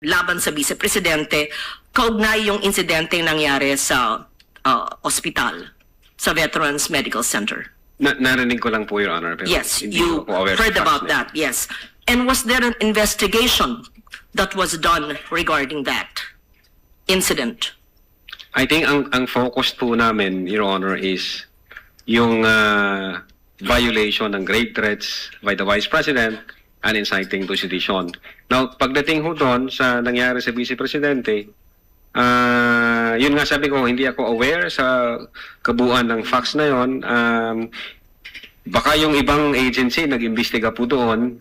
laban sa Vice Presidente, kaugnay yung insidente nangyari sa ospital, sa Veterans Medical Center. Narinig ko lang po, Your Honor. Pero Yes, hindi you ko aware heard sa about facts na that, yes. And was there an investigation that was done regarding that incident? I think ang focus po namin, Your Honor, is yung violation ng grave threats by the Vice President and inciting to sedition. Now, pagdating ho doon sa nangyari sa Vice Presidente, yun nga sabi ko, hindi ako aware sa kabuuan ng facts na yun. Baka yung ibang agency nag-imbestiga po doon,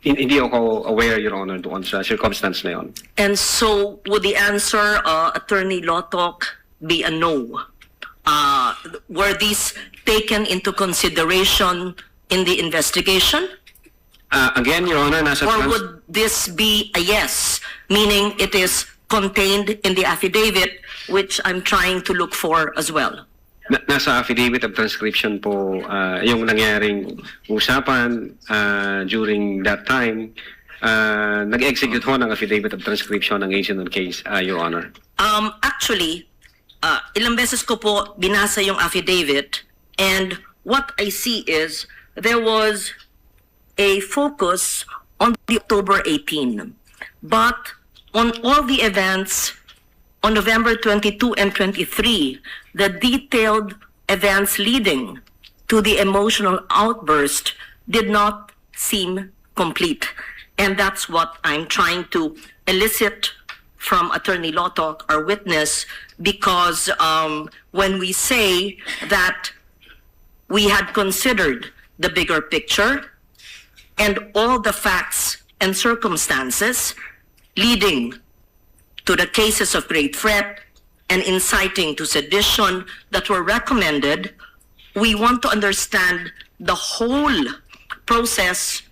hindi ako aware, Your Honor, doon sa circumstance na yun. And so, would the answer, Attorney Lotok, be a no? Were these taken into consideration in the investigation? Again, Your Honor, Or would this be a yes, meaning it is contained in the affidavit, which I'm trying to look for as well? Nasa affidavit of transcription po yung nangyaring usapan during that time. Nag-execute ho ng affidavit of transcription ng agent on case, Your Honor. Actually, ilang beses ko po binasa yung affidavit, and what I see is there was a focus on the October 18, but on all the events on November 22 and 23, the detailed events leading to the emotional outburst did not seem complete. And that's what I'm trying to elicit from Attorney Lotok, our witness, because when we say that we had considered the bigger picture and all the facts and circumstances leading to the cases of great threat and inciting to sedition that were recommended, we want to understand the whole process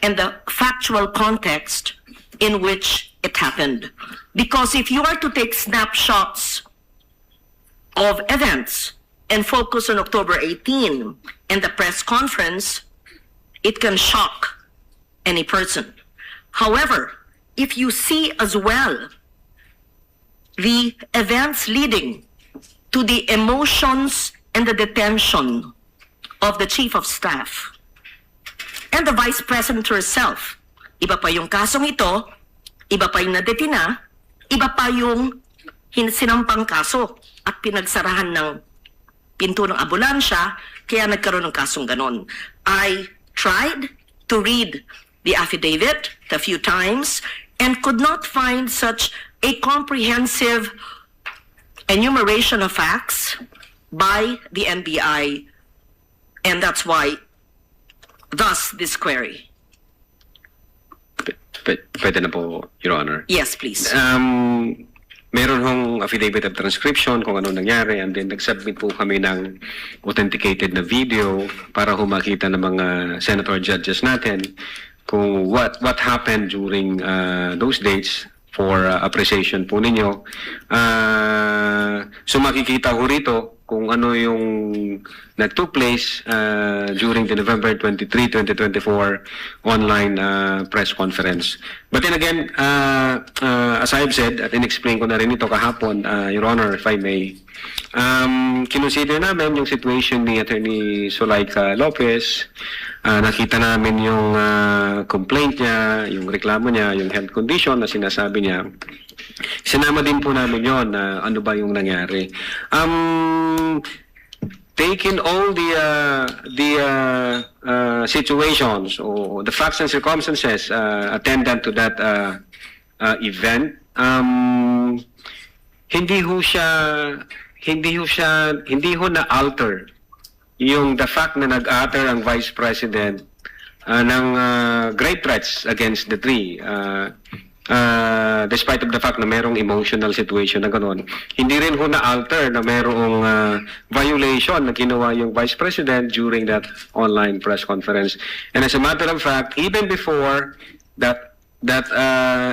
and the factual context in which it happened. Because if you are to take snapshots of events and focus on October 18 and the press conference, it can shock any person. However, if you see as well the events leading to the emotions and the detention of the Chief of Staff and the Vice President herself, iba pa yung kasong ito, iba pa yung nadetina, iba pa yung sinampang kaso at pinagsarahan ng pinto ng ambulansya, kaya nagkaroon ng kasong ganon. I tried to read the affidavit a few times and could not find such a comprehensive enumeration of facts by the NBI, and that's why, thus, this query. Pwede na po, Your Honor. Yes, please. Meron hong affidavit of transcription kung ano nangyari, and then nag-submit po kami ng authenticated na video para humakita ng mga senator judges natin kung what happened during those dates for appreciation po ninyo. So makikita ko rito kung ano yung nag-took place during the November 23, 2024 online press conference. But then again, as I've said, at in-explain ko na rin ito kahapon, Your Honor, if I may, kinonsider namin yung situation ni Attorney Zulaika Lopez. Nakita namin yung complaint niya, yung reklamo niya, yung health condition na sinasabi niya. Sinama din po namin yon na ano ba yung nangyari. Taking all the situations or the facts and circumstances attendant to that event, hindi ho na alter yung the fact na nag-utter ang Vice President ng great threats against the three. Despite of the fact na merong emotional situation na gano'n, hindi rin ho na-alter na merong violation na ginawa yung Vice President during that online press conference. And as a matter of fact, even before that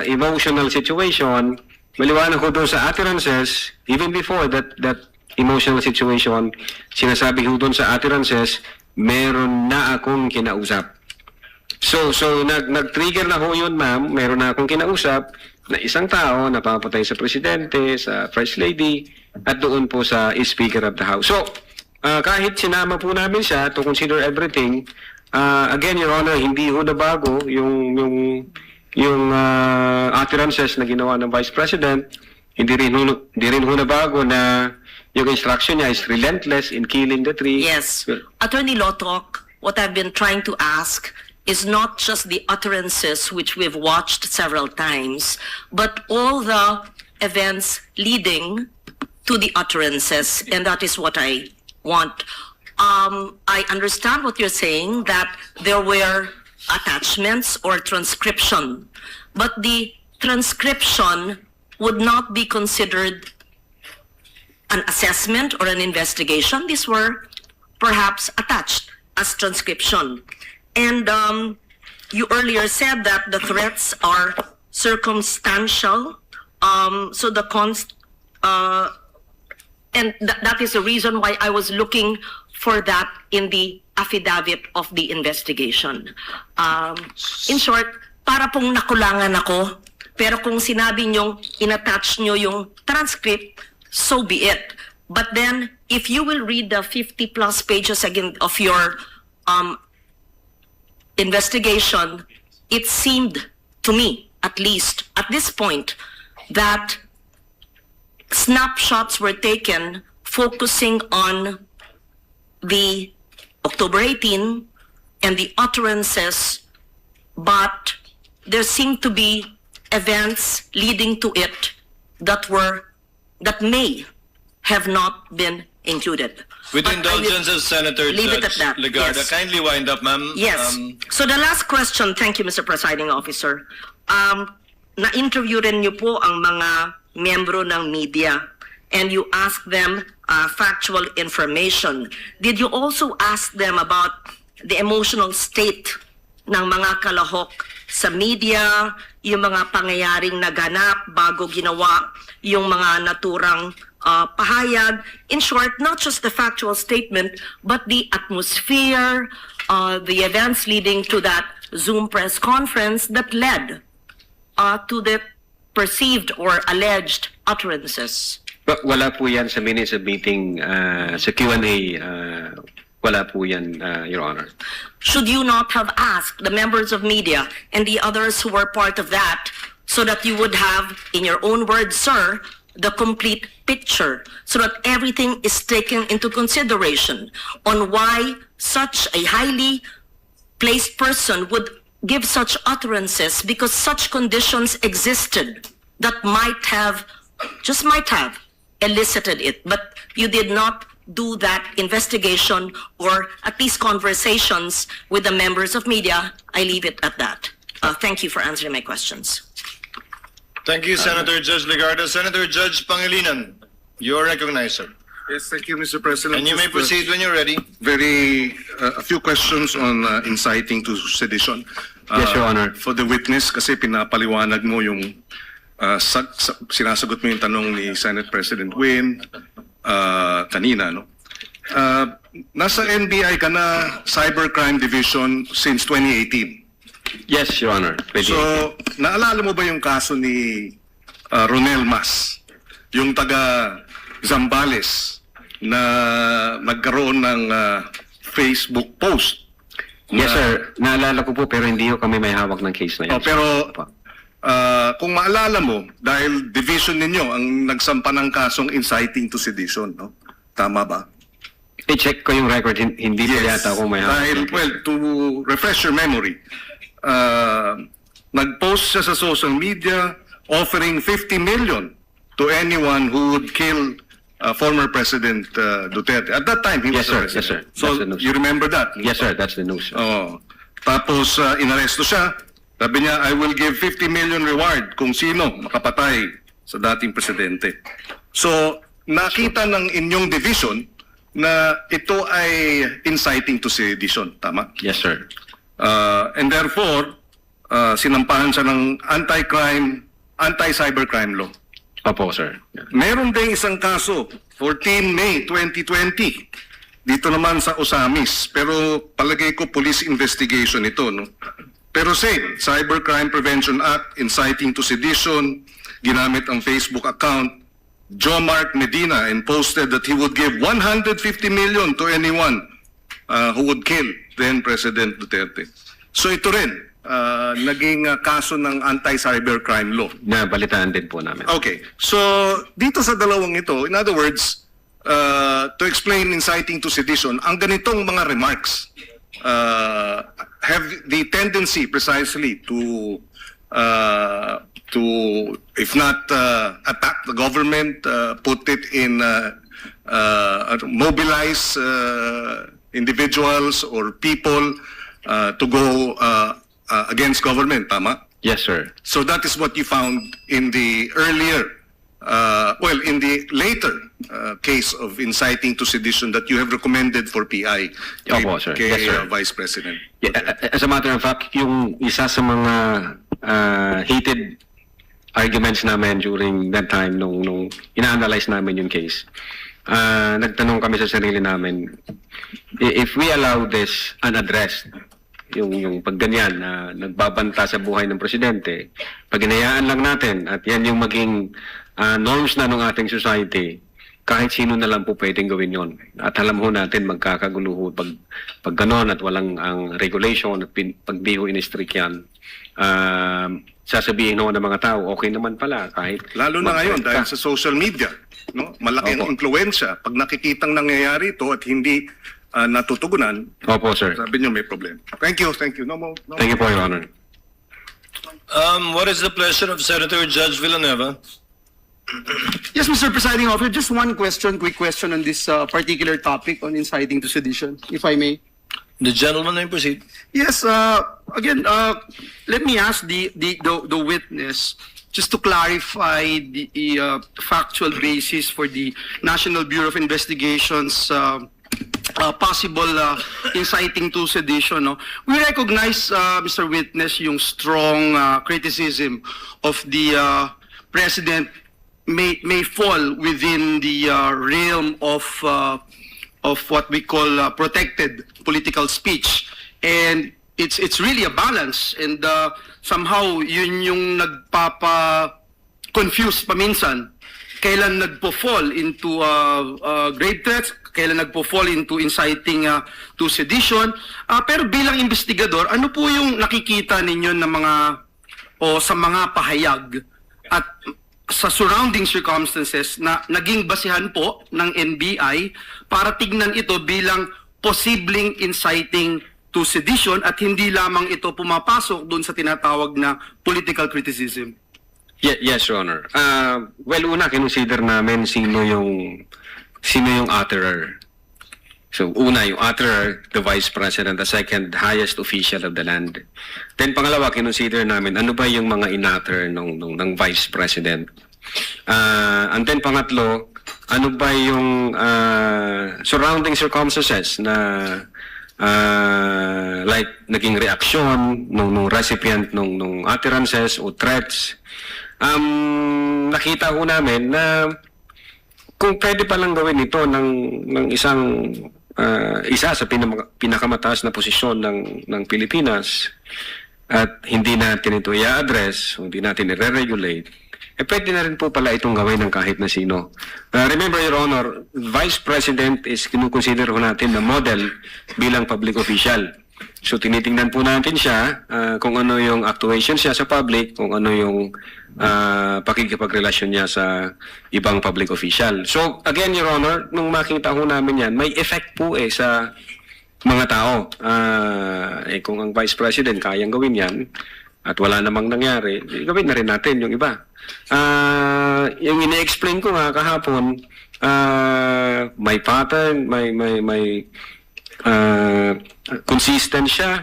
emotional situation, maliwanag ko doon sa utterances, even before that emotional situation, sinasabi ko doon sa utterances, meron na akong kinausap. So nag-trigger na ho yun, ma'am. Meron na akong kinausap na isang tao na papatay sa presidente, sa first lady, at doon po sa Speaker of the House. So, kahit sinama po namin siya to consider everything, again, Your Honor, hindi ho na bago yung utterances na ginawa ng Vice President. Hindi rin ho na bago na yung instruction niya is relentless in killing the tree. Yes. Attorney Lotok, what I've been trying to ask is not just the utterances which we've watched several times, but all the events leading to the utterances, and that is what I want. I understand what you're saying, that there were attachments or transcription, but the transcription would not be considered an assessment or an investigation. These were perhaps attached as transcription. And you earlier said that the threats are circumstantial. So the and that is the reason why I was looking for that in the affidavit of the investigation. In short, para pong nakulangan ako, pero kung sinabi nyong inattach nyo yung transcript, so be it. But then, if you will read the 50 plus pages again of your investigation, it seemed to me, at least at this point, that snapshots were taken focusing on the October 18 and the utterances, but there seemed to be events leading to it that may have not been included. With But I will indulgence of Senator leave it at Judge that. Legarda, Yes. kindly wind up, ma'am. Yes. So the last question, thank you, Mr. Presiding Officer. Na-interview rin niyo po ang mga miyembro ng media and you asked them factual information. Did you also ask them about the emotional state ng mga kalahok sa media, yung mga pangyayaring naganap bago ginawa yung mga naturang pahayag? In short, not just the factual statement, but the atmosphere, the events leading to that Zoom press conference that led to the perceived or alleged utterances. Wala po yan sa minutes of meeting, sa Q&A, wala po yan, Your Honor. Should you not have asked the members of media and the others who were part of that so that you would have, in your own words, sir, the complete picture, so that everything is taken into consideration on why such a highly placed person would give such utterances, because such conditions existed that just might have elicited it, but you did not do that investigation or at least conversations with the members of media. I leave it at that. Thank you for answering my questions. Thank you, Senator Judge Legarda. Senator Judge Pangilinan, you're recognized, sir. Yes, thank you, Mr. President. And you may proceed when you're ready. A few questions on inciting to sedition. Yes, Your Honor. For the witness, kasi pinapaliwanag mo yung sinasagot mo yung tanong ni Senate President Win kanina, no? Nasa NBI ka na Cybercrime Division since 2018. Yes, Your Honor. So, naalala mo ba yung kaso ni Ronel Mas? Yung taga Zambales na nagkaroon ng Facebook post. Yes, sir. Naalala ko po, pero hindi ko kami may hawak ng case na yan. Pero kung maalala mo, dahil division ninyo ang nagsampa ng kasong inciting to sedition, no? Tama ba? I-check ko yung record, hindi po yata ako may hawak. Dahil, well, to refresh your memory, nag-post siya sa social media offering 50 million to anyone who would kill former President Duterte. At that time, he was Yes, sir. president. Yes, sir. So, That's the news. you remember that? Yes, sir. That's the news. Oo. Tapos, inaresto siya. Sabi niya, I will give 50 million reward kung sino makapatay sa dating presidente. So, nakita ng inyong division na ito ay inciting to sedition. Tama? Yes, sir. And therefore, sinampahan siya ng anti-cybercrime law. Opo, sir. Yeah. Meron ding isang kaso, 14 May 2020. Dito naman sa Osamis, pero palagay ko police investigation ito, no? Pero same, Cybercrime Prevention Act, inciting to sedition, ginamit ang Facebook account, Joe Mark Medina, and posted that he would give 150 million to anyone who would kill then President Duterte. So ito rin, naging kaso ng anti-cybercrime law. Nabalitaan din po namin. Okay, so dito sa dalawang ito, in other words, to explain inciting to sedition, ang ganitong mga remarks have the tendency precisely to if not attack the government, put it in mobilize individuals or people to go against government, tama? Yes, sir. So that is what you found in the earlier, in the later case of inciting to sedition that you have recommended for PI Opo, sir. kay Yes, sir. Vice President. Yeah, as a matter of fact, yung isa sa mga heated arguments namin during that time nung ina-analyze namin yung case, nagtanong kami sa sarili namin, if we allow this unaddressed, yung pagganyan na nagbabanta sa buhay ng presidente, pag inayaan lang natin at yan yung maging norms na ng ating society, kahit sino na lang po pwedeng gawin yon. At alam ho natin magkakagulo ho pag ganon at walang ang regulation at pag di ho in-strict yan, sasabihin ho ng mga tao, okay naman pala kahit... Lalo na ngayon dahil sa social media, no? Malaki ang Opo. impluensya. Pag nakikitang nangyayari ito at hindi natutugunan, Opo, sir. sabi niyo may problem. Thank you, thank you. No more. No Thank you po, Your Honor. What is the pleasure of Senator Judge Villanueva? Yes, Mr. Presiding Officer, just one question, quick question on this particular topic on inciting to sedition, if I may. The gentleman may proceed. Yes, again, let me ask the witness just to clarify the factual basis for the National Bureau of Investigation's possible inciting to sedition. No? We recognize, Mr. Witness, yung strong criticism of the President may fall within the realm of what we call protected political speech, and it's really a balance, and somehow yun yung nagpapa-confuse paminsan, kailan nagpo-fall into grave threats, kailan nagpo-fall into inciting to sedition. Pero bilang investigador, ano po yung nakikita ninyo na sa mga pahayag at sa surrounding circumstances na naging basihan po ng NBI para tignan ito bilang posibleng inciting to sedition at hindi lamang ito pumapasok doon sa tinatawag na political criticism? Yes, Your Honor. Well, una, kinonsider namin sino yung utterer. So, una, yung utterer, the Vice President, the second highest official of the land. Then, pangalawa, kinonsider namin, ano ba yung mga in-utter ng Vice President? And then, pangatlo, ano ba yung surrounding circumstances na like naging reaksyon nung recipient nung utterances o threats. Nakita ko namin na kung pwede palang gawin ito ng isa sa pinakamataas na posisyon ng Pilipinas at hindi natin ito i-address, hindi natin i-regulate, pwede na rin po pala itong gawin ng kahit na sino. Remember, Your Honor, Vice President is kinukonsider ko natin na model bilang public official. So tinitingnan po natin siya kung ano yung actuation siya sa public, kung ano yung pakikipagrelasyon niya sa ibang public official. So again, Your Honor, nung makita ko namin yan, may effect po sa mga tao. Kung ang Vice President kayang gawin yan at wala namang nangyari, gawin na rin natin yung iba. Yung ine-explain ko nga kahapon, may pattern, may consistent siya,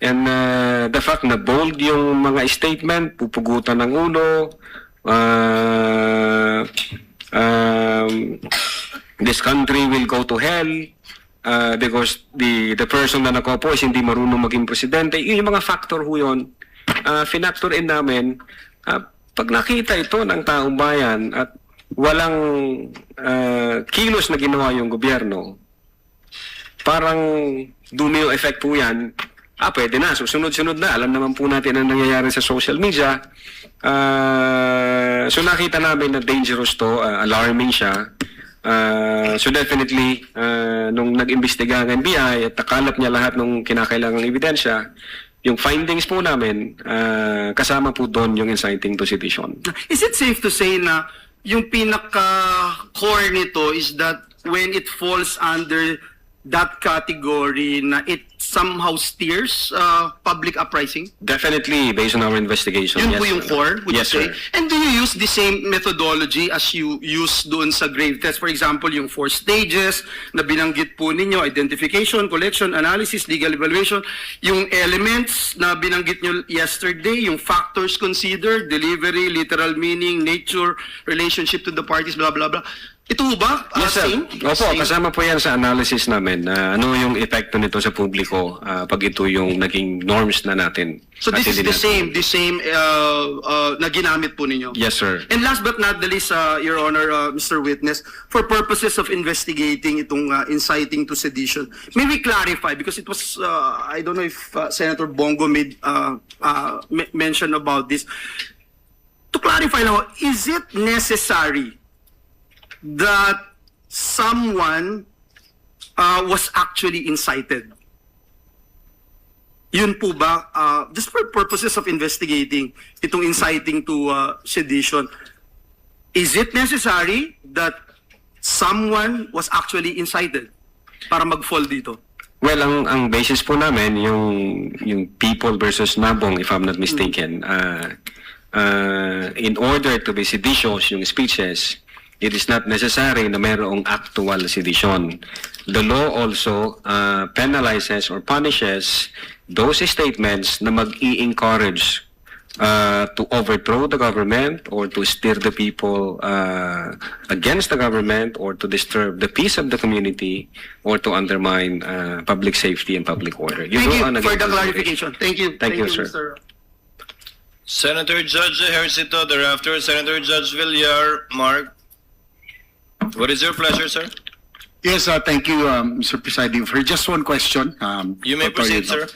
and the fact na bold yung mga statement, pupugutan ng ulo, this country will go to hell because the person na nakopo is hindi marunong maging presidente. Yung mga factor ho yun, finactor in namin. Pag nakita ito ng taong bayan at walang kilos na ginawa yung gobyerno, parang domino effect po yan pwede na. So, sunod-sunod na. Alam naman po natin ang nangyayari sa social media. So, nakita namin na dangerous to, alarming siya. So, definitely, nung nag-imbestiga ng NBI at nakalap niya lahat ng kinakailangang ebidensya, yung findings po namin, kasama po doon yung inciting to sedition. Is it safe to say na yung pinaka-core nito is that when it falls under that category na it somehow steers public uprising? Definitely, based on our investigation. Yun yes, po yung sir. core, would Yes, you say? sir. And do you use the same methodology as you use doon sa grave test? For example, yung 4 stages na binanggit po ninyo, identification, collection, analysis, legal evaluation, yung elements na binanggit nyo yesterday, yung factors considered, delivery, literal meaning, nature, relationship to the parties, blah, blah, blah. Ito ba? Yes, sir. Same? Opo, Same? kasama po yan sa analysis namin na ano yung epekto nito sa publiko pag ito yung naging norms na natin. So this At is hindi the same na ginamit po ninyo? Yes, sir. And last but not the least, Your Honor, Mr. Witness, for purposes of investigating itong inciting to sedition, may we clarify, because it was, I don't know if Senator Bongo made mention about this. To clarify now, is it necessary that someone was actually incited? Yun po ba, just for purposes of investigating itong inciting to sedition, is it necessary that someone was actually incited para mag-fall dito? Well, ang basis po namin yung people versus Nabong, if I'm not mistaken. In order to be seditious yung speeches, it is not necessary na mayroong actual sedition. The law also penalizes or punishes those statements na mag-i-encourage to overthrow the government or to steer the people against the government or to disturb the peace of the community or to undermine public safety and public order. Thank you Doon ang for naging the consideration. clarification. Thank you. Thank you, sir. Mr. Senator Judge Ejercito, thereafter Senator Judge Villar. Mark, what is your pleasure, sir? Yes, thank you, Mr. Presiding. For just one question. You may proceed, sir.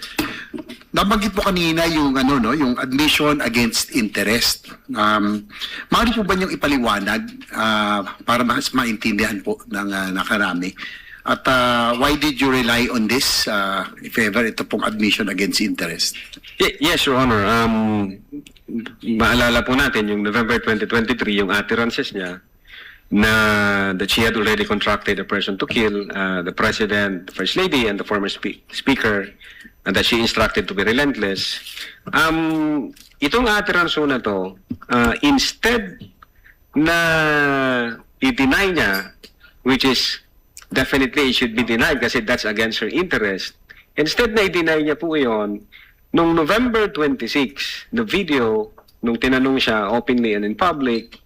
Nabanggit po kanina yung yung admission against interest. Maaari po ba niyong ipaliwanag para mas maintindihan po ng nakarami? At why did you rely on this, if ever, ito pong admission against interest? Yes, Your Honor. Maalala po natin yung November 2023, yung utterances niya na that she had already contracted a person to kill the President, the First Lady, and the former Speaker, and that she instructed to be relentless. Itong utterance na to, instead na i-deny niya, which is definitely it should be denied kasi that's against her interest, instead na i-deny niya po yun, nung November 26, the video, nung tinanong siya openly and in public,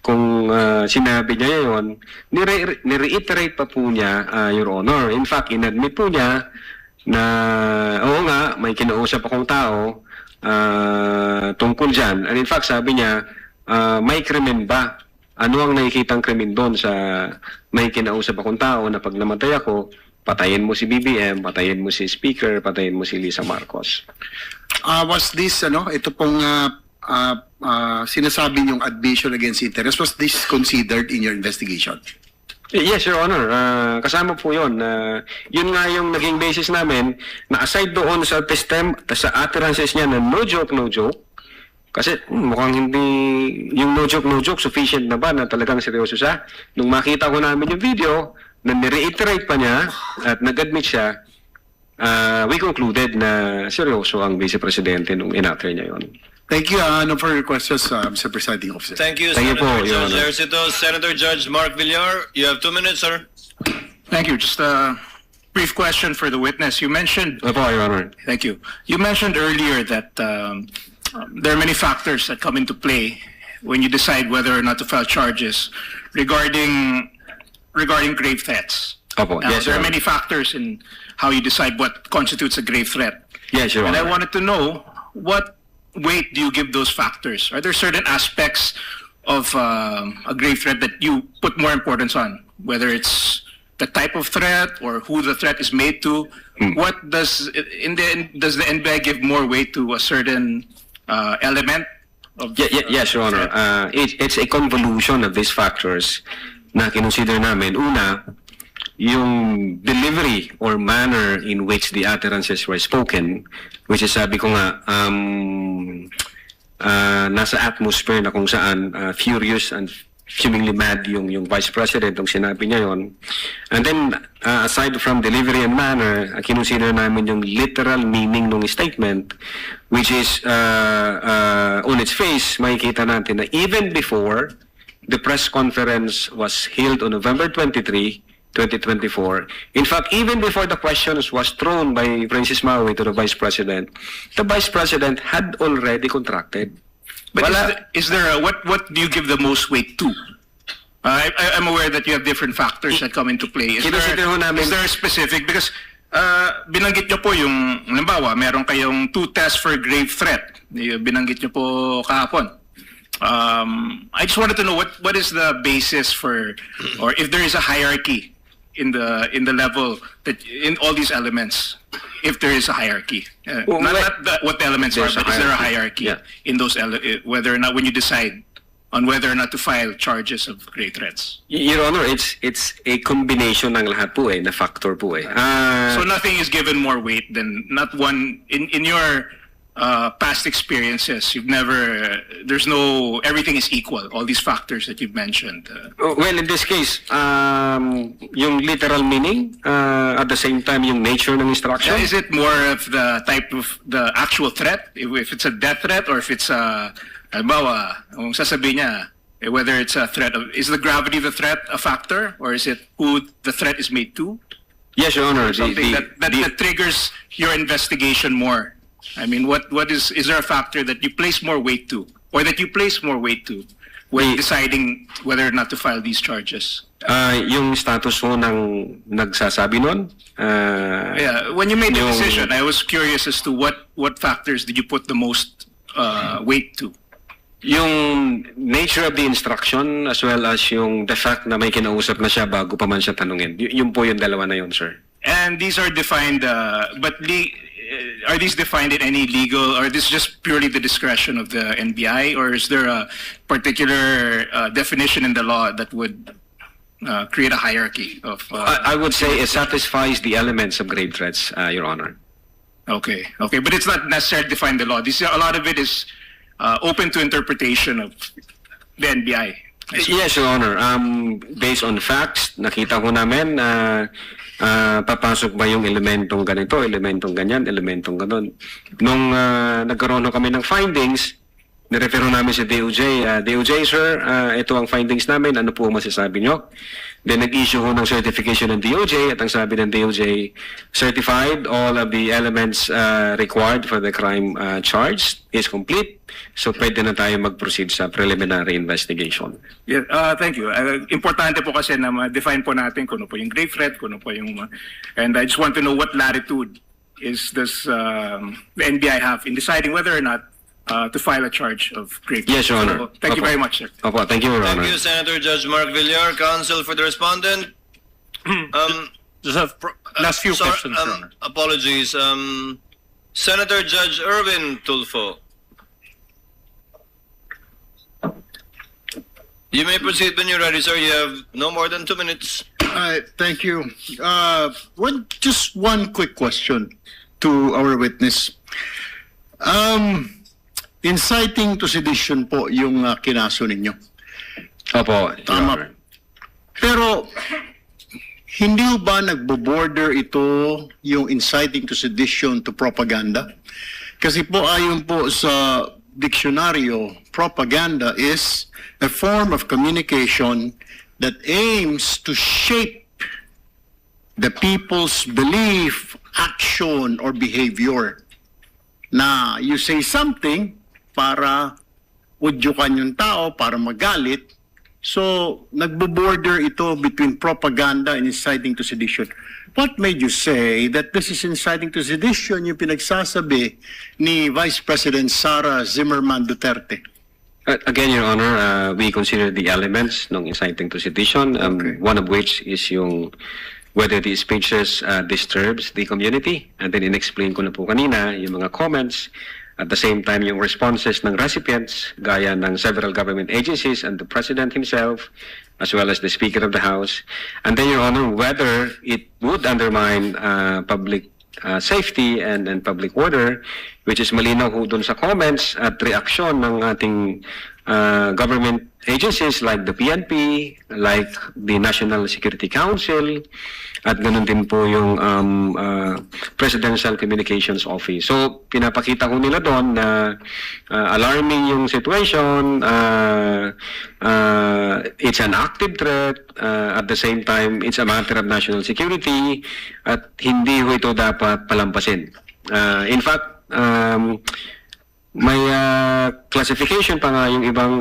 kung sinabi niya yun, nireiterate pa po niya, Your Honor. In fact, inadmit po niya na, oo nga, may kinausap akong tao tungkol dyan. And in fact, sabi niya, may krimen ba? Ano ang nakikitang krimen doon sa may kinausap akong tao na pag namatay ako, patayin mo si BBM, patayin mo si Speaker, patayin mo si Lisa Marcos. Was this, ito pong sinasabi yung admission against interest, was this considered in your investigation? Yes, Your Honor. Kasama po yun. Yun nga yung naging basis namin na aside doon sa sa utterances niya na no joke, kasi mukhang hindi, yung no joke, sufficient na ba na talagang seryoso siya? Nung makita ko namin yung video, na nireiterate pa niya at nag-admit siya, we concluded na seryoso ang Vice Presidente nung in-utter niya yun. Thank you. No further questions, Mr. Presiding Officer. Thank you, Thank you Senator po, Your Judge Honor. Ejercito. Senator Judge Mark Villar, you have 2 minutes, sir. Thank you. Just a brief question for the witness. You mentioned, Opo, Your Honor. thank you. You mentioned earlier that there are many factors that come into play when you decide whether or not to file charges regarding grave threats. Opo, Now, yes, there Your are Honor. many factors in how you decide what constitutes a grave threat. Yes, Your And I Honor. wanted to know, what weight do you give those factors? Are there certain aspects of a grave threat that you put more importance on, whether it's the type of threat or who the threat is made to? What does does the NBI give more weight to a certain element of Yes, Your Honor. It's a convolution of these factors na kinonsider namin. Una, yung delivery or manner in which the utterances were spoken, which is sabi ko nga, nasa atmosphere na kung saan furious and fumingly mad yung Vice President nung sinabi niya yon. And then, aside from delivery and manner, kinonsider namin yung literal meaning ng statement, which is, on its face, makikita natin na even before the press conference was held on November 23, 2024. In fact, even before the questions was thrown by Francis Maui to the Vice President, the Vice President had already contracted. But is there what do you give the most weight to? I'm aware that you have different factors that come into play. Is there a specific, because binanggit nyo po yung, halimbawa, meron kayong 2 tests for grave threat. Binanggit nyo po kahapon. I just wanted to know what is the basis for, or if there is a hierarchy in the level that in all these elements, if there is a hierarchy, what the elements are, but is there a hierarchy in those whether or not when you decide on whether or not to file charges of grave threats? Your Honor, it's a combination ng lahat po na factor po So nothing is given more weight than not one in your past experiences. You've never, there's no, everything is equal, all these factors that you've mentioned. Well, in this case, yung literal meaning, at the same time, yung nature ng instruction. Is it more of the type of the actual threat, if it's a death threat, or if it's a, halimbawa, kung sasabihin niya, whether it's a threat of, is the gravity of the threat a factor, or is it who the threat is made to? Yes, Your Honor. Something that triggers your investigation more. I mean, what is there a factor that you place more weight to, or that you place more weight to when deciding whether or not to file these charges? Yung status mo ng nagsasabi nun. Yeah, when you made the decision, I was curious as to what factors did you put the most weight to? Yung nature of the instruction as well as yung the fact na may kinausap na siya bago pa man siya tanungin. Yun po yung dalawa na yun, sir. And these are defined, are these defined in any legal, or this is just purely the discretion of the NBI, or is there a particular definition in the law that would create a hierarchy of? I would say it satisfies the elements of grave threats, Your Honor. Okay, but it's not necessarily defined in the law. A lot of it is open to interpretation of the NBI. Yes, Your Honor. Based on facts, nakita ko namin papasok ba yung elementong ganito, elementong ganyan, elementong ganon. Nung nagkaroon kami ng findings, nirefero namin sa DOJ. DOJ, sir, ito ang findings namin. Ano po masasabi nyo? Then nag-issue ng certification ng DOJ at ang sabi ng DOJ, certified, all of the elements required for the crime charged is complete. So pwede na tayo mag-proceed sa preliminary investigation. Yeah, thank you. Importante po kasi na ma-define po natin kung ano po yung grave threat, kung ano po yung... and I just want to know what latitude does the NBI have in deciding whether or not to file a charge of grave threat. Yes, Your Honor. So, thank you very much, sir. Opo, thank you, Your Honor. Thank you, Senator Judge Mark Villar. Counsel for the respondent. Just have last few questions, Your Honor. Apologies. Senator Judge Erwin Tulfo. You may proceed when you're ready, sir. You have no more than 2 minutes. Thank you. Just one quick question to our witness. Inciting to sedition po yung kinaso ninyo. Opo, Your Tama. Honor. Pero hindi ba nagbo-border ito yung inciting to sedition to propaganda? Kasi po ayon po sa diksyonaryo, propaganda is a form of communication that aims to shape the people's belief, action, or behavior. Na you say something para udyukan yung tao, para magalit. So, nagbo-border ito between propaganda and inciting to sedition. What made you say that this is inciting to sedition yung pinagsasabi ni Vice President Sara Zimmerman Duterte? Again, Your Honor, we consider the elements ng inciting to sedition, one of which is yung whether the speeches disturbs the community. And then in-explain ko na po kanina yung mga comments. At the same time, yung responses ng recipients, gaya ng several government agencies and the President himself, as well as the Speaker of the House. And then, Your Honor, whether it would undermine public safety and public order, which is malinaw ho dun sa comments at reaksyon ng ating government agencies like the PNP, like the National Security Council, at ganun din po yung Presidential Communications Office. So, pinapakita ko nila doon na alarming yung situation, it's an active threat, at the same time, it's a matter of national security, at hindi ho ito dapat palampasin. In fact, may classification pa nga yung ibang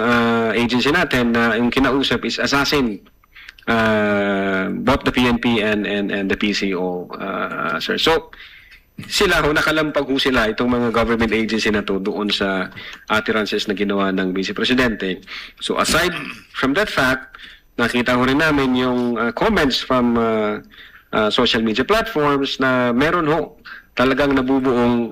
agency natin na yung kinausap is assassin. Both the PNP and the PCO, sir. So, sila ho, nakalampag ho sila, itong mga government agency na to doon sa utterances na ginawa ng Vice Presidente. So, aside from that fact, nakita ho rin namin yung comments from social media platforms na meron ho talagang nabubuong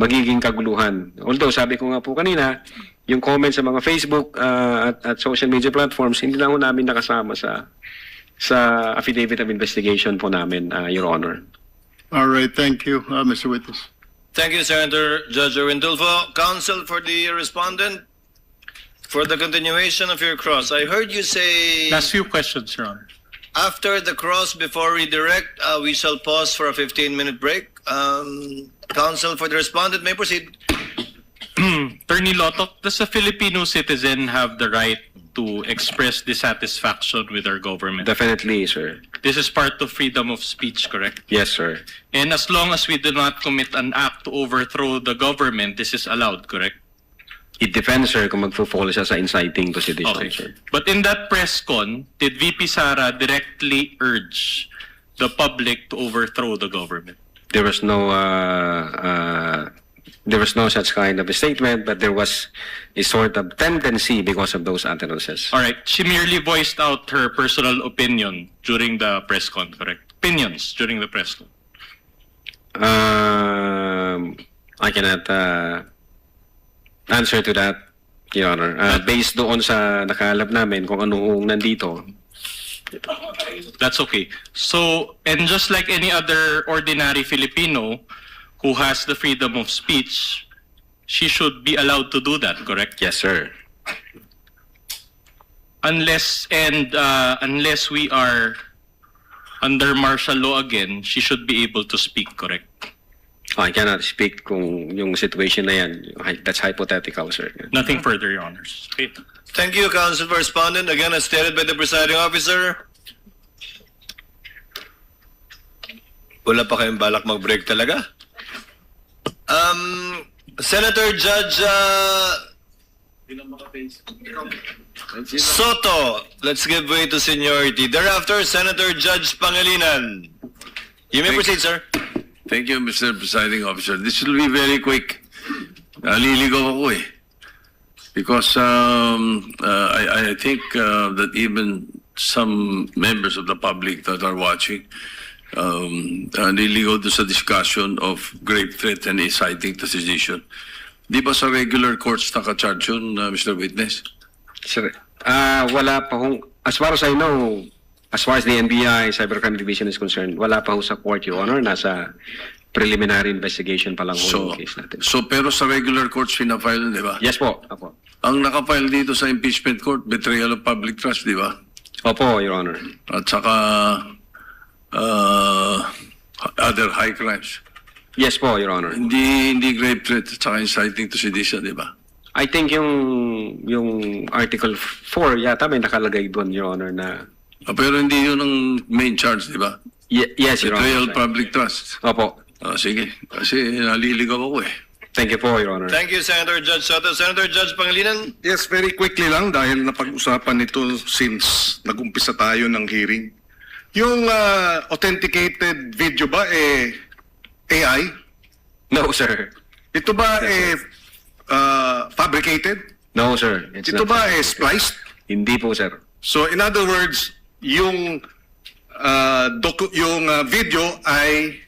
magiging kaguluhan. Although, sabi ko nga po kanina, yung comments sa mga Facebook at social media platforms, hindi na ho namin nakasama sa affidavit of investigation po namin, Your Honor. All right, thank you, Mr. Witness. Thank you, Senator Judge Windulfo. Counsel for the respondent, for the continuation of your cross. I heard you say Last few questions, Your Honor. after the cross, before redirect, we shall pause for a 15-minute break. Counsel for the respondent may proceed. Attorney Lotok, does a Filipino citizen have the right to express dissatisfaction with our government? Definitely, sir. This is part of freedom of speech, correct? Yes, sir. And as long as we do not commit an act to overthrow the government, this is allowed, correct? It depends, sir, kung magpo-fall siya sa inciting to sedition, Okay. sir. But in that press con, did VP Sara directly urge the public to overthrow the government? There was no such kind of a statement, but there was a sort of tendency because of those utterances. All right. She merely voiced out her personal opinion during the press con, correct? Opinions during the press con. I cannot answer to that, Your Honor. Based doon sa nakalap namin kung anong nandito. That's okay. So, and just like any other ordinary Filipino who has the freedom of speech, she should be allowed to do that, correct? Yes, sir. Unless we are under martial law again, she should be able to speak, correct? I cannot speak kung yung situation na yan. That's hypothetical, sir. Nothing further, Your Honors. Okay. Thank you, Counsel for Respondent. Again, as stated by the presiding officer, wala pa kayong balak mag-break talaga? Senator Judge Soto, let's give way to seniority. Thereafter, Senator Judge Pangilinan. You may proceed, sir. Thank you, Mr. Presiding Officer. This will be very quick. Naliligaw ako eh. Because I think that even some members of the public that are watching naliligaw doon sa discussion of grave threat and inciting to sedition. Di ba sa regular courts naka-charge yun, Mr. Witness? Sir, wala pa hong, as far as I know, as far as the NBI Cybercrime Division is concerned, wala pa ho sa court, Your Honor. Nasa preliminary investigation pa lang ho yung case natin. So pero sa regular courts pinafile, di ba? Yes po, opo. Ang nakafile dito sa impeachment court, betrayal of public trust, di ba? Opo, Your Honor. At saka other high crimes. Yes po, Your Honor. Hindi grave threat at saka inciting to sedition, di ba? I think yung Article 4 yata may nakalagay doon, Your Honor, na... Pero hindi yun ang main charge, di ba? Yes, Your Betrayal Honor. of public trust. Opo. Sige, kasi naliligaw ako eh. Thank you po, Your Honor. Thank you, Senator Judge Soto. Senator Judge Pangilinan. Yes, very quickly lang dahil napag-usapan ito since nag-umpisa tayo ng hearing. Yung authenticated video ba AI? No, sir. Ito ba fabricated? No, sir. It's Ito not ba fabricated. spliced? Hindi po, sir. So in other words, yung video ay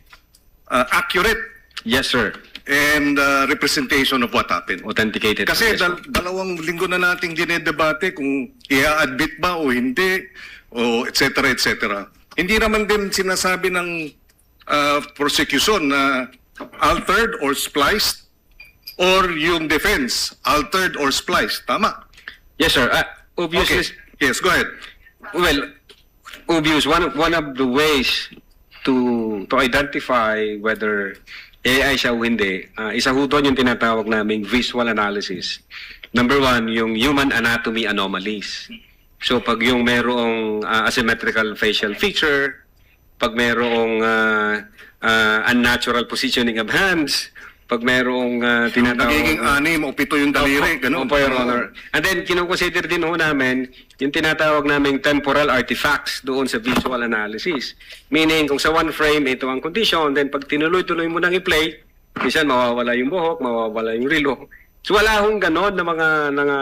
accurate Yes, sir. and representation of what happened. Authenticated. Kasi Yes, po. dalawang linggo na nating dinedebate kung i-admit ba o hindi, o et cetera. Hindi naman din sinasabi ng prosecution na altered or spliced, or yung defense, altered or spliced. Tama? Yes, sir. Okay. Obviously, Yes, go ahead. well, obvious. One of the ways to identify whether AI siya o hindi, isa ho doon yung tinatawag naming visual analysis. Number one, yung human anatomy anomalies. So pag yung merong asymmetrical facial feature, pag merong unnatural positioning of hands, pag merong tinatawag... Nagiging 6 o 7 yung daliri, ganun. Opo, Your Honor. And then, kinukonsider din ho namin yung tinatawag naming temporal artifacts doon sa visual analysis. Meaning, kung sa one frame, ito ang condition, then pag tinuloy-tuloy mo nang i-play, minsan mawawala yung buhok, mawawala yung rilo. So wala hong ganon na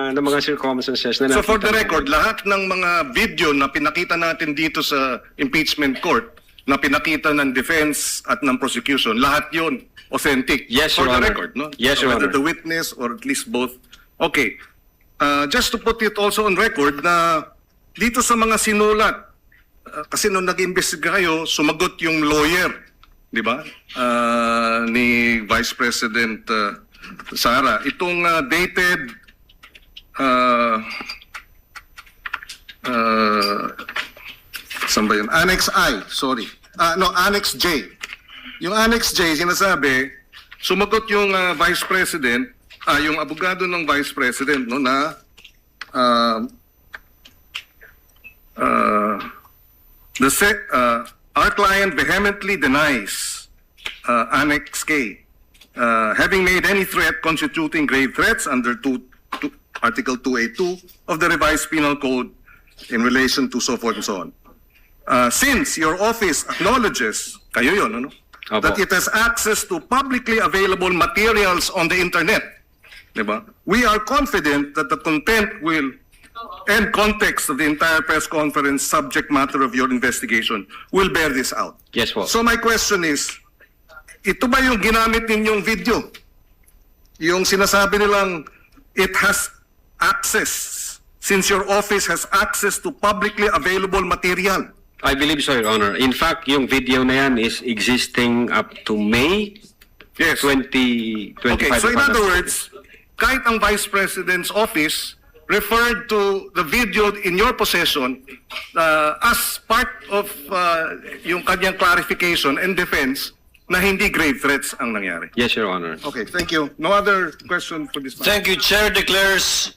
mga circumstances na So for the nakita mo. record, lahat ng mga video na pinakita natin dito sa impeachment court, na pinakita ng defense at ng prosecution, lahat yon authentic. Yes, for Your the Honor. record, no? Yes, Your Whether Honor. the witness or at least both. Okay. Just to put it also on record na dito sa mga sinulat, kasi nung nag-imbestiga kayo, sumagot yung lawyer, di ba? Ni Vice President Sara. Itong dated saan ba yun? Annex I, sorry. Annex J. Yung Annex J, sinasabi, sumagot yung Vice President, yung abogado ng Vice President, no, na our client vehemently denies Annex K having made any threat constituting grave threats under Article 282 of the revised penal code in relation to so forth and so on. Since your office acknowledges, kayo yun, ano? Opo. That it has access to publicly available materials on the internet, diba? We are confident that the content will and context of the entire press conference subject matter of your investigation will bear this out. Yes po. So my question is, ito ba yung ginamit ninyong video? Yung sinasabi nilang it has access, since your office has access to publicly available material. I believe so, Your Honor. In fact, yung video na yan is existing up to May Yes. 2025. Okay, so in other words, kahit ang Vice President's office referred to the video in your possession as part of yung kanyang clarification and defense na hindi grave threats ang nangyari. Yes, Your Honor. Okay, thank you. No other question for this matter. Thank you. Chair declares.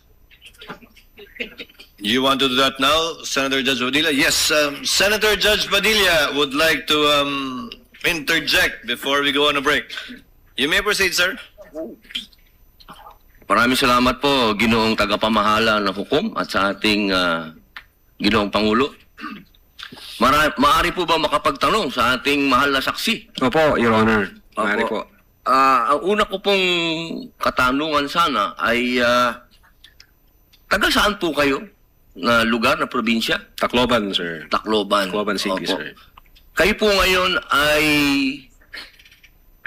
You want to do that now, Senator Judge Padilla? Yes, Senator Judge Padilla would like to interject before we go on a break. You may proceed, sir. Maraming salamat po, Ginoong Tagapamahala ng Hukom at sa ating Ginoong Pangulo. Maaari po ba makapagtanong sa ating mahal na saksi? Opo, Your Honor. Maaari po. Ang una ko pong katanungan sana ay taga saan po kayo na lugar, na probinsya? Tacloban, sir. Tacloban. Tacloban City, Opo. sir. Kayo po ngayon ay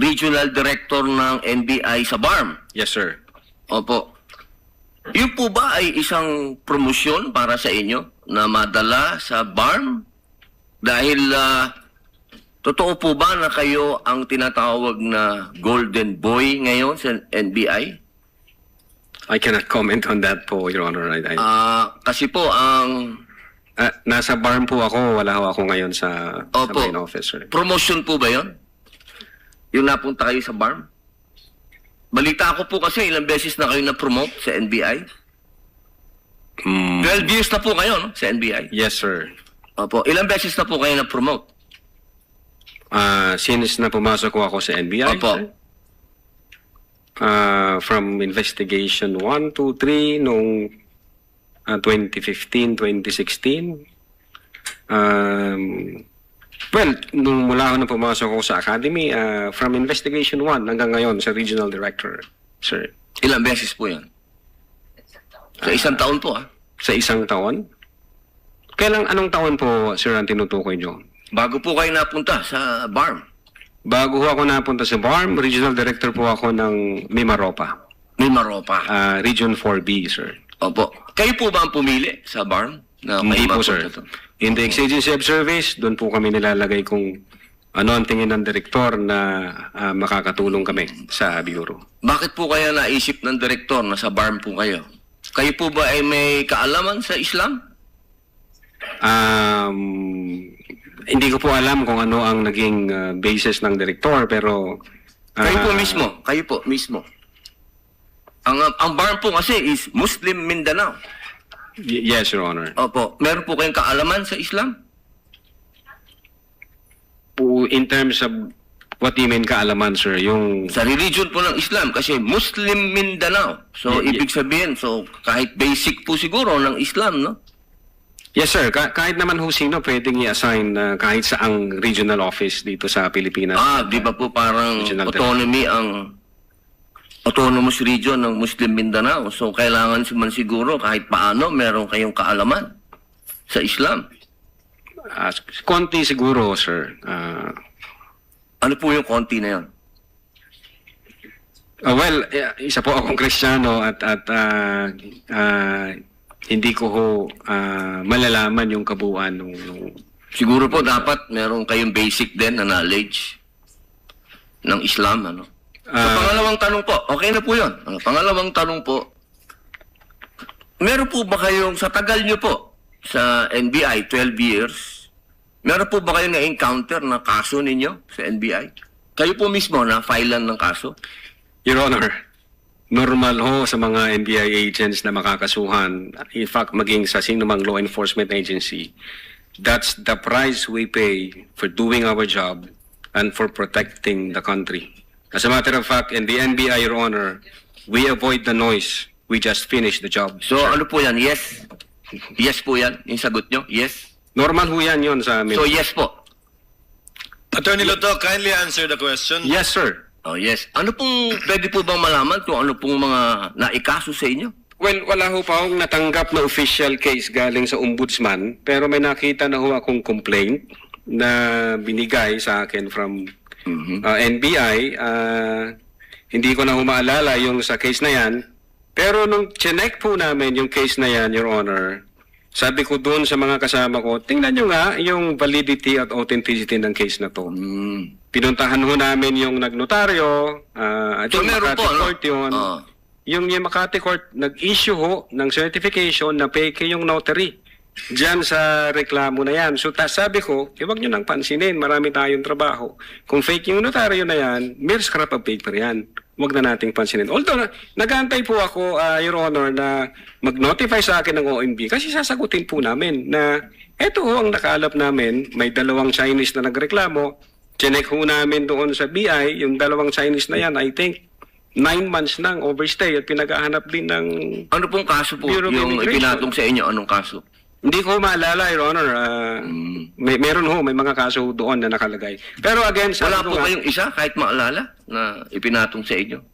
Regional Director ng NBI sa BARM. Yes, sir. Opo. Yun po ba ay isang promosyon para sa inyo na madala sa BARM? Dahil totoo po ba na kayo ang tinatawag na Golden Boy ngayon sa NBI? I cannot comment on that po, Your Honor. Kasi po ang Nasa BARM po ako. Wala ho ako ngayon sa Opo. main office, sir. promotion po ba yon? Yung napunta kayo sa BARM? Balita ko po kasi ilang beses na kayo na-promote sa NBI. 12 years na po kayo, no? Sa NBI. Yes, sir. Opo. Ilang beses na po kayo na-promote? Since na pumasok ko ako sa NBI, Opo. sir. From investigation 1, 2, 3 noong 2015, 2016. Well, nung mula ako na pumasok ako sa academy, from investigation 1 hanggang ngayon sa regional director, sir. Ilang beses po yan? Sa isang taon po, Sa isang taon? Anong taon po, sir, ang tinutukoy nyo? Bago po kayo napunta sa BARM. Bago ho ako napunta sa BARM, regional director po ako ng Mimaropa. Mimaropa. Region 4B, sir. Opo. Kayo po ba ang pumili sa BARM? Na Hindi kayo po, sir. mapunta to? In the ex-agency of service, doon po kami nilalagay kung ano ang tingin ng direktor na makakatulong kami sa bureau. Bakit po kaya naisip ng direktor na sa BARM po kayo? Kayo po ba ay may kaalaman sa Islam? Hindi ko po alam kung ano ang naging basis ng direktor, pero... Kayo po mismo. Kayo po mismo. Ang BARM po kasi is Muslim Mindanao. Yes, Your Honor. Opo. Meron po kayong kaalaman sa Islam? In terms of what do you mean kaalaman, sir? Yung... Sa religion po ng Islam kasi Muslim Mindanao. So, ibig sabihin, so kahit basic po siguro ng Islam, no? Yes, sir. Kahit naman ho sino pwedeng i-assign kahit saang regional office dito sa Pilipinas. Di ba po parang Regional autonomy ang autonomous region ng Muslim Mindanao. So, kailangan man siguro kahit paano meron kayong kaalaman sa Islam. Konti siguro, sir. Ano po yung konti na yun? Well, isa po akong Kristiyano at hindi ko ho malalaman yung kabuuan nung Siguro po dapat meron kayong basic din na knowledge ng Islam, ano? So, pangalawang tanong po, okay na po yun. Pangalawang tanong po, meron po ba kayong, sa tagal nyo po, sa NBI, 12 years, meron po ba kayong na-encounter na kaso ninyo sa NBI? Kayo po mismo na-filean ng kaso? Your Honor, normal ho sa mga NBI agents na makakasuhan. In fact, maging sa sinumang law enforcement agency, that's the price we pay for doing our job and for protecting the country. As a matter of fact, in the NBI, Your Honor, we avoid the noise. We just finish the job. So, ano po yan? Yes? Yes po yan? Yung sagot nyo? Yes? Normal ho yan yun sa amin. So, yes po? Attorney Loto, kindly answer the question. Yes, sir. Oh, yes. Ano pong, pwede po bang malaman kung ano pong mga naikaso sa inyo? Well, wala ho pa akong natanggap na official case galing sa ombudsman, pero may nakita na ho akong complaint na binigay sa akin from NBI. Hindi ko na ho maalala yung sa case na yan, pero nung chinek po namin yung case na yan, Your Honor, sabi ko doon sa mga kasama ko, tingnan nyo nga yung validity at authenticity ng case na to. Pinuntahan ho namin yung nagnotaryo, at So, yung meron Makati po, ano? Court yun. Yung Makati Court, nag-issue ho ng certification na fake yung notary diyan sa reklamo na yan. So sabi ko, huwag nyo nang pansinin, marami tayong trabaho. Kung fake yung notaryo na yan, mere scrap of paper yan. Huwag na nating pansinin. Although, nag-aantay po ako, Your Honor, na mag-notify sa akin ng OMB kasi sasagutin po namin na eto ho ang nakalap namin, may dalawang Chinese na nagreklamo, chinek ho namin doon sa BI, yung dalawang Chinese na yan, I think, 9 months nang overstay at pinaghahanap din ng... Ano pong kaso po Bureau of yung Immigration. ipinatong sa inyo? Anong kaso? Hindi ko maalala, Your Honor. Meron ho, may mga kaso doon na nakalagay. Pero again, sabi Wala ko po nga, kayong isa kahit maalala na ipinatong sa inyo?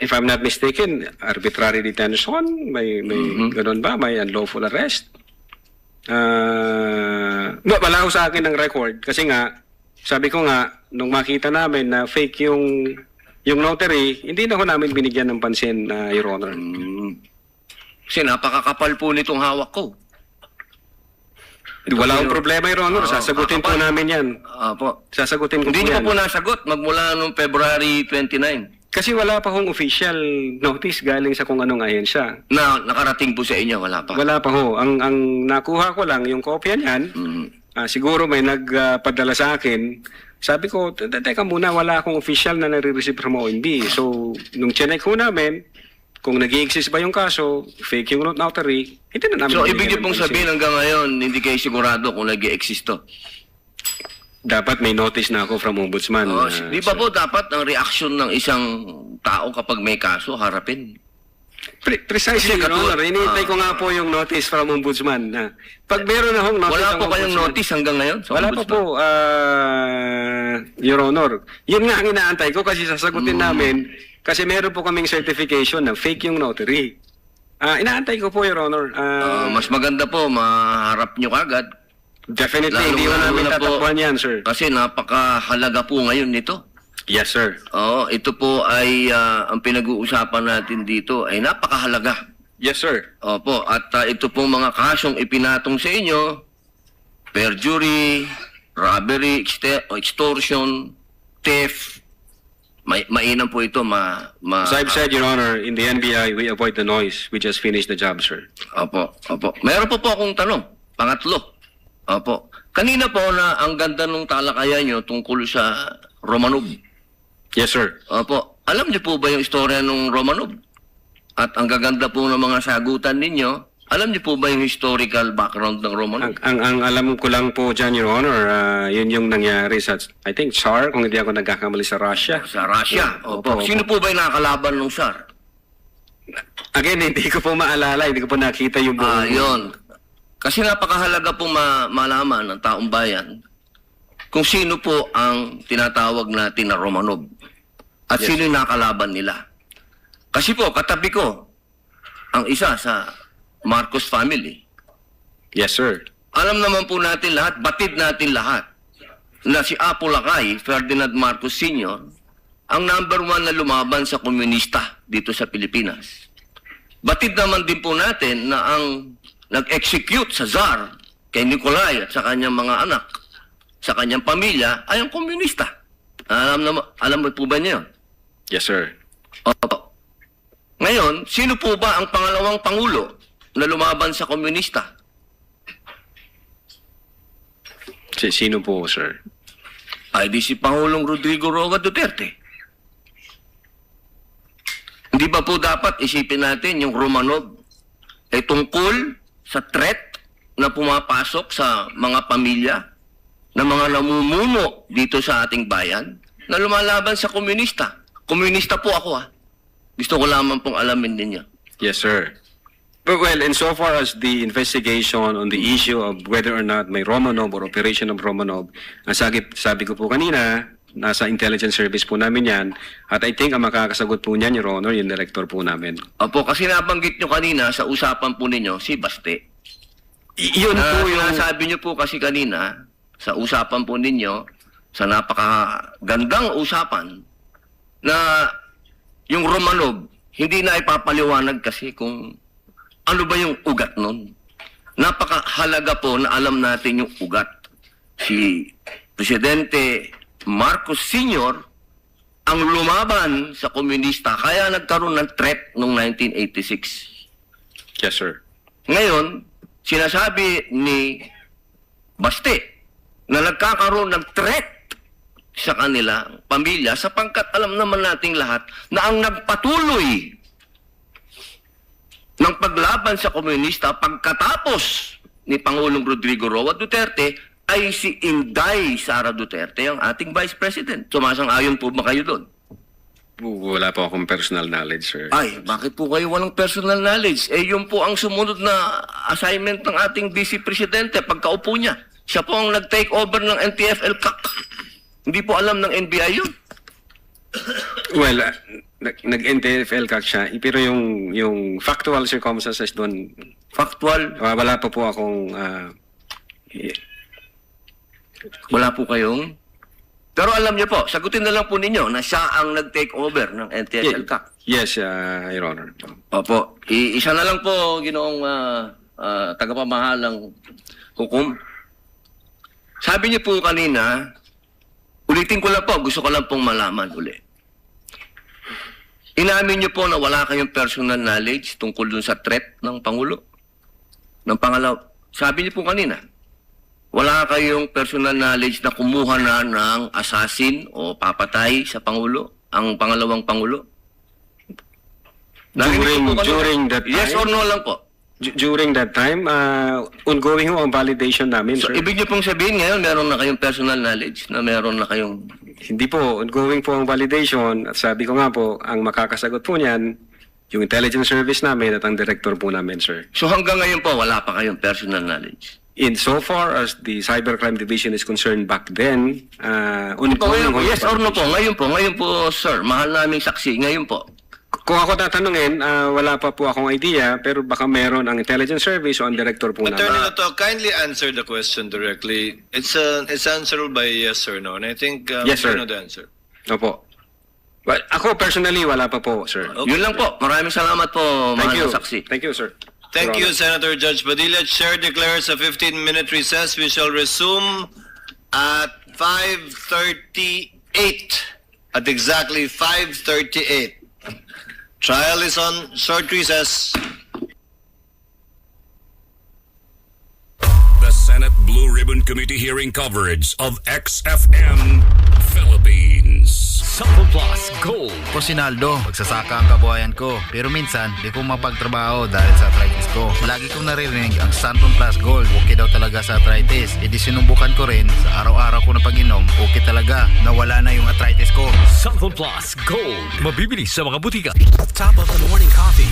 if I'm not mistaken, arbitrary detention, may ganun ba? May unlawful arrest? Wala ho sa akin ng record kasi nga, sabi ko nga, nung makita namin na fake yung notary, hindi na ho namin binigyan ng pansin, Your Honor. Kasi napakakapal po nitong hawak ko. Wala akong problema, Your Honor. Sasagutin po namin yan. Po. Sasagutin ko Hindi po niyo yan. po nasagot magmula noong February 29 Kasi wala pa hong official notice galing sa kung anong ahensya. na nakarating po sa inyo. Wala pa. Wala pa ho. Ang nakuha ko lang, yung kopya niyan, siguro may nagpadala sa akin. Sabi ko, teka muna, wala akong official na nare-receive from OMB. So, nung chinek ho namin, kung nag-i-exist ba yung kaso, fake yung notary, hindi na namin... So, binigyan ibig niyo ng pong pansin. sabihin hanggang ngayon, hindi kayo sigurado kung nag-i-exist to. Dapat may notice na ako from Ombudsman. Di ba po dapat ang reaction ng isang tao kapag may kaso, harapin? Precisely, Your Honor. Hinihintay ko nga po yung notice from Ombudsman. Pag meron na hong notice Wala ang po kayong Ombudsman- notice hanggang ngayon? Sa Wala pa Ombudsman? po, Your Honor. Yun nga ang inaantay ko kasi sasagutin namin kasi meron po kaming certification na fake yung notary. Inaantay ko po, Your Honor. Mas maganda po, maharap nyo kagad. Definitely, Lalo- hindi ko lalo namin na po- tatakbuhan yan, sir. Kasi napakahalaga po ngayon nito. Yes, sir. Oo, ito po ay ang pinag-uusapan natin dito ay napakahalaga. Yes, sir. Opo, at ito pong mga kasong ipinatong sa inyo, perjury, robbery, extortion, theft, mainam po ito As I've said, Your Honor, in the NBI, we avoid the noise. We just finish the job, sir. Opo, opo. Meron po akong tanong, pangatlo. Opo. Kanina po na ang ganda ng talakayan nyo tungkol sa Romanov. Yes, sir. Opo. Alam niyo po ba yung istorya ng Romanov? At ang gaganda po ng mga sagutan ninyo, alam niyo po ba yung historical background ng Romanov? Ang alam ko lang po dyan, Your Honor, yun yung nangyari sa, I think, Tsar, kung hindi ako nagkakamali sa Russia. Sa Russia. Opo. Opo. Sino po ba yung nakakalaban ng Tsar? Again, hindi ko po maalala, hindi ko po nakita yung buong... Yun. Kasi napakahalaga po malaman ng taong bayan kung sino po ang tinatawag natin na Romanov at sino yung nakalaban nila. Kasi po, katabi ko, ang isa sa Marcos family. Yes, sir. Alam naman po natin lahat, batid natin lahat, na si Apo Lakay, Ferdinand Marcos Sr., ang number 1 na lumaban sa komunista dito sa Pilipinas. Batid naman din po natin na ang nag-execute sa Tsar kay Nikolai at sa kanyang mga anak, sa kanyang pamilya, ay ang komunista. Alam mo po ba niyo? Yes, sir. Opo. Ngayon, sino po ba ang pangalawang pangulo na lumaban sa komunista? Sino po, sir? Ay di si Pangulong Rodrigo Roa Duterte. Hindi ba po dapat isipin natin yung Romanov ay tungkol sa threat na pumapasok sa mga pamilya na mga namumuno dito sa ating bayan na lumalaban sa komunista. Komunista po ako Gusto ko lamang pong alamin ninyo. Yes, sir. But well, insofar as the investigation on the issue of whether or not may Romanov or operation of Romanov, ang sabi ko po kanina, nasa intelligence service po namin yan, at I think ang makakasagot po niyan, Your Honor, yung director po namin. Opo, kasi nabanggit nyo kanina sa usapan po ninyo si Baste. Yun po yung... Sabi nyo po kasi kanina sa usapan po ninyo, sa napakagandang usapan, na yung Romanov, hindi na ipapaliwanag kasi kung ano ba yung ugat nun. Napakahalaga po na alam natin yung ugat. Si Presidente Marcos Sr. ang lumaban sa komunista, kaya nagkaroon ng threat noong 1986. Yes, sir. Ngayon, sinasabi ni Baste na nagkakaroon ng threat sa kanila pamilya sapagkat alam naman nating lahat na ang nagpatuloy ng paglaban sa komunista pagkatapos ni Pangulong Rodrigo Roa Duterte ay si Inday Sara Duterte, ang ating Vice President. Sumasang-ayon po ba kayo doon? Wala po akong personal knowledge, sir. Ay, bakit po kayo walang personal knowledge? Yun po ang sumunod na assignment ng ating Vice Presidente pagkaupo niya. Siya po ang nag-take over ng NTF-ELCAC. Hindi po alam ng NBI yun. Well, nag-NTF-ELCAC siya, pero yung factual circumstances doon, Factual, wala pa po akong... wala po kayong... Pero alam niyo po, sagutin na lang po ninyo na siya ang nag-take over ng NTF-ELCAC. Yes, Your Honor. Opo. Isa na lang po, ginoong tagapamahalang hukom. Sabi niyo po kanina, ulitin ko lang po, gusto ko lang pong malaman uli. Inamin niyo po na wala kayong personal knowledge tungkol dun sa threat ng Pangulo? Ng pangalaw. Sabi niyo po kanina, wala kayong personal knowledge na kumuha na ng assassin o papatay sa Pangulo, ang pangalawang Pangulo? During that time? Yes or no lang po? During that time, ongoing ho ang validation namin, So, sir. ibig niyo pong sabihin ngayon, meron na kayong personal knowledge na meron na kayong... Hindi po, ongoing po ang validation. At sabi ko nga po, ang makakasagot po niyan, yung intelligence service namin at ang director po namin, sir. So hanggang ngayon po, wala pa kayong personal knowledge. In so far as the cybercrime division is concerned back then, Ngayon po, yes or no po? Ngayon po, sir. Mahal naming saksi. Ngayon po. Kung ako tatanungin, wala pa po akong idea, pero baka meron ang intelligence service o ang director po Attorney namin. Lato, kindly answer the question directly. It's answerable by yes or no, and I think Yes, sir. you know the answer. Opo. Well, ako personally, wala pa po, sir. Okay. Yun lang po. Maraming salamat po, Thank mahal you. na saksi. Thank you, sir. Thank Your you, Honor. Senator Judge Padilla. Chair declares a 15-minute recess. We shall resume at 5:38. At exactly 5:38. Trial is on short recess. The Senate Blue Ribbon Committee hearing coverage of XFM Philippines. Sample Plus Gold. Ko Sinaldo, magsasaka ang kabuhayan ko. Pero minsan, di ko mapagtrabaho dahil sa arthritis ko. Lagi kong naririnig ang Sample Plus Gold. Okay daw talaga sa arthritis. E di sinubukan ko rin. Sa araw-araw ko na pag-inom, okay talaga. Nawala na yung arthritis ko. Sample Plus Gold. Mabibili sa mga butika. Top of the morning coffee.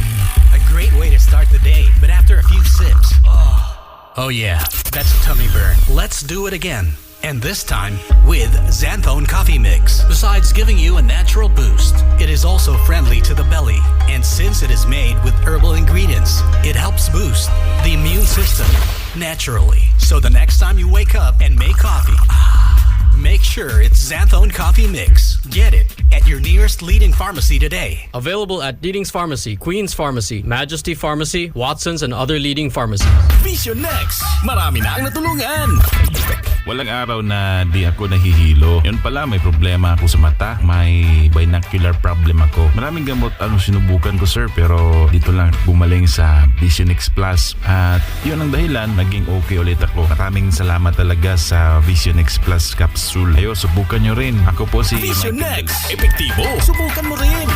A great way to start the day. But after a few sips, oh yeah, that's a tummy burn. Let's do it again. And this time with Xanthone Coffee Mix. Besides giving you a natural boost, it is also friendly to the belly. And since it is made with herbal ingredients, it helps boost the immune system naturally. So the next time you wake up and make coffee, make sure it's Xanthone Coffee Mix. Get it at your nearest leading pharmacy today. Available at Leading's Pharmacy, Queen's Pharmacy, Majesty Pharmacy, Watson's, and other leading pharmacies. Vision Next! Marami na ang natulungan! Walang araw na di ako nahihilo. Yun pala, may problema ako sa mata. May binocular problem ako. Maraming gamot ang sinubukan ko, sir. Pero dito lang bumaling sa Vision X Plus. At yun ang dahilan, naging okay ulit ako. Maraming salamat talaga sa Vision X Plus capsule. Ayo, subukan nyo rin. Ako po si Vision Michael Next! Epektibo! Subukan mo rin!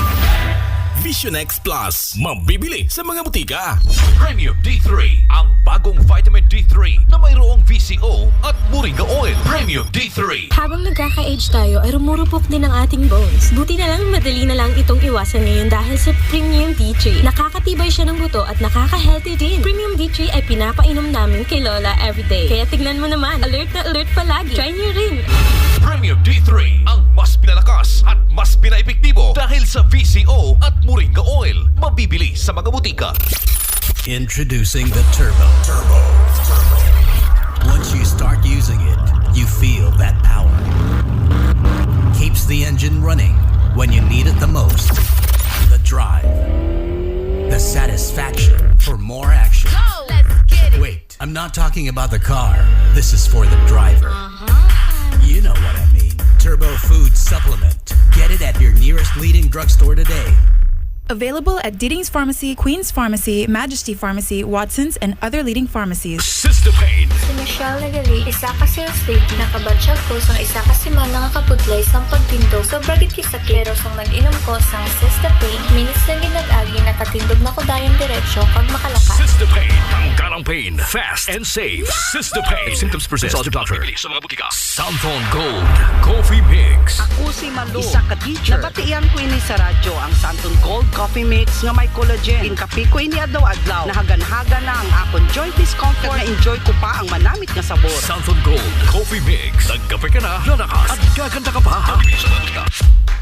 Vision X Plus. Mabibili sa mga butika. Premium D3, ang bagong vitamin D3 na mayroong VCO at moringa oil. Premium D3. Habang nagkaka-age tayo ay rumurupok din ang ating bones. Buti na lang madali na lang itong iwasan ngayon dahil sa Premium D3. Nakakatibay siya ng buto at nakaka-healthy din. Premium D3 ay pinapainom namin kay Lola everyday. Kaya tignan mo naman, alert na alert palagi. Try niyo rin. Premium D3, ang mas pinalakas at mas pinaepektibo dahil sa VCO at moringa oil. Mabibili sa mga butika. Introducing the Turbo. Once you start using it, you feel that power. Keeps the engine running when you need it the most. The drive. The satisfaction for more action. Go! Let's get it! Wait, I'm not talking about the car. This is for the driver. You know what I mean. Turbo Food Supplement. Get it at your nearest leading drugstore today. Available at Leading's Pharmacy, Queen's Pharmacy, Majesty Pharmacy, Watson's, and other leading pharmacies. Sister Pain. Si Michelle nagali, isa ka sales lady, nakabatsyag ko sang isa ka simana nga kapudlay sang pagtindog. Sobragit kisakit, pero sang nag-inom ko sang Sister Pain, minis na ginag-agi, nakatindog na ko dayon diretsyo pag makalakas. Sister Pain. Tanggalang pain. Fast and safe. Sister Pain. Symptoms persist. Consult your doctor. Mabibili sa mga butika. Samthon Gold Coffee Mix. Ako si Malu, isa ka teacher. Nabatian ko ini sa radyo ang Samthon Gold Coffee Mix nga may collagen. Inkapi ko ini adlaw-adlaw. Nahagan-haga na ang akong joint discomfort na enjoy ko pa ang manamit nga sabor. Samthon Gold Coffee Mix. Nagkape ka na, lalakas, at gaganda ka pa. Mabibili sa mga butika.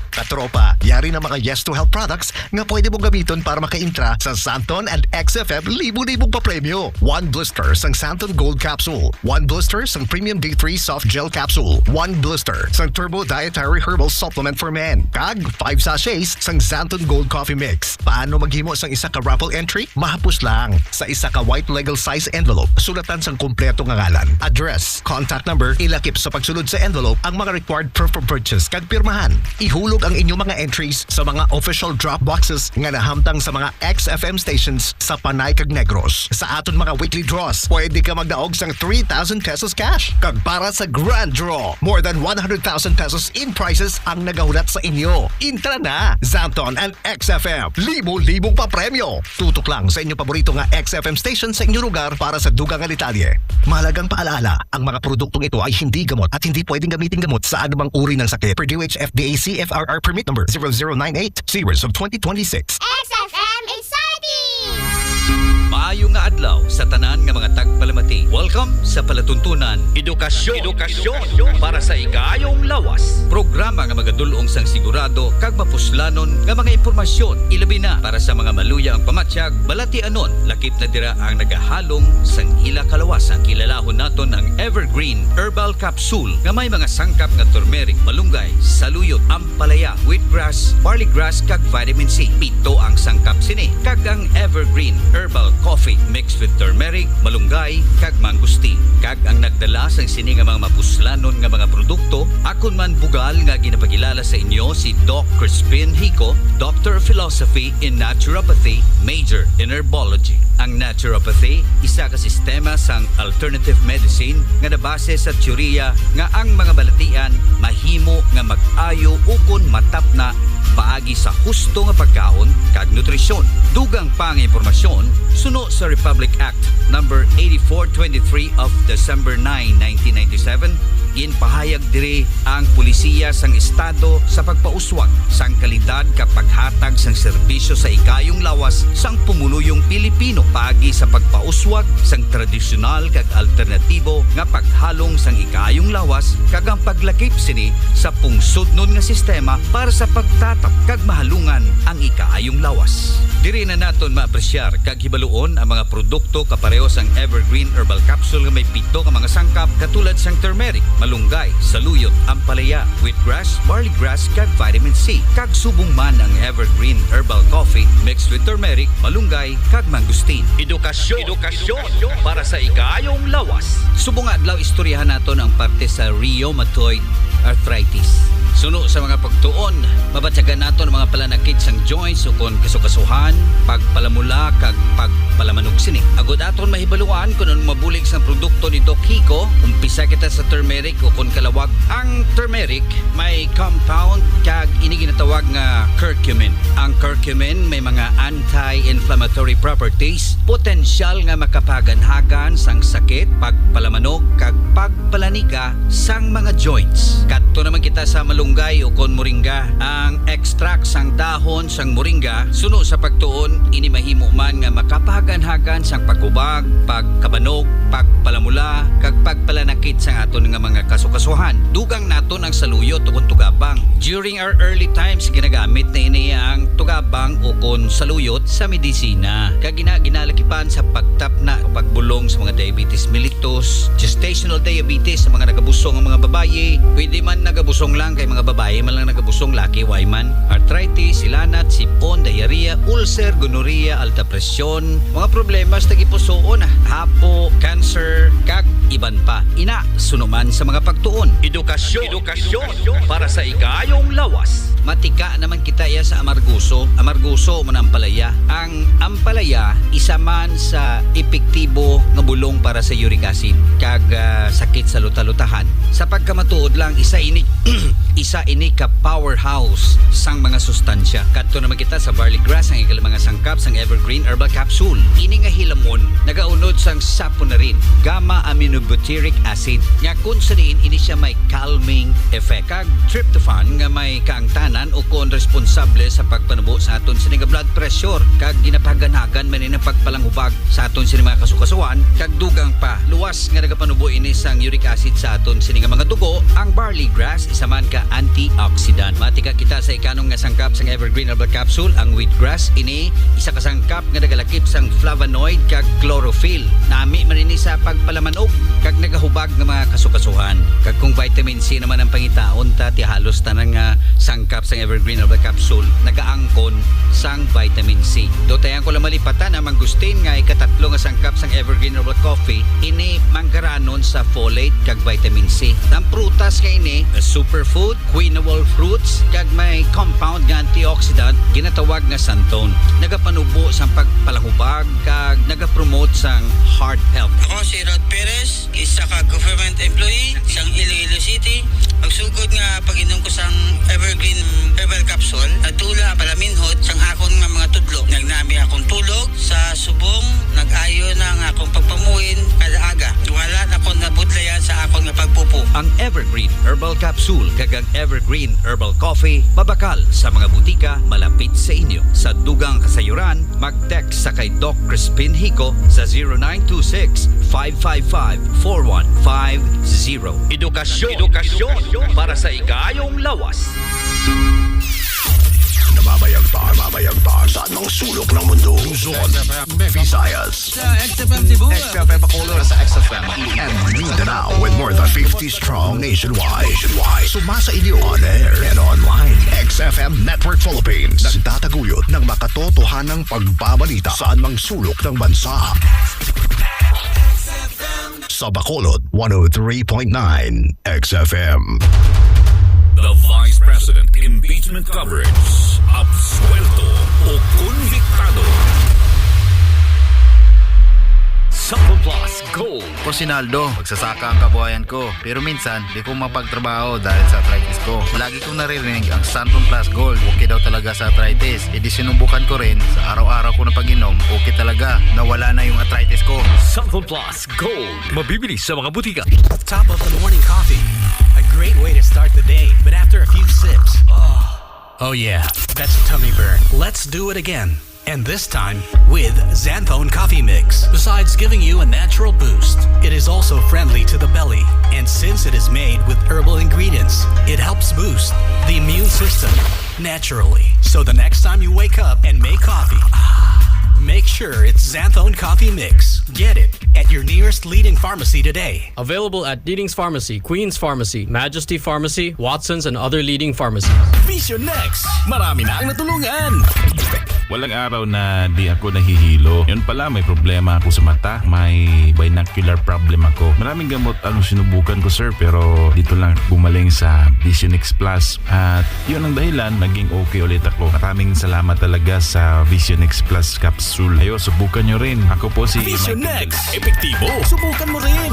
Katropa, yari na mga Yes to Health products nga pwede mong gamiton para maka-intra sa Santon and XFM libu-libong papremyo. 1 blister sang Santon Gold Capsule. 1 blister sang Premium D3 Soft Gel Capsule. 1 blister sang Turbo Dietary Herbal Supplement for Men. Kag 5 sachets sang Santon Gold Coffee Mix. Paano maghimo sang isa ka raffle entry? Mahapos lang. Sa isa ka white legal size envelope, sulatan sang kumpleto nga ngalan, address, contact number, ilakip sa pagsulod sa envelope ang mga required proof of purchase kag pirmahan. Ihulog ang inyong mga entries sa mga official drop boxes nga nahamtang sa mga XFM stations sa Panay kag Negros. Sa aton mga weekly draws, pwede ka magdaog sang 3,000 pesos cash. Kag para sa grand draw, more than 100,000 pesos in prizes ang nagahulat sa inyo. Intra na! Zanton and XFM. Libo-libong papremyo. Tutok lang sa inyong paborito nga XFM station sa inyong lugar para sa dugang nga detalye. Mahalagang paalala, ang mga produktong ito ay hindi gamot at hindi pwedeng gamitin gamot sa anumang uri ng sakit. Per DOH FDA CFRR permit number 0098 series of 2026. XFM sa tanan nga mga tagpalamati. Welcome sa palatuntunan Edukasyon para sa ikayong lawas. Programa nga magadulong sang sigurado kag mapuslanon nga mga impormasyon ilabi na para sa mga maluya ang pamatsyag balatianon lakip na dira ang nagahalong sang ila kalawasan. Kilalahon naton ang Evergreen Herbal Capsule nga may mga sangkap nga turmeric, malunggay, saluyot, ampalaya, wheatgrass, barley grass kag vitamin C. Pito ang sangkap sini. Kag ang Evergreen Herbal Coffee mixed with turmeric, malunggay kag mangustin. Kag ang nagdala sa sini nga mga mapuslanon nga mga produkto akon man bugal nga ginapakilala sa inyo si Doc Crispin Hico, Doctor of Philosophy in Naturopathy, Major in Herbology. Ang naturopathy isa ka sistema sang alternative medicine nga nabase sa teorya nga ang mga balatian mahimo nga mag-ayo ukon matapna paagi sa husto nga pagkaon kag nutrisyon. Dugang pang impormasyon suno sa Republic Act number 8423 of December 9, 1997. Ginpahayag diri ang pulisiya sang estado sa pagpauswag sang kalidad kapag hatag sang serbisyo sa ikayong lawas sang pumuluyong Pilipino pagi sa pagpauswag sang tradisyonal kag alternatibo nga paghalong sang ikayong lawas kag ang paglakip sini sa pungsudnon nga sistema para sa pagtatap kag mahalungan ang ikayong lawas. Diri na naton maapresyar kag hibaluon ang mga produkto kapareho sang Evergreen Herbal Capsule nga may pito ka mga sangkap katulad sang turmeric, malunggay, saluyot, ampalaya, wheatgrass, barley grass kag vitamin C. Kag subong man ang Evergreen Herbal Coffee mixed with turmeric, malunggay kag mangustin. Edukasyon para sa ikayong lawas. Subong adlaw istoryahan naton ang parte sa rheumatoid arthritis. Suno sa mga pagtuon, mabatyagan naton ang mga palanakit sang joints o kon kasukasuhan, pagpalamula kag pagpalamanog sini. Agod aton mahibaluan kung anong mabulig sang produkto ni Doc Hico. Umpisa kita sa turmeric o kon kalawag. Ang turmeric may compound kag ini ginatawag nga curcumin. Ang curcumin may mga anti-inflammatory properties, potensyal nga makapaganhagan sang sakit, pagpalamanog kag pagpalanika sang mga joints. Kadto naman kita sa malunggay o kon moringa. Ang extract sang dahon sang moringa suno sa pagtuon ini mahimo man nga makapaganhagan sang paghubag, pagkabanog, pagpalamula kag pagpalanakit sang aton nga mga kasukasuhan. Dugang naton ang saluyot o kon tugabang. During our early times ginagamit na ini ang tugabang o kon saluyot sa medisina. Kag ginalakipan sa pagtapna o pagbulong sa mga diabetes mellitus, gestational diabetes sa mga nagabusong ang mga babaye, pwede man nagabusong lang kay mga babae man lang nagabusong, laki why man, arthritis, silanat, sipon, diarrhea, ulcer, gonorrhea, alta presyon, mga problema sa tagipusoon, hapo, cancer, kag iban pa. Ina sunuman sa mga pagtuon. Edukasyon para sa ikayong lawas. Matika naman kita iya sa amarguso. Amarguso man ampalaya. Ang ampalaya isa man sa epektibo nga bulong para sa uric acid kag sakit sa luta-lutahan. Sa pagkamatuod lang isa ini ka powerhouse sang mga sustansya. Kadto naman kita sa barley grass ang ikalang mga sangkap sang Evergreen Herbal Capsule. Ini nga hilamon nagaunod sang saponarin, gamma aminobutyric acid nga kun sa diin ini siya may calming effect. Kag tryptophan nga may kaangtanan o kon responsable sa pagpanubo sa aton sini nga blood pressure kag ginapaganagan man ini pagpalanghubag sa aton sini mga kasukasuan kag dugang pa luwas nga nagapanubo ini sang uric acid sa aton sini nga mga dugo. Ang barley grass isa man ka antioxidant. Matika kita sa ikanong nga sangkap sang Evergreen Herbal Capsule. Ang wheatgrass ini isa ka sangkap nga nagalakip sang flavonoid kag chlorophyll. Nami man ini sa pagpalamanog kag nagahubag ng mga kasukasuhan. Kag kung vitamin C naman ang pangitaon ta ti halos tanang sangkap sang Evergreen Herbal Capsule nagaangkon sang vitamin C. Do tayan ko lang malipatan ang mangustin nga ikatatlo nga sangkap sang Evergreen Herbal Coffee ini manggaranon sa folate kag vitamin C. Ang prutas kay ini superfood, quinoa fruits kag may compound nga antioxidant ginatawag nga xanthone. Nagapanubo sang pagpalahubag kag nagapromote sang heart health. Ako si Rod Perez, isa ka government employee sang Iloilo City. Pagsugod nga pag-inom ko sang Evergreen Herbal Capsule, natula palaminhot sang akon nga mga tudlo. Nagnami akong tulog sa subong, nag-ayo na nga akong pagpamuhin kada aga. Wala na akong nabudlayan sa akon nga pagpupo. Ang Evergreen Herbal Capsule Capsule kagang Evergreen Herbal Coffee mabakal sa mga butika malapit sa inyo. Sa dugang kasayuran, mag-text sa kay Doc Crispin Hico sa 0926-555-4150. Edukasyon para sa ikayong lawas. Nababayagta sa anong sulok ng mundo. Luzon, Visayas, Xfm Cebu, Xfm Bacolod sa Xfm, and Mindanao with more than 50 strong nationwide. Sumasa inyo on air and online. XFM Network Philippines. Nagtataguyod ng makatotohanang pagbabalita sa anumang sulok ng bansa. Sa Bacolod, 103.9 XFM. The Vice President Impeachment Coverage. Absuelto o konviktado. Sample Plus Gold. Porsinaldo, magsasaka ang kabuhayan ko. Pero minsan, di ko mapagtrabaho dahil sa arthritis ko. Lagi kong naririnig ang Santon Plus Gold. Okay daw talaga sa arthritis. E di sinubukan ko rin. Sa araw-araw ko na pag-inom, okay talaga. Nawala na yung arthritis ko. Sample Plus Gold. Mabibili sa mga butika. top of the morning coffee. A great way to start the day, but after a few sips, oh yeah, that's a tummy burn. Let's do it again. And this time with Xanthone Coffee Mix. Besides giving you a natural boost, it is also friendly to the belly. And since it is made with herbal ingredients, it helps boost the immune system naturally. So the next time you wake up and make coffee, make sure it's Xanthone Coffee Mix. Get it at your nearest leading pharmacy today. Available at Leading's Pharmacy, Queen's Pharmacy, Majesty Pharmacy, Watson's, and other leading pharmacies. Vision Next. Marami na ang natulungan. Walang araw na di ako nahihilo. Yun pala, may problema ako sa mata. May binocular problem ako. Maraming gamot ang sinubukan ko, sir, pero dito lang gumaling sa Vision X Plus. At yun ang dahilan, naging okay ulit ako. Maraming salamat talaga sa Vision X Plus capsule. Ayo, subukan nyo rin. Ako po si Vision Michael. Next. Epektibo. Subukan mo rin.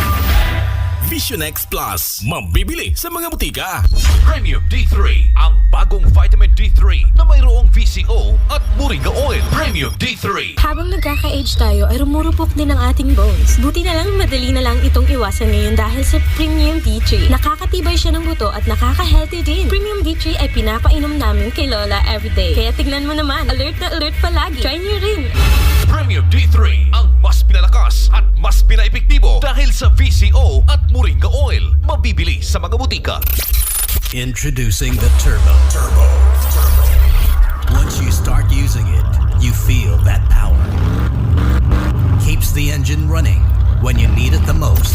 Vision X Plus. Mabibili sa mga butika. Premium D3. Ang bagong vitamin D3 na mayroong VCO at moringa oil. Premium D3. Habang nagkaka-age tayo ay rumurupok din ang ating bones. Buti na lang madali na lang itong iwasan ngayon dahil sa Premium D3. Nakakatibay siya ng buto at nakaka-healthy din. Premium D3 ay pinapainom namin kay Lola everyday. Kaya tignan mo naman, alert na alert palagi. Try niyo rin. Premium D3. Ang mas pinalakas at mas pinaepektibo dahil sa VCO at moringa oil. Mabibili sa mga butika. Introducing the Turbo. Once you start using it, you feel that power. Keeps the engine running when you need it the most.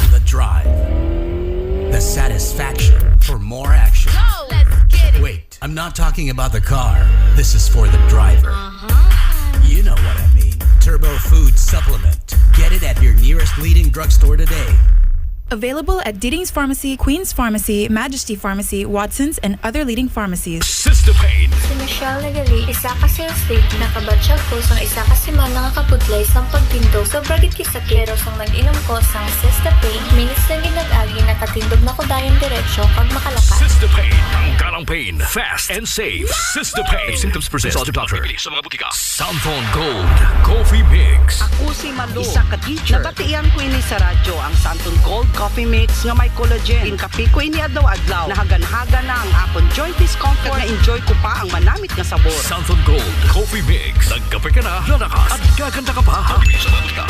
The drive. The satisfaction for more action. Go! Let's get it! Wait, I'm not talking about the car. This is for the driver. You know what I mean. Turbo Food Supplement. Get it at your nearest leading drugstore today. Available at Diddings Pharmacy, Queen's Pharmacy, Majesty Pharmacy, Watson's, and other leading pharmacies. Sister Pain. Si Michelle Nagali, isa ka sales lady, nakabatsyag ko sang isa ka simana nga kaputlay sang pagtindog. Sobragit kisakit, pero sang nag-inom ko sang Sister Pain, minis lang ginag-agi, nakatindog na ko dayon diretsyo pag makalakas. Sister Pain. Tanggalang pain. Fast and safe. Sister Pain. If symptoms persist, consult your doctor. Mabibili sa mga butika. Samphone Gold Coffee Mix. Ako si Malu, isa ka teacher. Nabatian ko ini sa radyo ang Santon Gold Coffee Mix nga may collagen. Inkapi ko ini adlaw-adlaw. Nahagan-hagan na ang akong joint discomfort na enjoy ko pa ang manamit nga sabor. Samphone Gold Coffee Mix. Nagkape ka na, lalakas, at gaganda ka pa. Mabibili sa mga butika.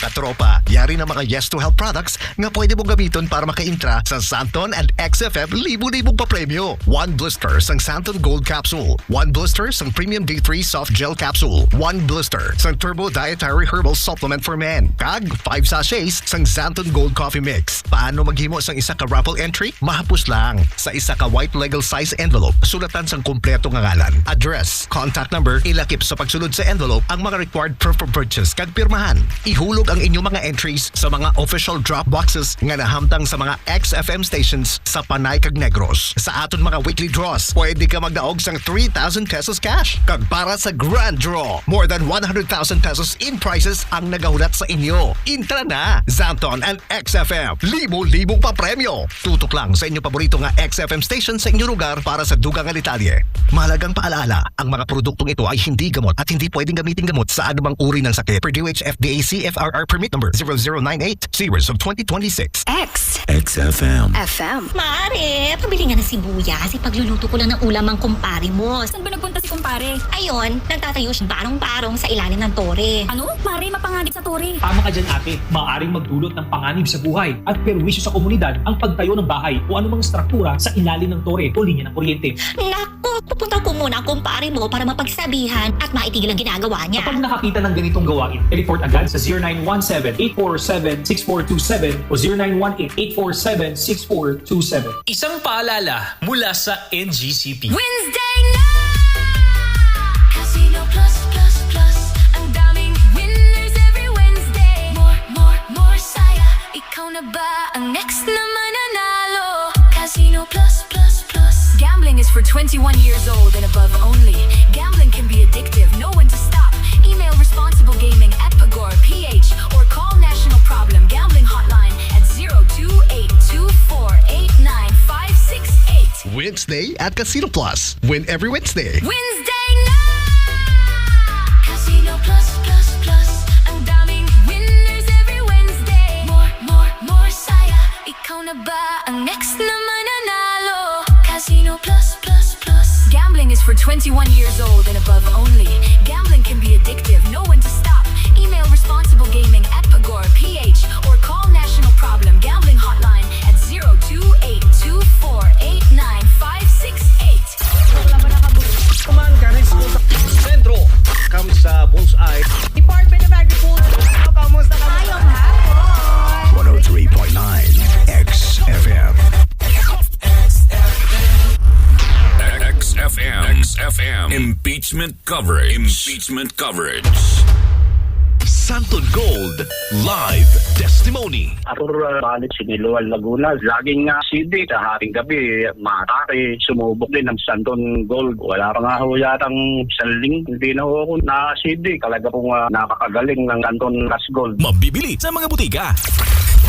Katropa, yari na mga Yes to Health products nga pwede mong gamiton para maka-intra sa Santon and XFM libu-libong papremyo. 1 blister sang Santon Gold Capsule. 1 blister sang Premium D3 Soft Gel Capsule. 1 blister sang Turbo Dietary Herbal Supplement for Men. Kag 5 sachets sang Santon Gold Coffee Mix. Paano maghimo sang isa ka raffle entry? Mahapos lang. Sa isa ka white legal size envelope, sulatan sang kumpleto nga ngalan, address, contact number, ilakip sa pagsulod sa envelope ang mga required proof of purchase kag pirmahan. Ihulog ang inyong mga entries sa mga official drop boxes nga nahamtang sa mga XFM stations sa Panay kag Negros. Sa aton mga weekly draws, pwede ka magdaog sang 3,000 pesos cash. Kag para sa grand draw, more than 100,000 pesos in prizes ang nagahulat sa inyo. Intra na! Santon and XFM, libo-libong papremyo. Tutok lang sa inyong paborito nga XFM station sa inyong lugar para sa dugang nga detalye. Mahalagang paalala, ang mga produktong ito ay hindi gamot at hindi pwedeng gamitin gamot sa anumang uri ng sakit. Per DOH FDA CFRR Required permit number 0098 series of 2026. XFM. Mare, pabili nga ng sibuyas. Ipagluluto ko lang ng ulam ang kumpare mo. Saan ba nagpunta si kumpare? Ayun, nagtatayo siyang barong-barong sa ilalim ng tore. Ano? Mare, mapanganib sa tore. Tama ka dyan ate, maaaring magdulot ng panganib sa buhay at perwisyo sa komunidad ang pagtayo ng bahay o anumang struktura sa ilalim ng tore o linya ng kuryente. Naku, pupunta ko muna ang kumpare mo para mapagsabihan at maitigil ang ginagawa niya. Kapag nakakita ng ganitong gawain, report agad sa 0917-847-6427 o 0918-847-6427. Isang paalala mula sa NGCP. Wednesday na! Casino Plus Plus Plus. Ang daming winners every Wednesday. More saya. Ikaw na ba ang next na mananalo? Casino Plus Plus Plus. Gambling is for 21 years old and above only. Gambling can be addictive. Know when to stop. Email responsible gaming at Pagor PH or call National Problem Gambling Hotline at 02824895568. Wednesday at Casino Plus. Win every Wednesday. Wednesday na! Casino Plus Plus Plus. Ang daming winners every Wednesday. More saya. Ikaw na ba ang next na mananalo? Casino Plus Plus Plus. Gambling is for 21 years old and above only. Gambling can be addictive. Know when to stop. Email responsible gaming at Pagor PH or call National Problem Gambling Hotline at 02824895568. Sentro, comes sa Bullseye. Department of Agriculture. Kamusta ka? Ayong hapon. 103.9 XFM. XFM. Impeachment coverage. Santon Gold Live Testimony. Ator balik si Nilual Laguna. Laging CD sa haring gabi, matake, sumubok din ng Santon Gold. Wala pa nga ho yatang saling, hindi na ho ako na CD. Talaga pong nakakagaling ng Santon Las Gold. Mabibili sa mga butika.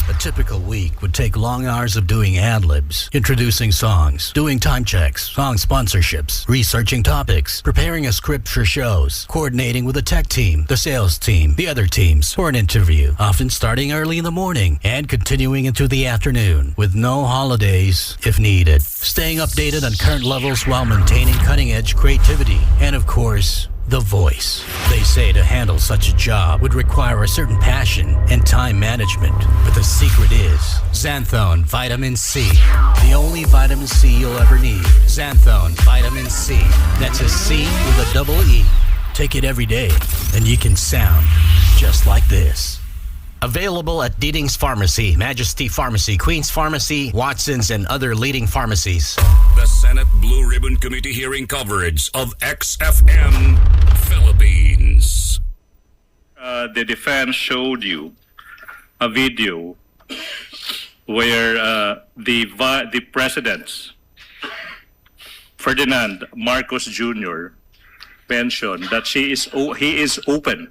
A typical week would take long hours of doing ad-libs, introducing songs, doing time checks, song sponsorships, researching topics, preparing a script for shows, coordinating with the tech team, the sales team, the other teams for an interview, often starting early in the morning and continuing into the afternoon, with no holidays if needed. Staying updated on current levels while maintaining cutting-edge creativity, and of course, the voice. They say to handle such a job would require a certain passion and time management. But the secret is Xanthone Vitamin C. The only vitamin C you'll ever need. Xanthone Vitamin C. That's a C with a double E. Take it every day and you can sound just like this. Available at Deeding's Pharmacy, Majesty Pharmacy, Queen's Pharmacy, Watson's, and other leading pharmacies. The Senate Blue Ribbon Committee hearing coverage of XFM Philippines. The defense showed you a video where the presidents, Ferdinand Marcos Jr., mentioned that he is open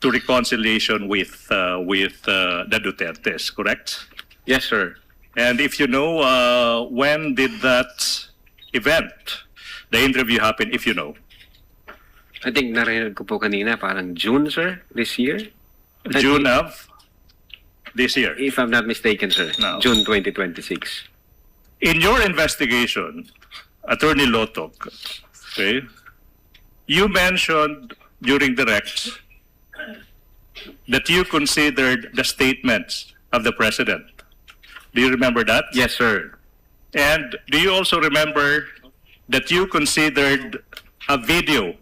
to reconciliation with the Dutertes, correct? Yes, sir. And if you know, when did that event, the interview happen, if you know? I think narinig ko po kanina, parang June, sir, this year? June of this year? If I'm not mistaken, sir. No. June 2026. In your investigation, Attorney Lotok, okay, you mentioned during the Rex that you considered the statements of the president. Do you remember that? Yes, sir. And do you also remember that you considered a video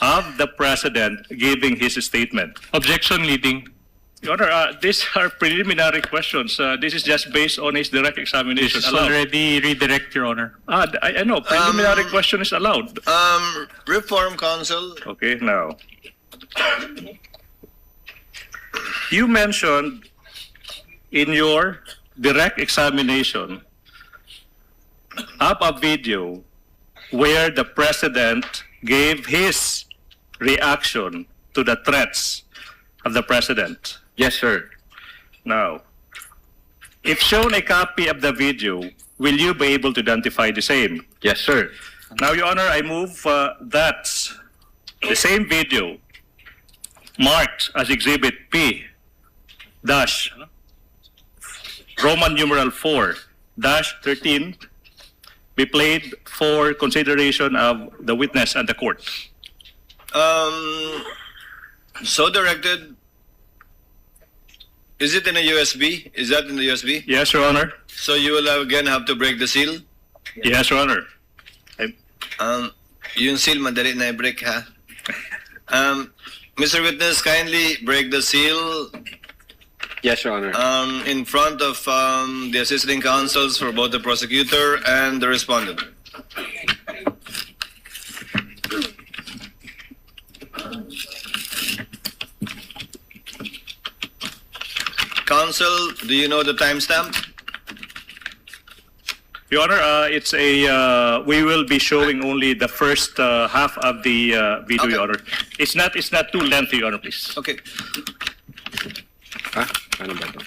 of the president giving his statement? Objection, leading. Your Honor, these are preliminary questions. This is just based on his direct examination. This is already redirect, Your Honor. I know. Preliminary question is allowed. Reform Council. Okay, now. You mentioned in your direct examination of a video where the president gave his reaction to the threats of the president. Yes, sir. Now, if shown a copy of the video, will you be able to identify the same? Yes, sir. Now, Your Honor, I move that the same video marked as Exhibit P dash Roman numeral 4 dash 13 be played for consideration of the witness and the court. So directed. Is it in a USB? Is that in the USB? Yes, Your Honor. So you will again have to break the seal? Yes, Your Honor. Yung seal, madali na i-break, ha? Mr. Witness, kindly break the seal. Yes, Your Honor. In front of the assisting counsels for both the prosecutor and the respondent. Counsel, do you know the timestamp? Your Honor, it's a we will be showing only the first half of the video, Okay. Your Honor. It's not too lengthy, Your Honor, please. Okay. Ano ba to?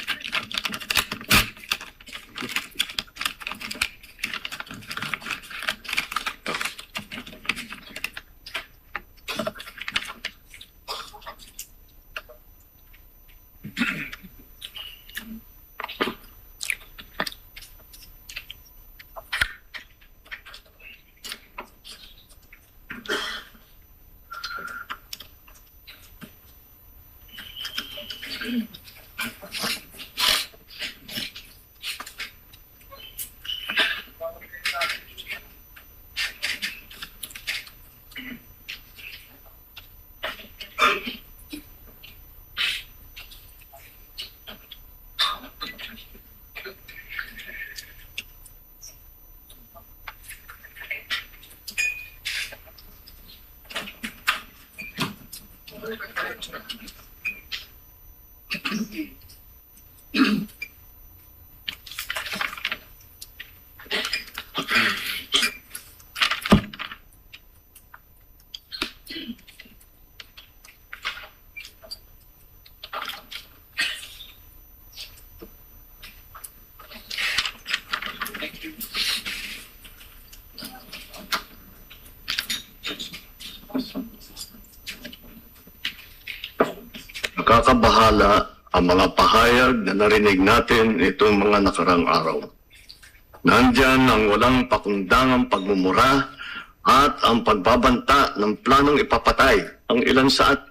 Nakakabahala ang mga pahayag na narinig natin itong mga nakarang araw. Nandyan ang walang pakundangang pagmumura at ang pagbabanta ng planong ipapatay ang ilan sa at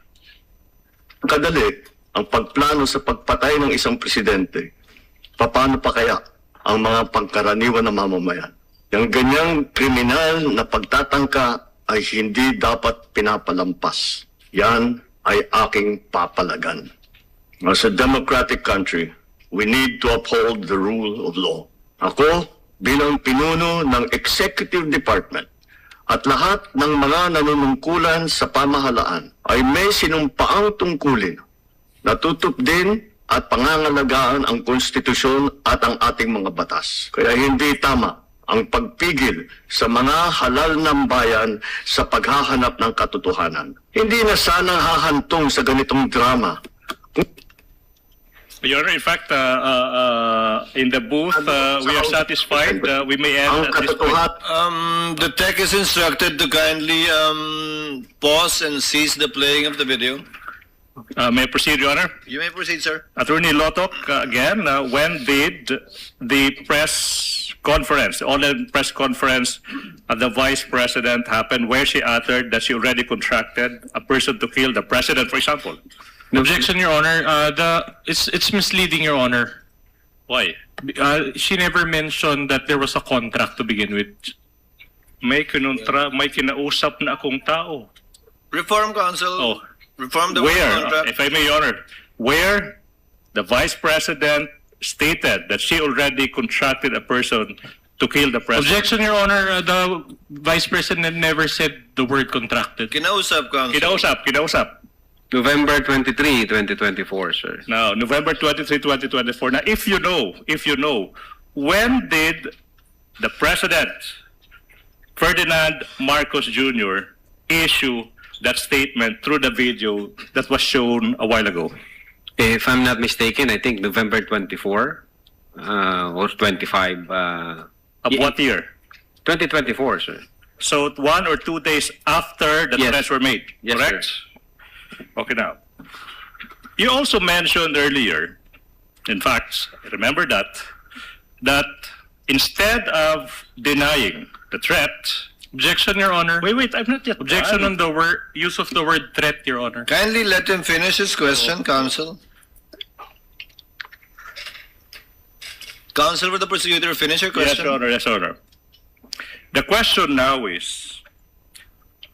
kadali ang pagplano sa pagpatay ng isang presidente. Paano pa kaya ang mga pagkaraniwan na mamamayan? Yung ganyang kriminal na pagtatangka ay hindi dapat pinapalampas. Yan ay aking papalagan. As a democratic country, we need to uphold the rule of law. Ako, bilang pinuno ng Executive Department at lahat ng mga nanunungkulan sa pamahalaan ay may sinumpaang tungkulin na tutupdin at pangangalagaan ang konstitusyon at ang ating mga batas. Kaya hindi tama ang pagpigil sa mga halal ng bayan sa paghahanap ng katotohanan. Hindi na sana hahantong sa ganitong drama. Your Honor, in fact, in the booth, we are satisfied. We may add at this point. The tech is instructed to kindly pause and cease the playing of the video. May I proceed, Your Honor? You may proceed, sir. Attorney Lotok, again, when did the press conference, the online press conference of the Vice President happen where she uttered that she already contracted a person to kill the President, for example? Objection, Your Honor. It's misleading, Your Honor. Why? She never mentioned that there was a contract to begin with. May kinausap na akong tao. Reform Council. Oh. Reform the Where, contract. if I may, Your Honor, where the Vice President stated that she already contracted a person to kill the President. Objection, Your Honor. The Vice President never said the word contracted. Kinausap, Council. Kinausap. November 23, 2024, sir. Now, November 23, 2024. Now, if you know, when did the President, Ferdinand Marcos Jr., issue that statement through the video that was shown a while ago? If I'm not mistaken, I think November 24 or 25. Of what year? 2024, sir. So 1 or 2 days after the Yes. threats were made, Yes, correct? sir. Okay, now. You also mentioned earlier in fact, remember that instead of denying the threat, Objection, Your Honor. wait, I'm not yet Objection done. on the use of the word threat, Your Honor. Kindly let him finish his question, counsel. Counsel for the prosecutor, finish your Yes, question. Your Honor, yes, Your Honor. The question now is,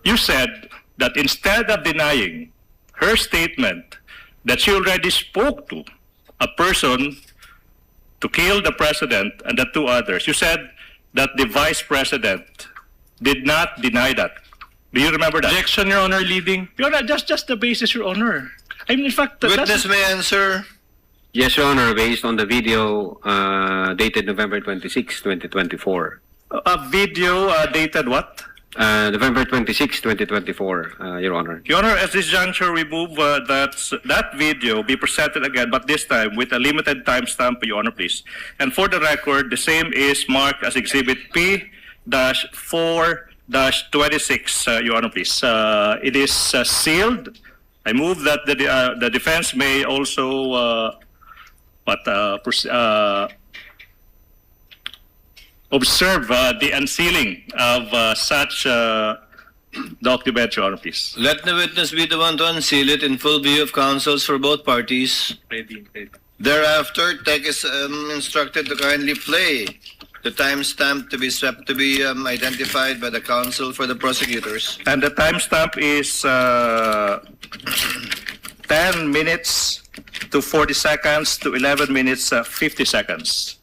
you said that instead of denying her statement that she already spoke to a person to kill the president and the two others, you said that the vice president did not deny that. Do you remember that? Objection, Your Honor, leading. Your Honor, just the basis, Your Honor. I mean, in fact, Witness may answer. Yes, Your Honor, based on the video dated November 26, 2024. a video dated what? November 26, 2024, Your Honor. Your Honor, at this juncture, we move that video be presented again, but this time with a limited timestamp, Your Honor, please. And for the record, the same is marked as Exhibit P-4-26, Your Honor, please. It is sealed. I move that the defense may also observe the unsealing of such document, Your Honor, please. Let the witness be the one to unseal it in full view of counsels for both parties. Thereafter, TEC is instructed to kindly play the timestamp to be identified by the counsel for the prosecutors. And the timestamp is 10 minutes to 40 seconds to 11 minutes 50 seconds.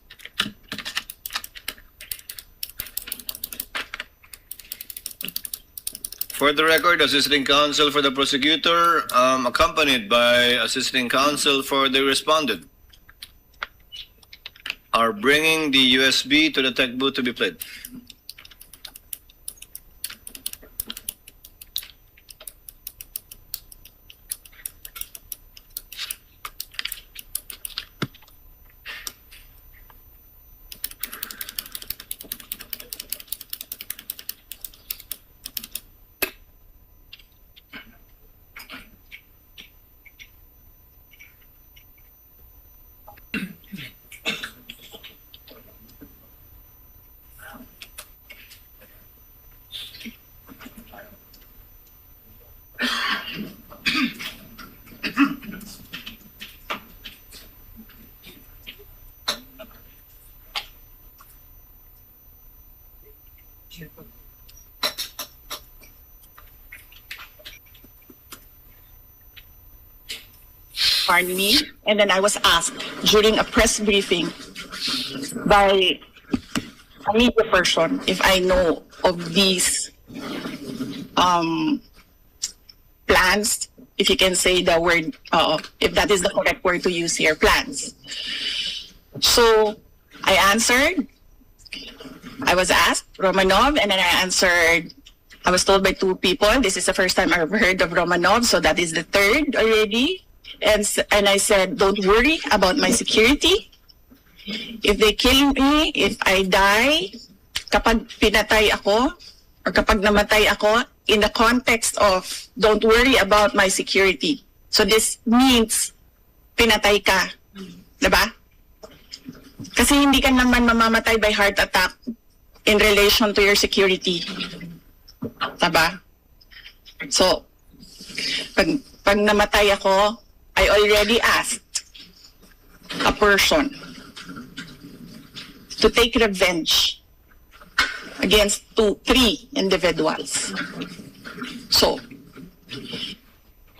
For the record, assisting counsel for the prosecutor, accompanied by assisting counsel for the respondent, are bringing the USB to the tech booth to be played. Pardon me. And then I was asked during a press briefing by a media person if I know of these plans, if you can say the word, if that is the correct word to use here, plans. So I answered. I was asked Romanov, and then I answered. I was told by two people, this is the first time I've heard of Romanov, so that is the third already. And I said, don't worry about my security. If they kill me, if I die, kapag pinatay ako, or kapag namatay ako, in the context of don't worry about my security. So this means pinatay ka. Diba? Kasi hindi ka naman mamamatay by heart attack in relation to your security. Diba? So, pag namatay ako, I already asked a person to take revenge against three individuals. So,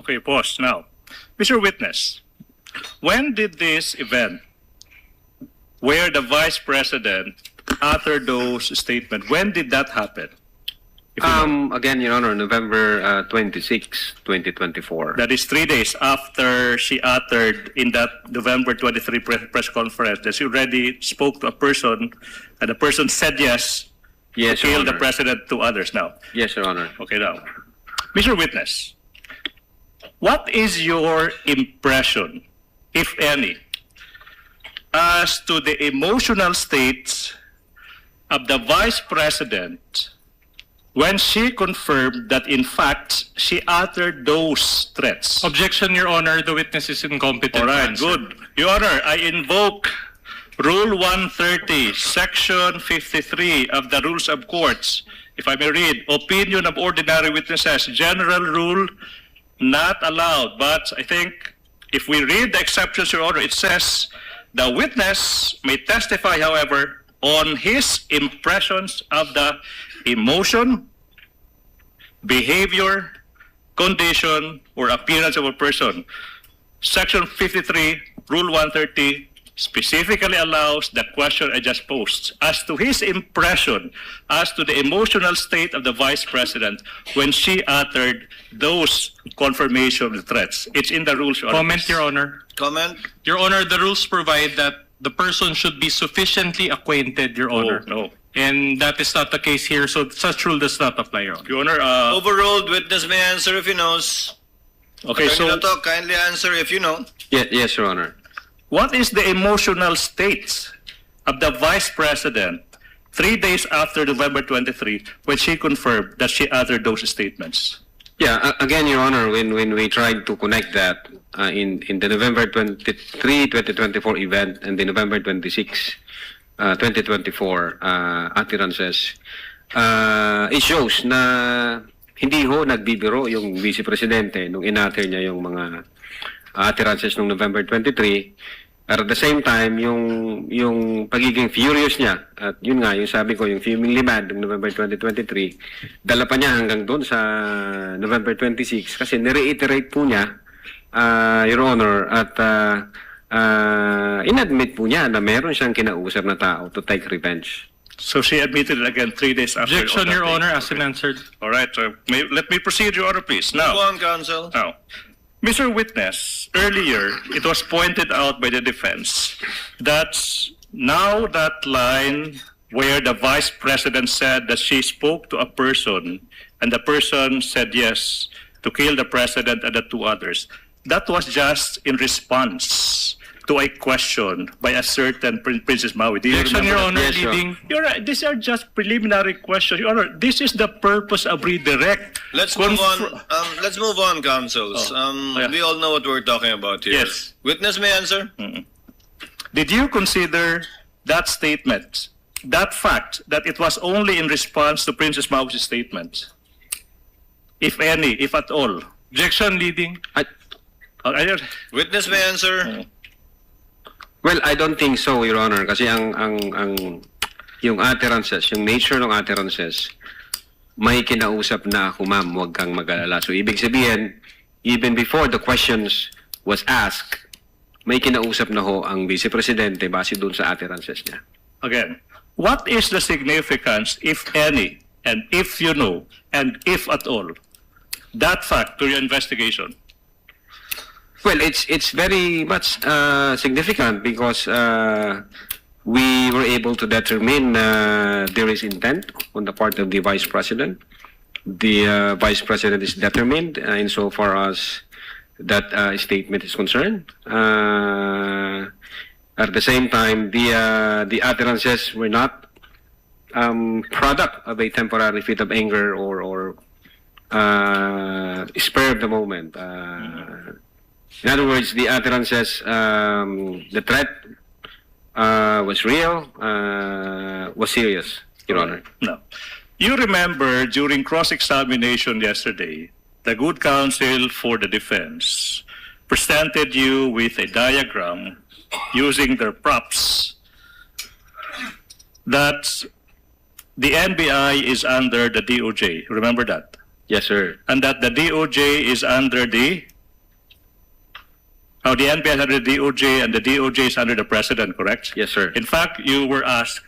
Okay, pause now. Mr. Witness, when did this event where the Vice President uttered those statements, when did that happen? Again, Your Honor, November 26, 2024. That is 3 days after she uttered in that November 23 press conference that she already spoke to a person and the person said yes, Yes, to Your kill the Honor. president to others now. Yes, Your Honor. Okay, now. Mr. Witness, what is your impression, if any, as to the emotional states of the Vice President when she confirmed that, in fact, she uttered those threats? Objection, Your Honor. The witness is incompetent. All to right, answer. good. Your Honor, I invoke Rule 130, Section 53 of the Rules of Courts. If I may read, opinion of ordinary witnesses, general rule not allowed. But I think if we read the exceptions, Your Honor, it says the witness may testify, however, on his impressions of the emotion, behavior, condition, or appearance of a person. Section 53, Rule 130, specifically allows the question I just posed as to his impression as to the emotional state of the Vice President when she uttered those confirmation threats. It's in the rules, Your Honor. Comment, Your Honor. Comment? Your Honor, the rules provide that the person should be sufficiently acquainted, Your Honor. No. And that is not the case here, so such rule does not apply, Your Honor. Your Honor, Overruled. Witness may answer if he knows. okay, so Kindly answer if you know. Yes, Your Honor. what is the emotional state of the Vice President 3 days after November 23 when she confirmed that she uttered those statements? Yeah, again, Your Honor, when we tried to connect that in the November 23, 2024 event and the November 26, 2024 utterances, it shows na hindi ho nagbibiro yung Vice Presidente nung inatter niya yung mga utterances nung November 23. At the same time, yung pagiging furious niya, at yun nga, yung sabi ko, yung fuming mad ng November 2023, dala pa niya hanggang doon sa November 26 kasi nireiterate po niya, Your Honor, at inadmit po niya na meron siyang kinausap na tao to take revenge. So she admitted it again 3 days after. Objection, Your Honor, as answered. All right, let me proceed, Your Honor, please. Now, Go on, counsel. Now, Mr. Witness, earlier it was pointed out by the defense that now that line where the Vice President said that she spoke to a person and the person said yes to kill the President and the 2 others, that was just in response to a question by a certain Princess Maui. Do you Objection, remember Your that? Honor, Yes, Your leading. You're right. These are just preliminary questions. Your Honor, this is the purpose of redirect. Let's move on. Let's move on, counsels. yeah. We all know what we're talking about here. Yes. Witness may answer. Did you consider that statement, that fact, that it was only in response to Princess Mau's statement? If any, if at all. Objection, leading. Witness may answer. Well, I don't think so, Your Honor, kasi yung utterances, yung nature ng utterances, may kinausap na ako, ma'am, huwag kang mag-alala. So, ibig sabihin, even before the questions was asked, may kinausap na ho ang Vice Presidente base dun sa utterances niya. Again, what is the significance, if any, and if you know, and if at all, that fact to your investigation? Well, it's very much significant because we were able to determine there is intent on the part of the Vice President. The Vice President is determined insofar as that statement is concerned. At the same time, the utterances were not product of a temporary fit of anger or spur of the moment. In other words, the utterances, the threat was real, was serious, Your Honor. No. You remember during cross-examination yesterday, the good counsel for the defense presented you with a diagram using their props that the NBI is under the DOJ. Remember that? Yes, sir. And that the DOJ is under the NBI is under the DOJ and the DOJ is under the President, correct? Yes, sir. In fact, you were asked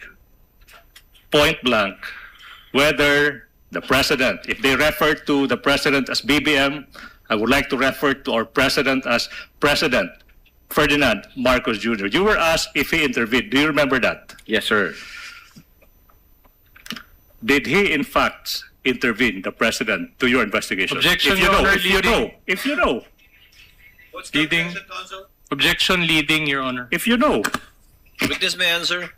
point blank whether the President, if they refer to the President as BBM, I would like to refer to our President as President Ferdinand Marcos Jr. You were asked if he intervened. Do you remember that? Yes, sir. Did he, in fact, intervene, the President, to your investigation? Objection, if you Your know, Honor, if you leading. know, if you know, Leading. Objection, leading, Your Honor. if you know, Witness may answer.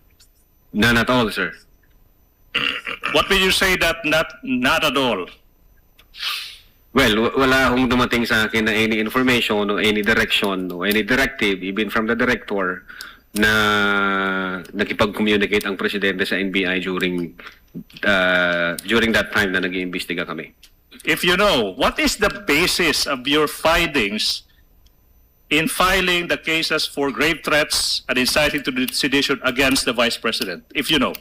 None at all, sir. what will you say that not at all? Well, wala hong dumating sa akin na any information o any direction o any directive, even from the director, na nakipag-communicate ang presidente sa NBI during that time na nag-iimbestiga kami. If you know, what is the basis of your findings in filing the cases for grave threats and inciting to sedition against the Vice President? If you know.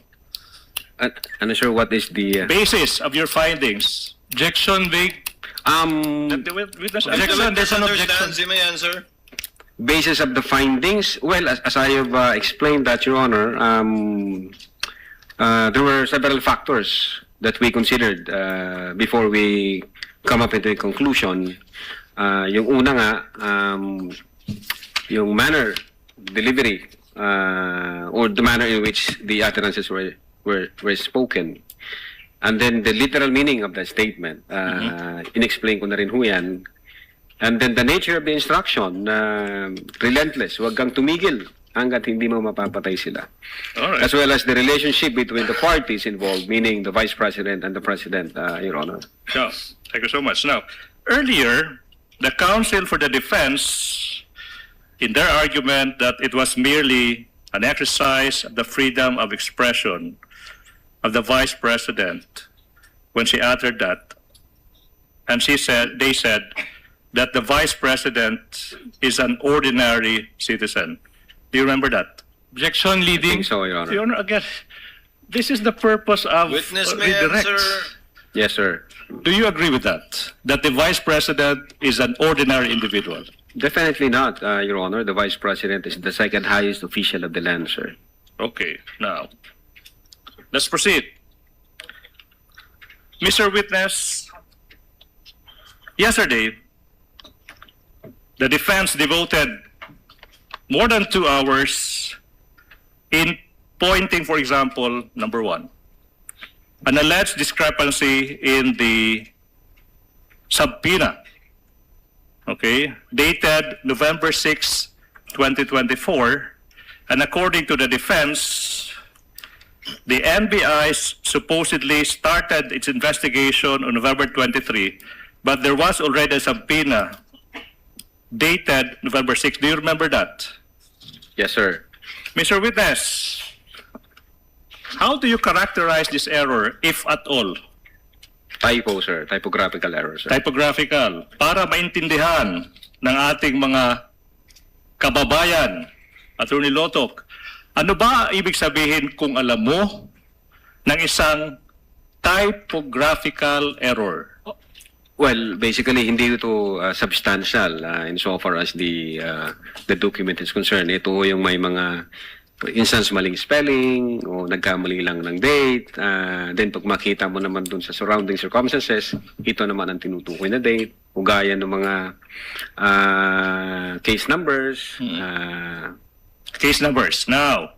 I'm not sure what is the... Basis of your findings. Objection, Vic. Objection, there's an objection. You may answer. Basis of the findings, well, as I have explained that, Your Honor, there were several factors that we considered before we come up into a conclusion. Yung una nga, yung manner, delivery, or the manner in which the utterances were spoken. And then the literal meaning of the statement, inexplain ko na rin ho yan. And then the nature of the instruction, relentless, huwag kang tumigil hanggat hindi mo mapapatay sila. All right. As well as the relationship between the parties involved, meaning the Vice President and the President, Your Honor. Yeah, thank you so much. Now, earlier, the counsel for the defense, in their argument that it was merely an exercise of the freedom of expression of the Vice President when she uttered that, and they said that the Vice President is an ordinary citizen. Do you remember that? Objection, I leading. think so, Your Honor. Your Honor, again, this is the purpose of Witness may redirect. answer. Yes, sir. Do you agree with that? That the Vice President is an ordinary individual? Definitely not, Your Honor. The Vice President is the second highest official of the land, sir. Okay, now, let's proceed. Mr. Witness, yesterday, the defense devoted more than 2 hours in pointing, for example, number one, an alleged discrepancy in the subpoena, okay, dated November 6, 2024, and according to the defense, the NBI supposedly started its investigation on November 23, but there was already a subpoena dated November 6. Do you remember that? Yes, sir. Mr. Witness, how do you characterize this error, if at all? Typo, sir. Typographical error, sir. Typographical. Para maintindihan ng ating mga kababayan, Attorney Lotok, ano ba ibig sabihin kung alam mo ng isang typographical error? Well, basically, hindi ito substantial insofar as the document is concerned. Ito yung may mga instance maling spelling o nagkamali lang ng date. Then pag makita mo naman dun sa surrounding circumstances, ito naman ang tinutukoy na date. Ugaya ng mga case numbers. Case numbers. Now,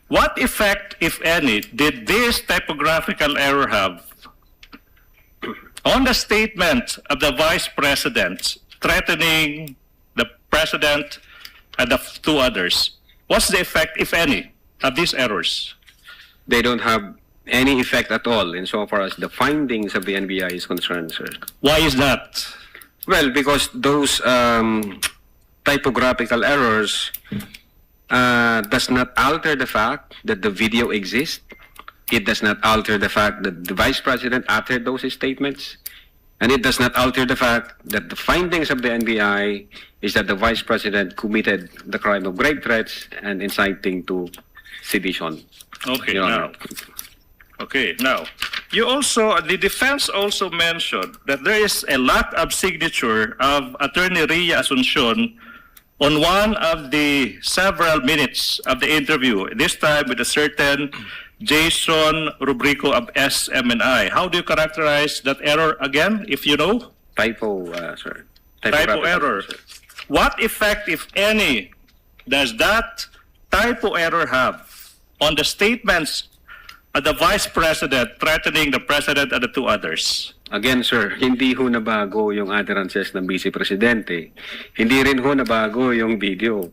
what effect, if any, did this typographical error have on the statement of the Vice President threatening the President and the 2 others? What's the effect, if any, of these errors? They don't have any effect at all insofar as the findings of the NBI is concerned, sir. Why is that? Well, because those typographical errors does not alter the fact that the video exists. It does not alter the fact that the Vice President uttered those statements. And it does not alter the fact that the findings of the NBI is that the Vice President committed the crime of grave threats and inciting to sedition. Okay, Your now. Honor. Okay, now, the defense also mentioned that there is a lack of signature of Attorney Ria Asuncion on one of the several minutes of the interview, this time with a certain Jason Rubrico of SMNI. How do you characterize that error again, if you know? Typo, sir. Typo error. Sir. What effect, if any, does that typo error have on the statements of the Vice President threatening the President and the 2 others? Again, sir, hindi ho nabago yung utterances ng Vice Presidente. Hindi rin ho nabago yung video.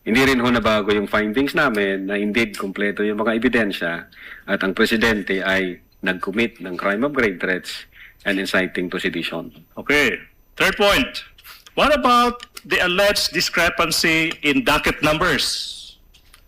Hindi rin ho nabago yung findings namin na indeed kompleto yung mga ebidensya at ang Presidente ay nag-commit ng crime of grave threats and inciting to sedition. Okay. Third point. What about the alleged discrepancy in docket numbers?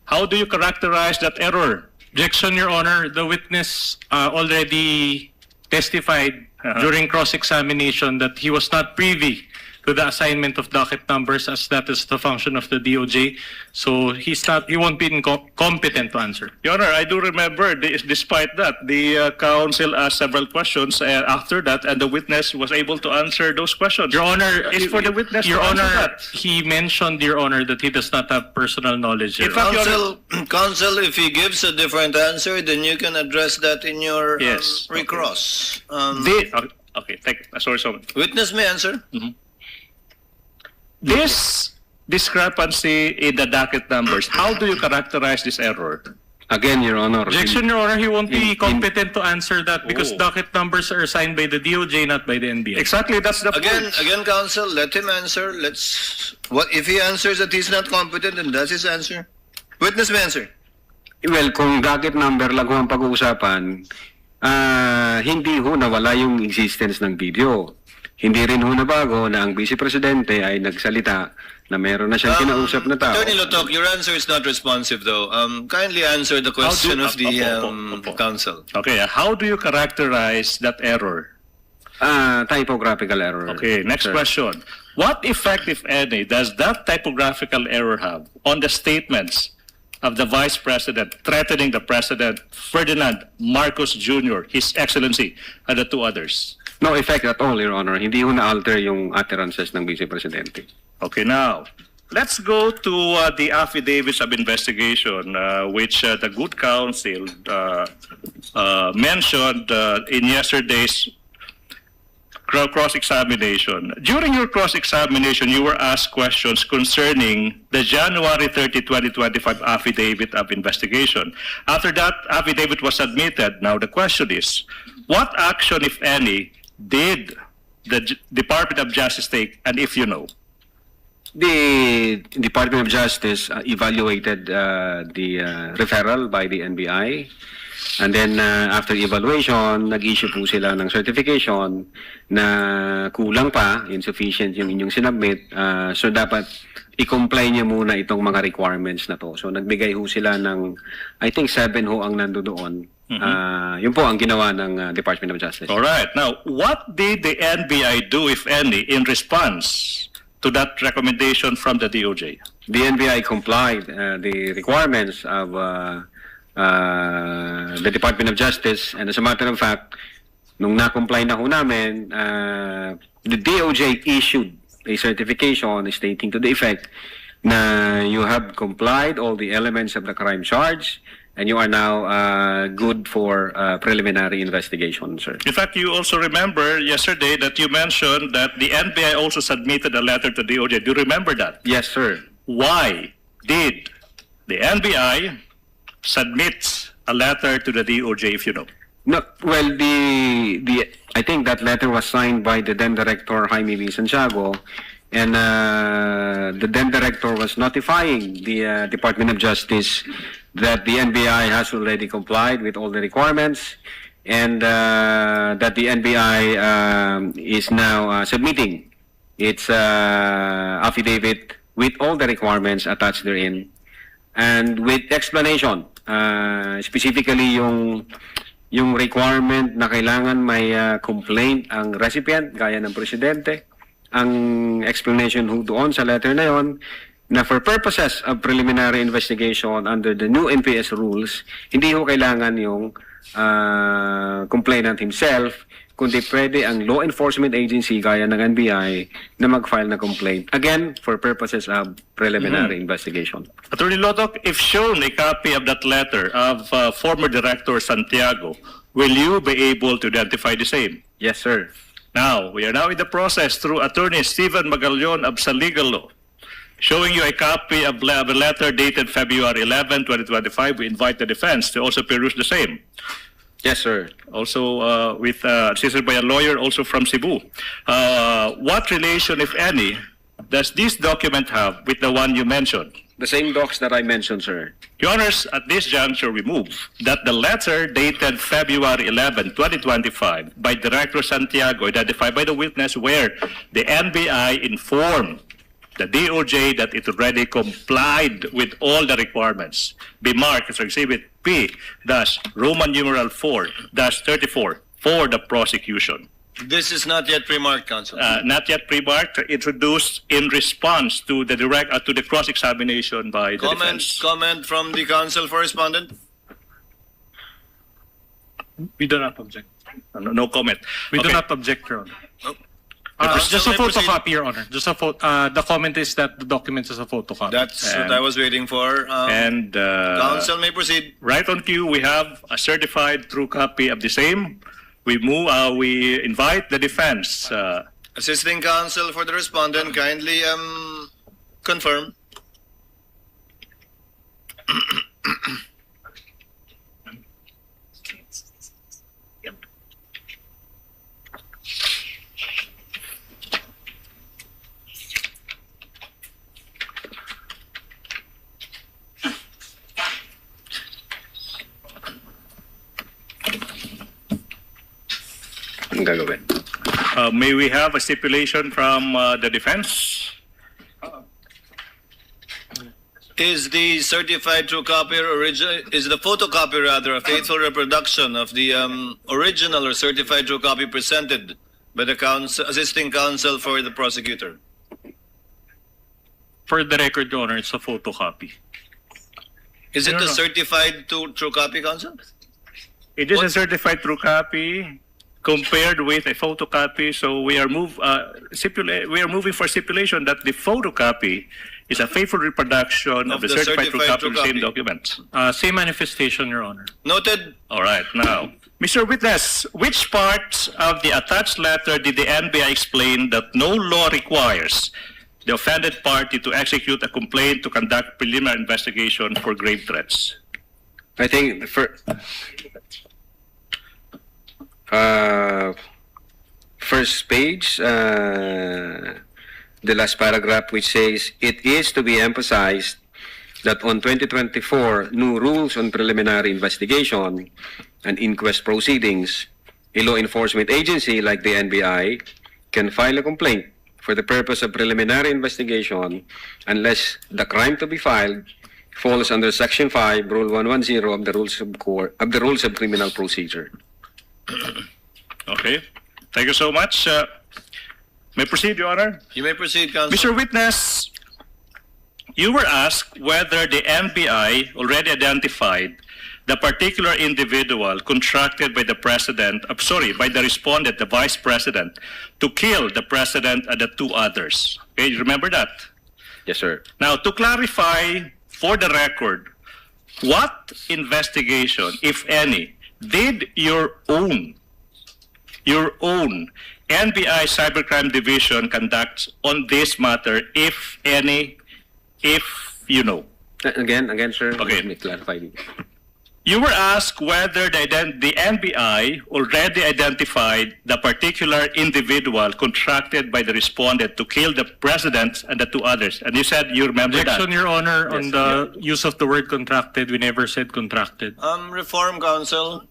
How do you characterize that error? Objection, Your Honor. The witness already testified during cross-examination that he was not privy to the assignment of docket numbers, as that is the function of the DOJ. So he won't be competent to answer. Your Honor, I do remember, despite that, the counsel asked several questions after that, and the witness was able to answer those questions. Your Honor, it's for the witness Your to answer Honor, that. he mentioned, Your Honor, that he does not have personal knowledge. In fact, Your Honor, Counsel, if he gives a different answer, then you can address that in your Yes. recross. Okay, sorry. Witness may answer. This discrepancy in the docket numbers, how do you characterize this error? Again, Your Honor. Objection, Your Honor, he won't be competent to answer that because Oh. docket numbers are assigned by the DOJ, not by the NBI. Exactly, that's the Again, point. counsel, let him answer. What if he answers that he's not competent, and that's his answer? Witness may answer. Well, kung docket number lang ho ang pag-uusapan, hindi ho nawala yung existence ng video. Hindi rin ho nabago na ang Vice Presidente ay nagsalita na meron na siyang kinausap na tao. Attorney Lotok, your answer is not responsive though. Kindly answer the question of the counsel. Okay, how do you characterize that error? Typographical error. Okay, next sir. question. What effect, if any, does that typographical error have on the statements of the Vice President threatening the President, Ferdinand Marcos Jr., His Excellency, and the two others? No effect at all, Your Honor. Hindi ho na-alter yung utterances ng Vice Presidente. Okay, now, let's go to the affidavits of investigation, which the good counsel mentioned in yesterday's cross-examination. During your cross-examination, you were asked questions concerning the January 30, 2025 affidavit of investigation. After that affidavit was submitted, now the question is, what action, if any, did the Department of Justice take, and if you know? The Department of Justice evaluated the referral by the NBI. And then after evaluation, nag-issue po sila ng certification na kulang pa, insufficient yung inyong sinubmit. So dapat i-comply niya muna itong mga requirements na to. So nagbigay ho sila ng, I think 7 ho ang nando doon. Yun po ang ginawa ng Department of Justice. All right. Now, what did the NBI do, if any, in response to that recommendation from the DOJ? The NBI complied the requirements of the Department of Justice, and as a matter of fact, nung na-comply na ho namin, the DOJ issued a certification stating to the effect na you have complied all the elements of the crime charge and you are now good for preliminary investigation, sir. In fact, you also remember yesterday that you mentioned that the NBI also submitted a letter to DOJ. Do you remember that? Yes, sir. Why did the NBI submit a letter to the DOJ, if you know? No, well, I think that letter was signed by the then director Jaime V. Santiago, and the then director was notifying the Department of Justice that the NBI has already complied with all the requirements, and that the NBI is now submitting its affidavit with all the requirements attached therein, and with explanation, specifically yung requirement na kailangan may complaint ang recipient, gaya ng presidente. Ang explanation ho doon sa letter na yon, na for purposes of preliminary investigation under the new NPS rules, hindi ho kailangan yung complainant himself, kundi pwede ang law enforcement agency gaya ng NBI na mag-file na complaint. Again, for purposes of preliminary investigation. Attorney Lotok, if shown a copy of that letter of former Director Santiago, will you be able to identify the same? Yes, sir. Now, we are now in the process through Attorney Stephen Magallon of Sa Legal Law, showing you a copy of a letter dated February 11, 2025. We invite the defense to also peruse the same. Yes, sir. Also assisted by a lawyer also from Cebu. What relation, if any, does this document have with the one you mentioned? The same docs that I mentioned, sir. Your Honors, at this juncture, we move that the letter dated February 11, 2025, by Director Santiago, identified by the witness, where the NBI informed the DOJ that it already complied with all the requirements, be marked as Exhibit P, Roman numeral 4-34, for the prosecution. This is not yet pre-marked, counsel. Not yet pre-marked, introduced in response to the to the cross-examination by the defense. Comment from the counsel for respondent. We do not object. No comment. We do Okay. not object, Your Honor. Counsel Just a may proceed. photocopy, Your Honor. Just a the comment is that the document is a photocopy. That's what I was waiting for. And Counsel may proceed. right on cue, we have a certified true copy of the same. We move. We invite the defense. Assisting counsel for the respondent, kindly confirm. Ang gagawin? May we have a stipulation from the defense? Is the certified true copy is the photocopy rather a faithful reproduction of the original or certified true copy presented by the assisting counsel for the prosecutor? For the record, Your Honor, it's a photocopy. Is it No, a no. certified true copy, counsel? It is a certified true copy compared with a photocopy. So we are moving for stipulation that the photocopy is a faithful reproduction of the certified true copy of the same document. Same manifestation, Your Honor. Noted. All right, now, Mr. Witness, which part of the attached letter did the NBI explain that no law requires the offended party to execute a complaint to conduct preliminary investigation for grave threats? I think the first page, the last paragraph, which says, it is to be emphasized that on 2024 new rules on preliminary investigation and inquest proceedings, a law enforcement agency like the NBI can file a complaint for the purpose of preliminary investigation unless the crime to be filed falls under Section 5, Rule 110 of the Rules of Criminal Procedure. Okay, thank you so much. May I proceed, Your Honor? You may proceed, counsel. Mr. Witness, you were asked whether the NBI already identified the particular individual contracted by the president, by the respondent, the vice president, to kill the president and the two others. Okay, you remember that? Yes, sir. Now, to clarify for the record, what investigation, if any, did your own NBI Cybercrime Division conduct on this matter, if any, if you know? Again, sir. Okay. Let me clarify. You were asked whether the NBI already identified the particular individual contracted by the respondent to kill the president and the two others. And you said you remember Objection, that. Your Honor, Yes, on the use of the word contracted. We never said contracted. Reform counsel.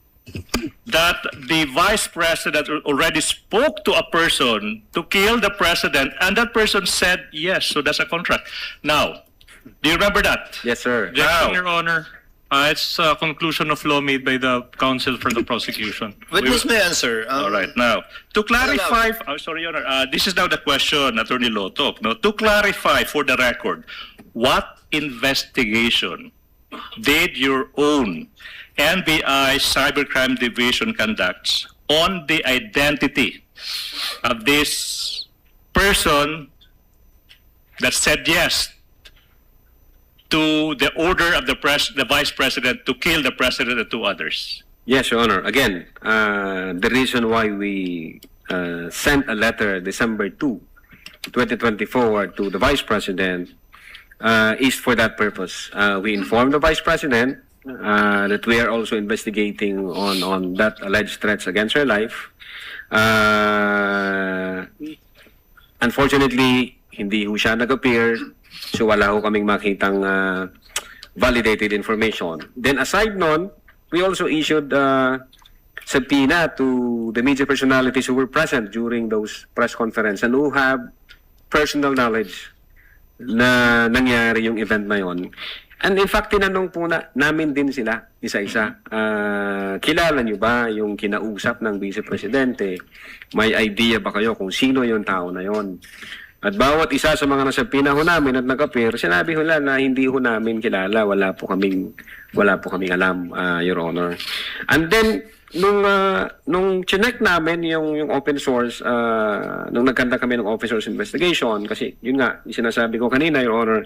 That the vice president already spoke to a person to kill the president, and that person said yes, so that's a contract. Now, do you remember that? Yes, sir. Objection, Your Honor. It's a conclusion of law made by the counsel for the prosecution. Witness may answer. All right, now, to clarify, sorry, Your Honor, this is now the question, Attorney Lotok. No, to clarify for the record, what investigation did your own NBI Cybercrime Division conduct on the identity of this person that said yes to the order of the vice president to kill the president and two others? Yes, Your Honor. Again, the reason why we sent a letter December 2, 2024 to the vice president is for that purpose. We informed the vice president that we are also investigating on that alleged threats against her life. Unfortunately, hindi ho siya nag-appear So wala ho kaming makitang validated information. Then aside nun, we also issued subpoena to the media personalities who were present during those press conference and who have personal knowledge na nangyari yung event na yon. And in fact, tinanong po namin din sila isa-isa. Kilala nyo ba yung kinausap ng Vice Presidente? May idea ba kayo kung sino yung tao na yon? At bawat isa sa mga nasabina ho namin at nag-appear, sinabi ho na hindi ho namin kilala, wala po kaming alam, Your Honor. And then nung chinek namin yung open source, nung nagkanta kami ng open source investigation, kasi yun nga, sinasabi ko kanina, Your Honor,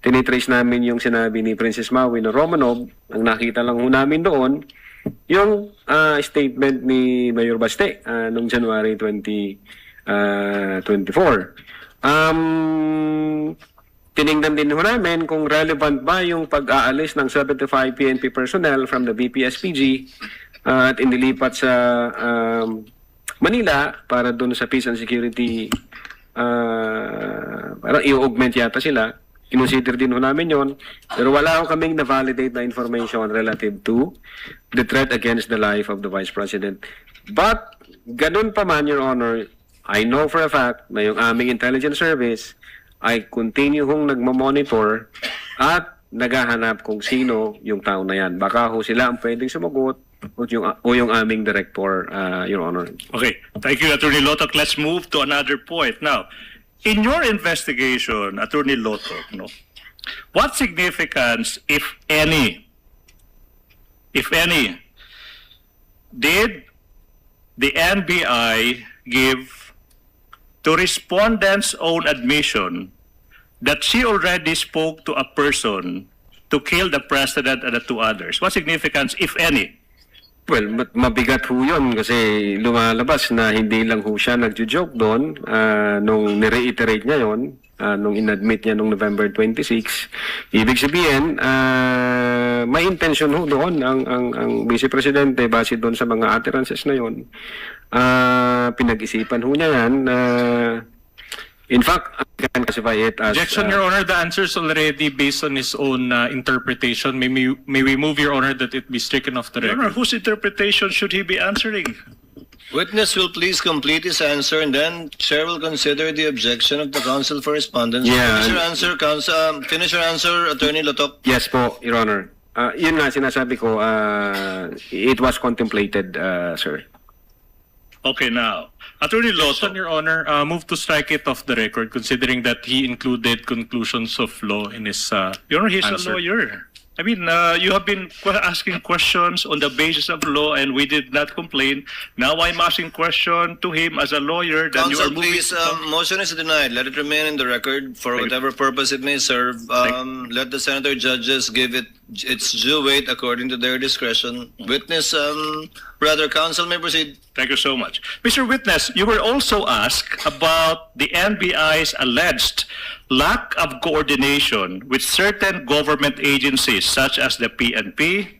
tinitrace namin yung sinabi ni Princess Maui na Romanov, ang nakita lang ho namin doon, yung statement ni Mayor Baste nung January 2024. Tiningnan din ho namin kung relevant ba yung pag-aalis ng 75 PNP personnel from the BPSPG at inilipat sa Manila para doon sa peace and security, parang i-augment yata sila. Consider din ho namin yon, pero wala ho kaming na-validate na information relative to the threat against the life of the Vice President. But, ganun pa man, Your Honor, I know for a fact na yung aming intelligence service ay continue hong nagmamonitor at naghahanap kung sino yung tao na yan. Baka ho sila ang pwedeng sumagot o yung aming director, Your Honor. Okay, thank you, Attorney Lotok. Let's move to another point. Now, in your investigation, Attorney Lotok, what significance, if any, did the NBI give to respondent's own admission that she already spoke to a person to kill the president and the two others? What significance, if any? Well, mabigat ho yun kasi lumalabas na hindi lang ho siya nagjo-joke doon nung nireiterate niya yun, nung inadmit niya nung November 26. Ibig sabihin, may intention ho doon ang Vice Presidente base doon sa mga utterances na yun. Pinag-isipan ho niya yan. In fact, I can classify it as... Objection, Your Honor. The answer is already based on his own interpretation. May we move, Your Honor, that it be stricken off the record? Your Honor, whose interpretation should he be answering? Witness will please complete his answer and then Chair will consider the objection of the counsel for respondents. Yeah. Finish your answer, Attorney Lotok. Yes po, Your Honor. Yun nga, sinasabi ko, it was contemplated, sir. Okay, now, Attorney Lotok, Your Honor, move to strike it off the record, considering that he included conclusions of law in his Your Honor, he's answer. a lawyer. I mean, you have been asking questions on the basis of law and we did not complain. Now I'm asking question to him as a lawyer. Then you Counsel, are moving please, motion is denied. Let it remain in the record for whatever purpose it may serve. Let the senator judges give it its due weight according to their discretion. Witness, counsel may proceed. Thank you so much. Mr. Witness, you were also asked about the NBI's alleged lack of coordination with certain government agencies such as the PNP,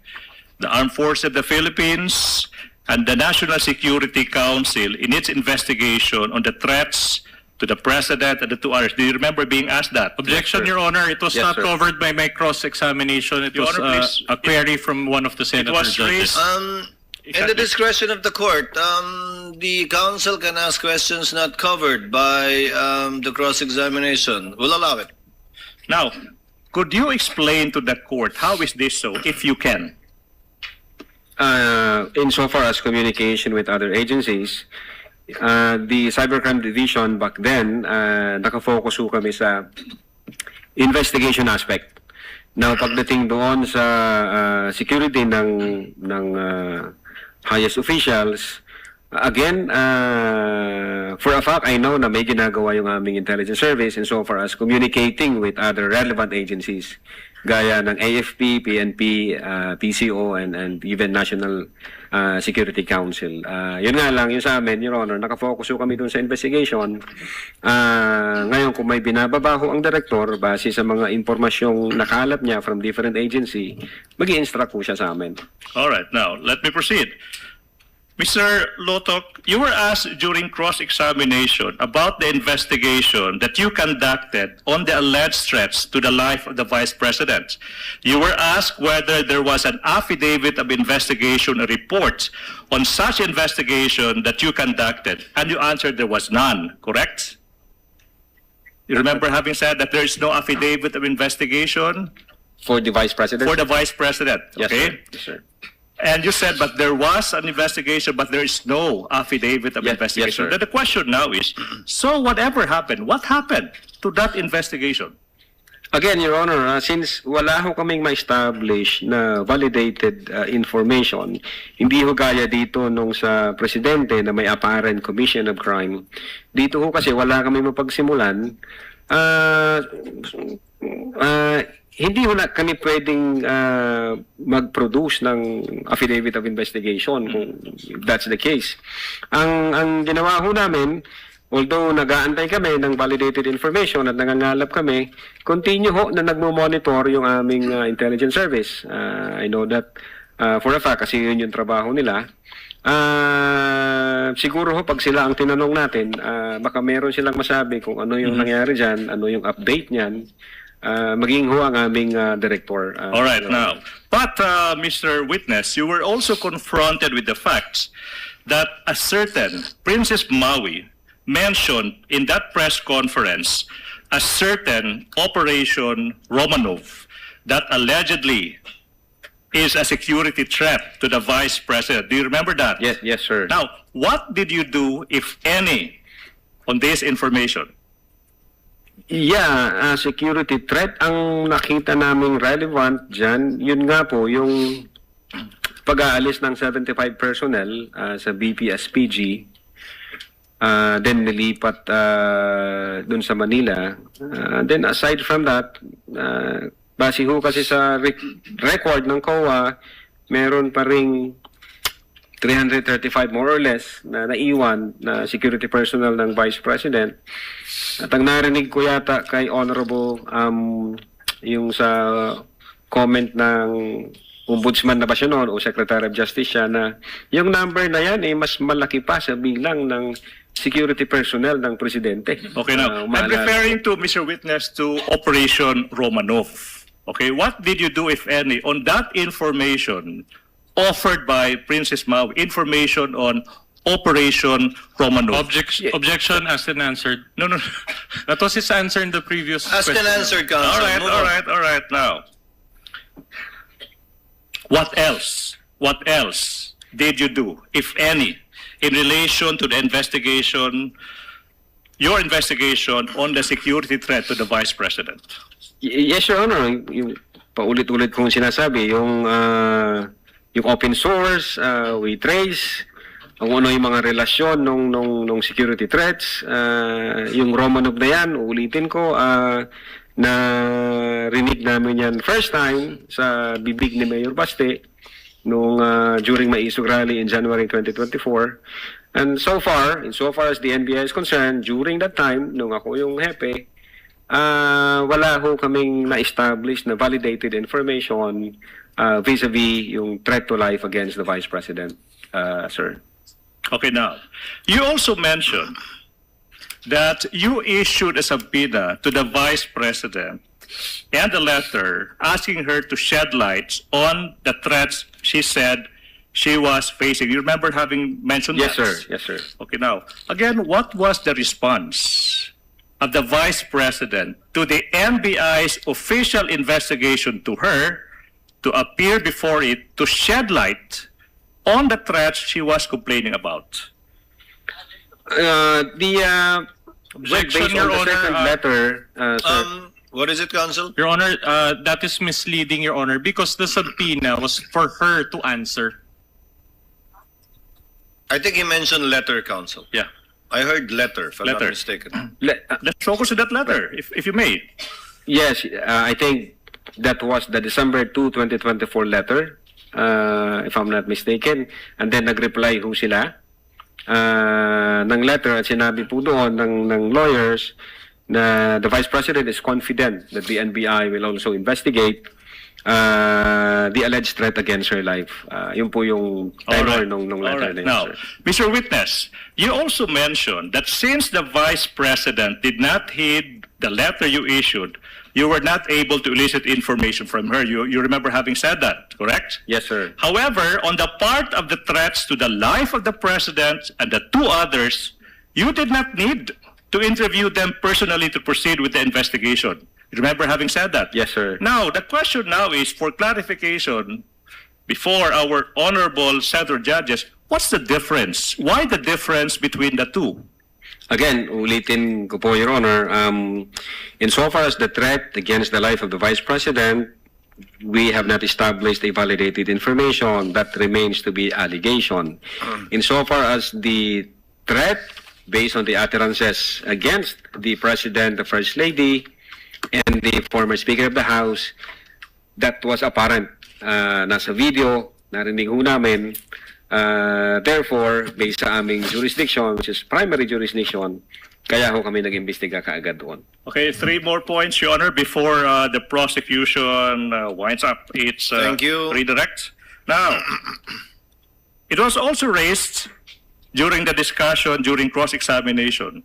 the Armed Forces of the Philippines, and the National Security Council in its investigation on the threats to the President and the two others. Do you remember being asked that? Objection, Your Honor. It was not covered by my cross-examination. It Your was Honor, please. a query from one of the senator judges. In the discretion of the court, the counsel can ask questions not covered by the cross-examination. We'll allow it. Now, could you explain to the court how is this so, if you can? Insofar as communication with other agencies, the Cybercrime Division back then, nakafocus ho kami sa investigation aspect. Now, pagdating doon sa security ng highest officials, again, for a fact, I know na may ginagawa yung aming intelligence service insofar as communicating with other relevant agencies gaya ng AFP, PNP, PCO, and even National Security Council. Yun nga lang, yun sa amin, Your Honor, nakafocus ho kami dun sa investigation. Ngayon, kung may binababaho ang director, base sa mga impormasyong nakalap niya from different agency, mag-i-instruct po siya sa amin. All right, now, let me proceed. Mr. Lotok, you were asked during cross-examination about the investigation that you conducted on the alleged threats to the life of the Vice President. You were asked whether there was an affidavit of investigation or report on such investigation that you conducted, and you answered there was none, correct? You remember having said that there is no affidavit of investigation? For the Vice President? For the Vice President, Yes, okay? sir. Yes, sir. And you said, but there was an investigation, but there is no affidavit of Yes, investigation. yes, sir. Then the question now is, so whatever happened, what happened to that investigation? Again, Your Honor, since wala ho kaming ma-establish na validated information, hindi ho gaya dito nung sa Presidente na may apparent commission of crime, dito ho kasi wala kami mapagsimulan, hindi ho na kami pwedeng mag-produce ng affidavit of investigation kung that's the case. Ang ginawa ho namin, although nag-aantay kami ng validated information at nangangalap kami, continue ho na nagmo-monitor yung aming intelligence service. I know that for a fact kasi yun yung trabaho nila. Siguro ho pag sila ang tinanong natin, baka meron silang masabi kung ano yung nangyari dyan, ano yung update niyan. Maging ho ang aming director. All right, now, but Mr. Witness, you were also confronted with the facts that a certain Princess Maui mentioned in that press conference a certain Operation Romanov that allegedly is a security threat to the Vice President. Do you remember that? Yes, sir. Now, what did you do, if any, on this information? Yeah, security threat. Ang nakita naming relevant dyan, yun nga po, yung pag-aalis ng 75 personnel sa BPSPG, then nilipat dun sa Manila. Then aside from that, base ho kasi sa record ng COA, meron pa ring 335 more or less na naiwan na security personnel ng Vice President. At ang narinig ko yata kay Honorable yung sa comment ng Ombudsman na ba siya noon o Secretary of Justice siya na yung number na yan mas malaki pa sa bilang ng security personnel ng Presidente. Okay, now, I'm referring to, Mr. Witness, to Operation Romanov. Okay, what did you do, if any, on that information offered by Princess Maui, information on Operation Romanov? Objection asked and answered. No. That was his answer in the previous Ask question. and answer, Counsel. All right, now. What else did you do, if any, in relation to the investigation, your investigation on the security threat to the Vice President? Yes, Your Honor. Yung paulit-ulit kong sinasabi, yung open source, we trace, kung ano yung mga relasyon nung security threats, yung Romanov na yan, ulitin ko, na rinig namin yan first time sa bibig ni Mayor Baste nung during Maisog Rally in January 2024. And so far as the NBI is concerned, during that time, nung ako yung hepe, wala ho kaming na-establish na validated information vis-a-vis yung threat to life against the Vice President, sir. Okay, now, you also mentioned that you issued a subpoena to the Vice President and a letter asking her to shed light on the threats she said she was facing. You remember having mentioned Yes, that? sir. Yes, sir. Okay, now, again, what was the response of the Vice President to the NBI's official investigation to her to appear before it to shed light on the threats she was complaining about? Objection, based Your on the Honor. second letter, sir. What is it, Counsel? Your Honor, that is misleading, Your Honor, because the subpoena was for her to answer. I think he mentioned letter, Counsel. Yeah. I heard letter, if I'm not Letter. mistaken. Let's focus on that letter, if you may. Yes, I think that was the December 2, 2024 letter, if I'm not mistaken. And then nag-reply ho sila ng letter at sinabi po doon ng lawyers na the Vice President is confident that the NBI will also investigate the alleged threat against her life. Yun po yung tenor nung letter na yun, Now, sir. Mr. Witness, you also mentioned that since the Vice President did not heed the letter you issued, you were not able to elicit information from her. You remember having said that, correct? Yes, sir. However, on the part of the threats to the life of the President and the two others, you did not need to interview them personally to proceed with the investigation. You remember having said that? Yes, sir. Now, the question now is for clarification before our honorable senator judges, what's the difference? Why the difference between the two? Again, ulitin ko po, Your Honor, insofar as the threat against the life of the Vice President, we have not established a validated information. That remains to be allegation. Insofar as the threat based on the utterances against the President, the First Lady, and the former Speaker of the House, that was apparent. Nasa video, narinig ho namin. Therefore, based sa aming jurisdiction, which is primary jurisdiction, kaya ho kami nag-imbestiga kaagad doon. Okay, 3 more points, Your Honor, before the prosecution winds up its Thank you. redirect. Now, it was also raised during the discussion, during cross-examination,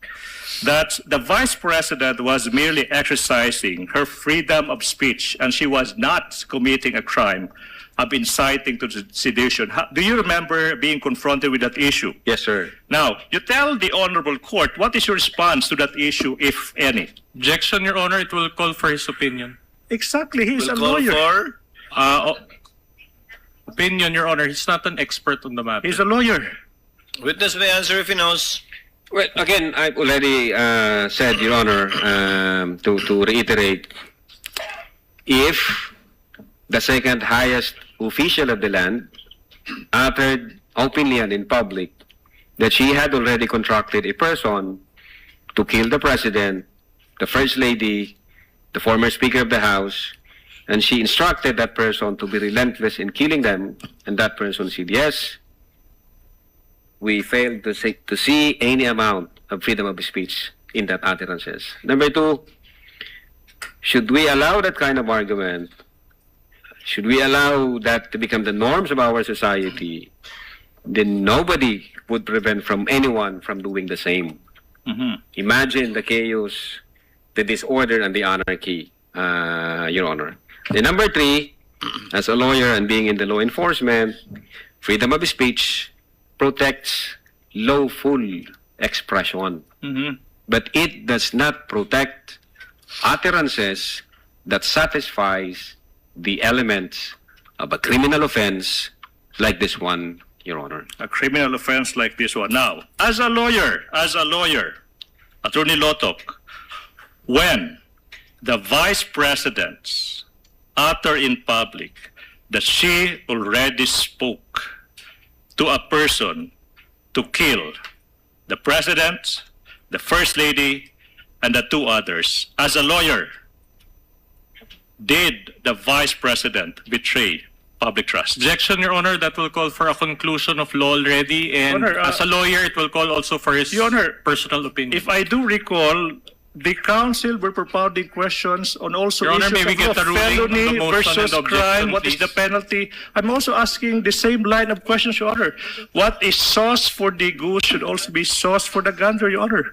that the Vice President was merely exercising her freedom of speech and she was not committing a crime of inciting to sedition. Do you remember being confronted with that issue? Yes, sir. Now, you tell the Honorable Court, what is your response to that issue, if any? Objection, Your Honor. It will call for his opinion. Exactly, he's We'll a call lawyer. for Opinion, Your Honor. He's not an expert on the matter. He's a lawyer. witness may answer if he knows. Well, again, I've already said, Your Honor, to reiterate, if the second highest official of the land uttered openly and in public that she had already contracted a person to kill the President, the First Lady, the former Speaker of the House, and she instructed that person to be relentless in killing them, and that person said yes, we failed to see any amount of freedom of speech in that utterances. Number two, should we allow that kind of argument? Should we allow that to become the norms of our society? Then nobody would prevent from anyone from doing the same. Imagine the chaos, the disorder, and the anarchy, Your Honor. And number three, as a lawyer and being in the law enforcement, freedom of speech protects lawful expression. But it does not protect utterances that satisfies the elements of a criminal offense like this one, Your Honor. A criminal offense like this one. Now, as a lawyer, Attorney Lotok, when the Vice President utter in public that she already spoke to a person to kill the President, the First Lady, and the two others, as a lawyer, did the Vice President betray public trust? Objection, Your Honor. That will call for a conclusion of law already. And Your Honor, as a lawyer, it will call also for his Your Honor, personal opinion. If I do recall, the council were propounding questions on also Your Honor, issues may we get of the ruling on the felony motion versus and objection, crime. What is please? the penalty? I'm also asking the same line of questions, Your Honor. What is sauce for the goose should also be sauce for the gander, Your Honor.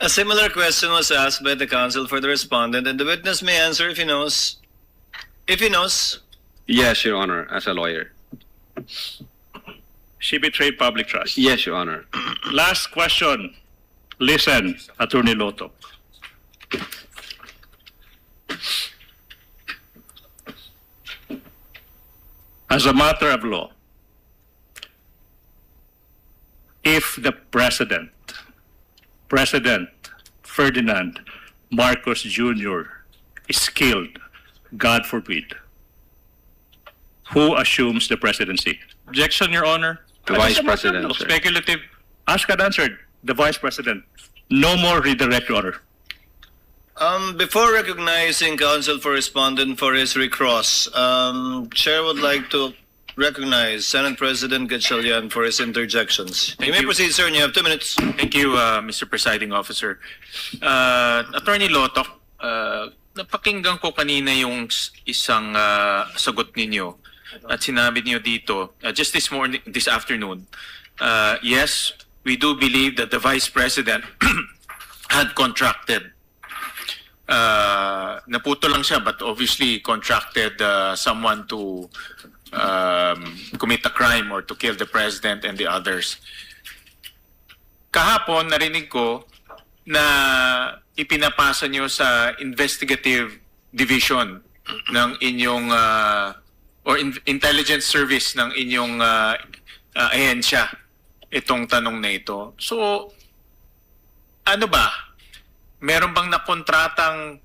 A similar question was asked by the counsel for the respondent, and the witness may answer if he knows. If he knows. Yes, Your Honor, as a lawyer. She betrayed public trust. Yes, Your Honor. Last question. Listen, Attorney Loto. As a matter of law, if the President Ferdinand Marcos Jr. is killed, God forbid, who assumes the presidency? Objection, Your Honor. The Vice President, sir. Speculative. Asked and answered. The Vice President. No more redirect, Your Honor. Before recognizing counsel for respondent for his recross, Chair would like to recognize Senate President Gatchalian for his interjections. You may proceed, sir, and you have 2 minutes. Thank you, Mr. Presiding Officer. Attorney Lotok, napakinggan ko kanina yung isang sagot ninyo at sinabi niyo dito just this afternoon, yes, we do believe that the Vice President had contracted. Naputo lang siya, but obviously contracted someone to commit a crime or to kill the President and the others. Kahapon, narinig ko na ipinapasa nyo sa investigative division ng inyong or intelligence service ng inyong ahensya itong tanong na ito. So, ano ba? Meron bang nakontratang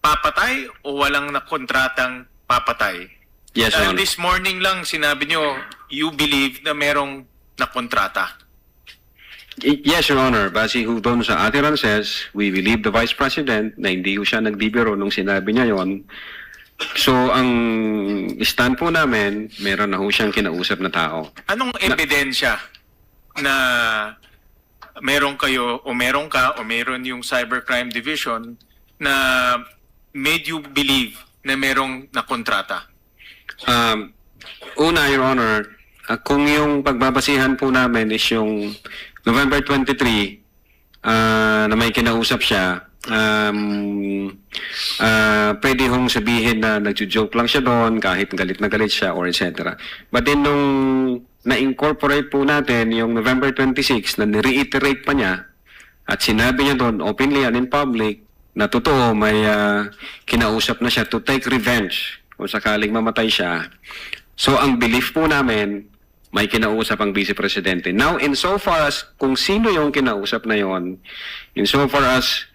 papatay o walang nakontratang papatay? Yes, Your Honor. This morning lang sinabi nyo, you believe na merong nakontrata. Yes, Your Honor. Base ho doon sa utterances, we believe the Vice President na hindi ho siya nagbibiro nung sinabi niya yon. So, ang stand po namin, meron na ho siyang kinausap na tao. Anong ebidensya na meron kayo o meron ka o meron yung Cybercrime Division na made you believe na merong nakontrata? Una, Your Honor, kung yung pagbabasihan po namin is yung November 23 na may kinausap siya, pwede hong sabihin na nagjo-joke lang siya doon kahit galit na galit siya or etc. But then nung na-incorporate po natin yung November 26 na ni-reiterate pa niya at sinabi niya doon openly and in public na totoo may kinausap na siya to take revenge kung sakaling mamatay siya. So ang belief po namin may kinausap ang Vice Presidente. Now, insofar as kung sino yung kinausap na yon, insofar as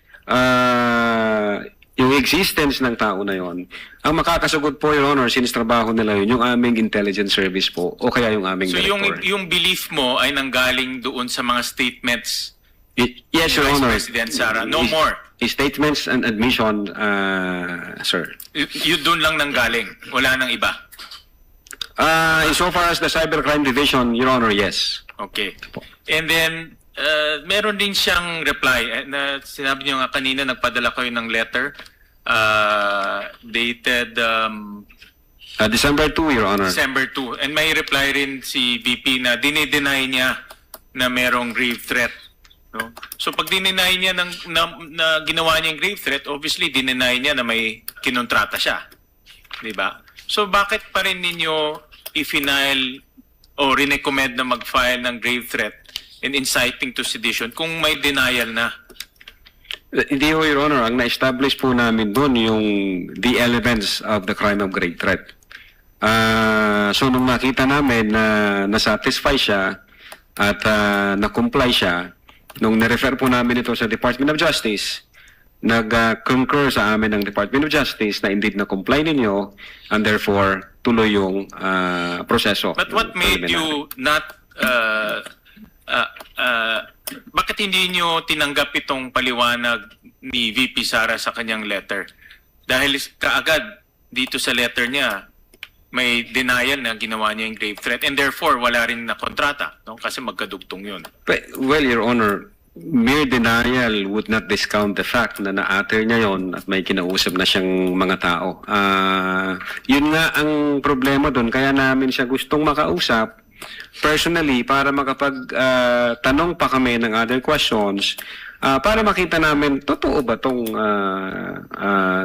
yung existence ng tao na yon, ang makakasagot po, Your Honor, since trabaho nila yun, yung aming intelligence service po, o kaya yung aming So director. yung belief mo ay nanggaling doon sa mga statements Yes, Your ni Vice Honor. President Sara. No more. Statements and admission, sir. Yun doon lang nanggaling. Wala nang iba. Insofar as the Cybercrime Division, Your Honor, yes. Okay. And then, meron din siyang reply. Na sinabi niyo nga kanina, nagpadala kayo ng letter dated December 2, Your Honor. December 2. And may reply rin si VP na dinideny niya na merong grave threat. No? So pag dineny niya na ginawa niya yung grave threat, obviously dineny niya na may kinontrata siya. Diba? So bakit pa rin ninyo i-file o recommend na mag-file ng grave threat and inciting to sedition kung may denial na? Hindi ho, Your Honor. Ang na-establish po namin doon yung the elements of the crime of grave threat. So nung nakita namin na na-satisfy siya at na-comply siya, nung na-refer po namin ito sa Department of Justice, nag-concur sa amin ng Department of Justice na indeed na-comply ninyo and therefore tuloy yung proseso. But what made you not bakit hindi nyo tinanggap itong paliwanag ni VP Sara sa kanyang letter? Dahil kaagad dito sa letter niya may denial na ginawa niya yung grave threat and therefore wala rin na kontrata, no? Kasi magkadugtong yun. Well, Your Honor, mere denial would not discount the fact na na-utter niya yon at may kinausap na siyang mga tao. Yun nga ang problema doon, kaya namin siya gustong makausap personally para makapag-tanong pa kami ng other questions para makita namin, totoo ba itong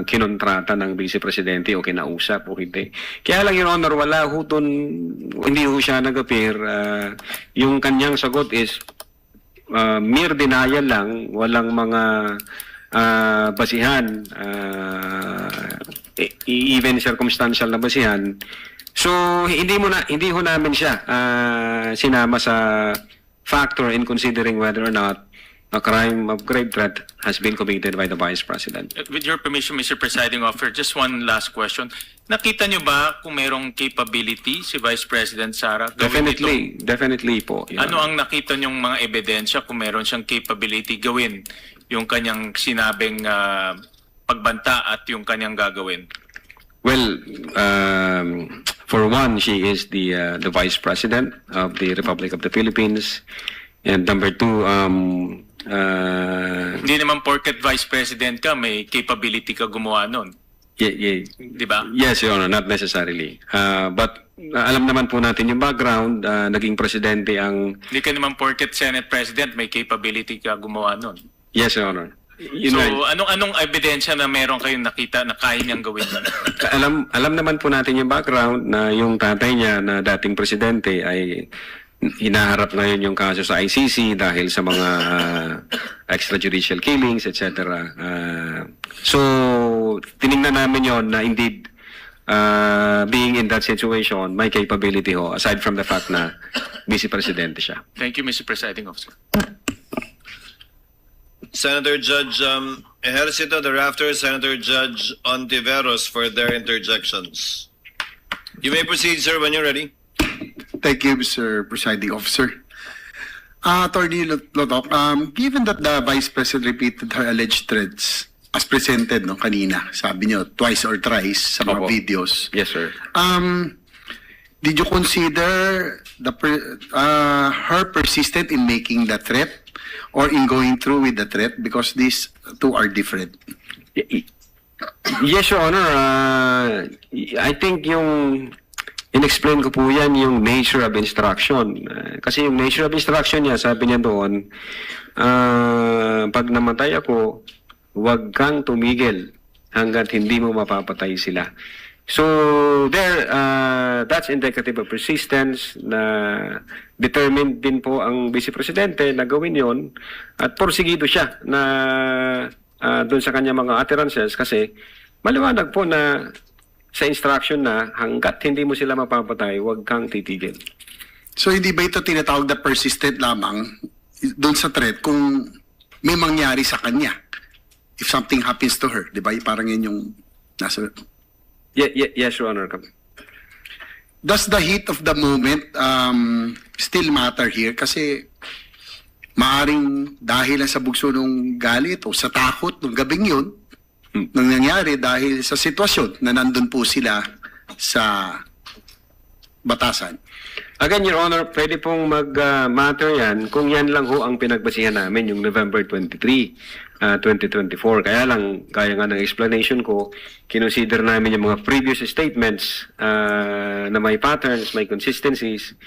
kinontrata ng Vice Presidente o kinausap o hindi. Kaya lang, Your Honor, wala ho doon, hindi ho siya nag-appear. Yung kanyang sagot is mere denial lang, walang mga basihan, even circumstantial na basihan. So hindi ho namin siya sinama sa factor in considering whether or not a crime of grave threat has been committed by the Vice President. With your permission, Mr. Presiding Officer, just one last question. Nakita nyo ba kung merong capability si Vice President Sara? Definitely po. Ano ang nakita nyong mga ebidensya kung meron siyang capability gawin yung kanyang sinabing pagbanta at yung kanyang gagawin? Well, for one, she is the Vice President of the Republic of the Philippines. And number two, Hindi naman porket vice president ka, may capability ka gumawa nun. Di ba? Yes, Your Honor, not necessarily. But alam naman po natin yung background, naging presidente ang... Hindi ka naman porket Senate President, may capability ka gumawa nun. Yes, Your Honor. So, anong ebidensya na meron kayong nakita na kaya niyang gawin nun? Alam naman po natin yung background na yung tatay niya na dating presidente ay hinaharap ngayon yung kaso sa ICC dahil sa mga extrajudicial killings, etc. So, tiningnan namin yon na indeed being in that situation, may capability ho, aside from the fact na vice presidente siya. Thank you, Mr. Presiding Officer. Senator Judge Ejercito, thereafter Senator Judge Ontiveros for their interjections. You may proceed, sir, when you're ready. Thank you, Mr. Presiding Officer. Attorney Lotok, given that the Vice President repeated her alleged threats as presented no kanina, sabi niyo twice or thrice sa mga videos. Yes, sir. Did you consider her persistent in making the threat or in going through with the threat, because these two are different? Yes, Your Honor. I think yung in-explain ko po yan yung nature of instruction. Kasi yung nature of instruction niya, sabi niya doon, pag namatay ako, huwag kang tumigil hanggat hindi mo mapapatay sila. So there, that's indicative of persistence na determined din po ang Vice Presidente na gawin yon at porsigido siya na doon sa kanya mga utterances kasi maliwanag po na sa instruction na hanggat hindi mo sila mapapatay, huwag kang titigil. So hindi ba ito tinatawag na persistent lamang doon sa threat kung may mangyari sa kanya? If something happens to her, di ba? Parang yun yung nasa... Yes, Your Honor. Does the heat of the moment still matter here? Kasi maaring dahil sa bugso ng galit o sa takot ng gabing yun, nang nangyari dahil sa sitwasyon na nandun po sila sa batasan. Again, Your Honor, pwede pong mag-matter yan kung yan lang ho ang pinagbasihan namin, yung November 23, 2024. Kaya lang, gaya nga ng explanation ko, kinonsider namin yung mga previous statements na may patterns, may consistencies,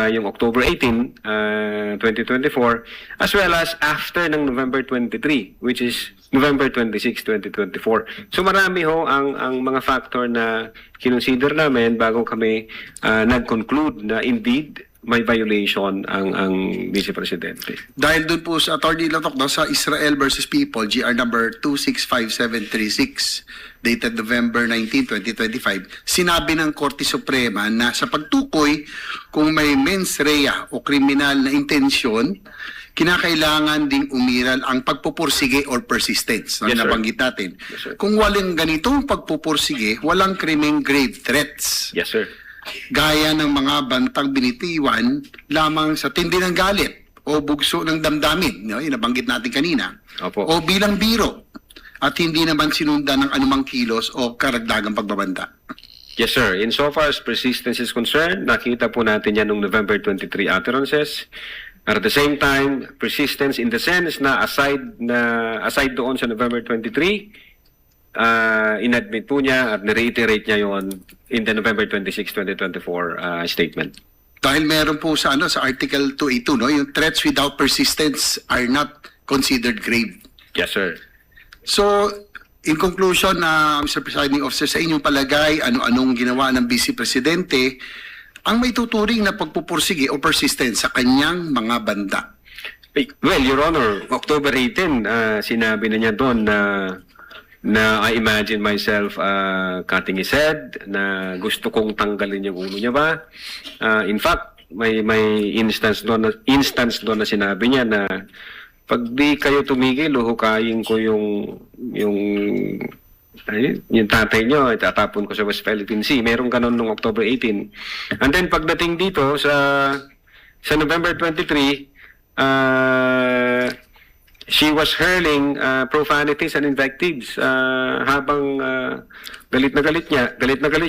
yung October 18, 2024, as well as after ng November 23, which is November 26, 2024. So marami ho ang mga factor na kinonsider namin bago kami nag-conclude na indeed may violation ang Vice Presidente. Dahil doon po sa Attorney Lotok, no, sa Israel versus People, GR number 265736, dated November 19, 2025, sinabi ng Korte Suprema na sa pagtukoy kung may mens rea o kriminal na intensyon, kinakailangan ding umiral ang pagpupursige or persistence. Ang nabanggit natin. Yes, kung walang ganitong pagpupursige, walang krimeng grave threats. Yes, sir. Gaya ng mga bantang binitiwan lamang sa tindi ng galit o bugso ng damdamin, no? Yung nabanggit natin kanina. Opo. O bilang biro at hindi naman sinundan ng anumang kilos o karagdagang pagbabanta. Yes, sir. Insofar as persistence is concerned, nakita po natin yan noong November 23 utterances. At the same time, persistence in the sense na aside doon sa November 23, inadmit po niya at na-reiterate niya yon in the November 26, 2024 statement. Dahil meron po sa sa Article 282, no, yung threats without persistence are not considered grave. Yes, sir. So, in conclusion, Mr. Presiding Officer, sa inyong palagay, ano-anong ginawa ng Vice Presidente ang may tuturing na pagpupursige o persistence sa kanyang mga banda? Well, Your Honor, October 18, sinabi na niya doon na I imagine myself cutting his head, na gusto kong tanggalin yung ulo niya ba. In fact, may instance doon na sinabi niya na pag di kayo tumigil, huhukayin ko yung tatay nyo, itatapon ko sa West Philippine Sea. Meron ganun noong October 18. And then pagdating dito sa November 23, she was hurling profanities and invectives habang galit na galit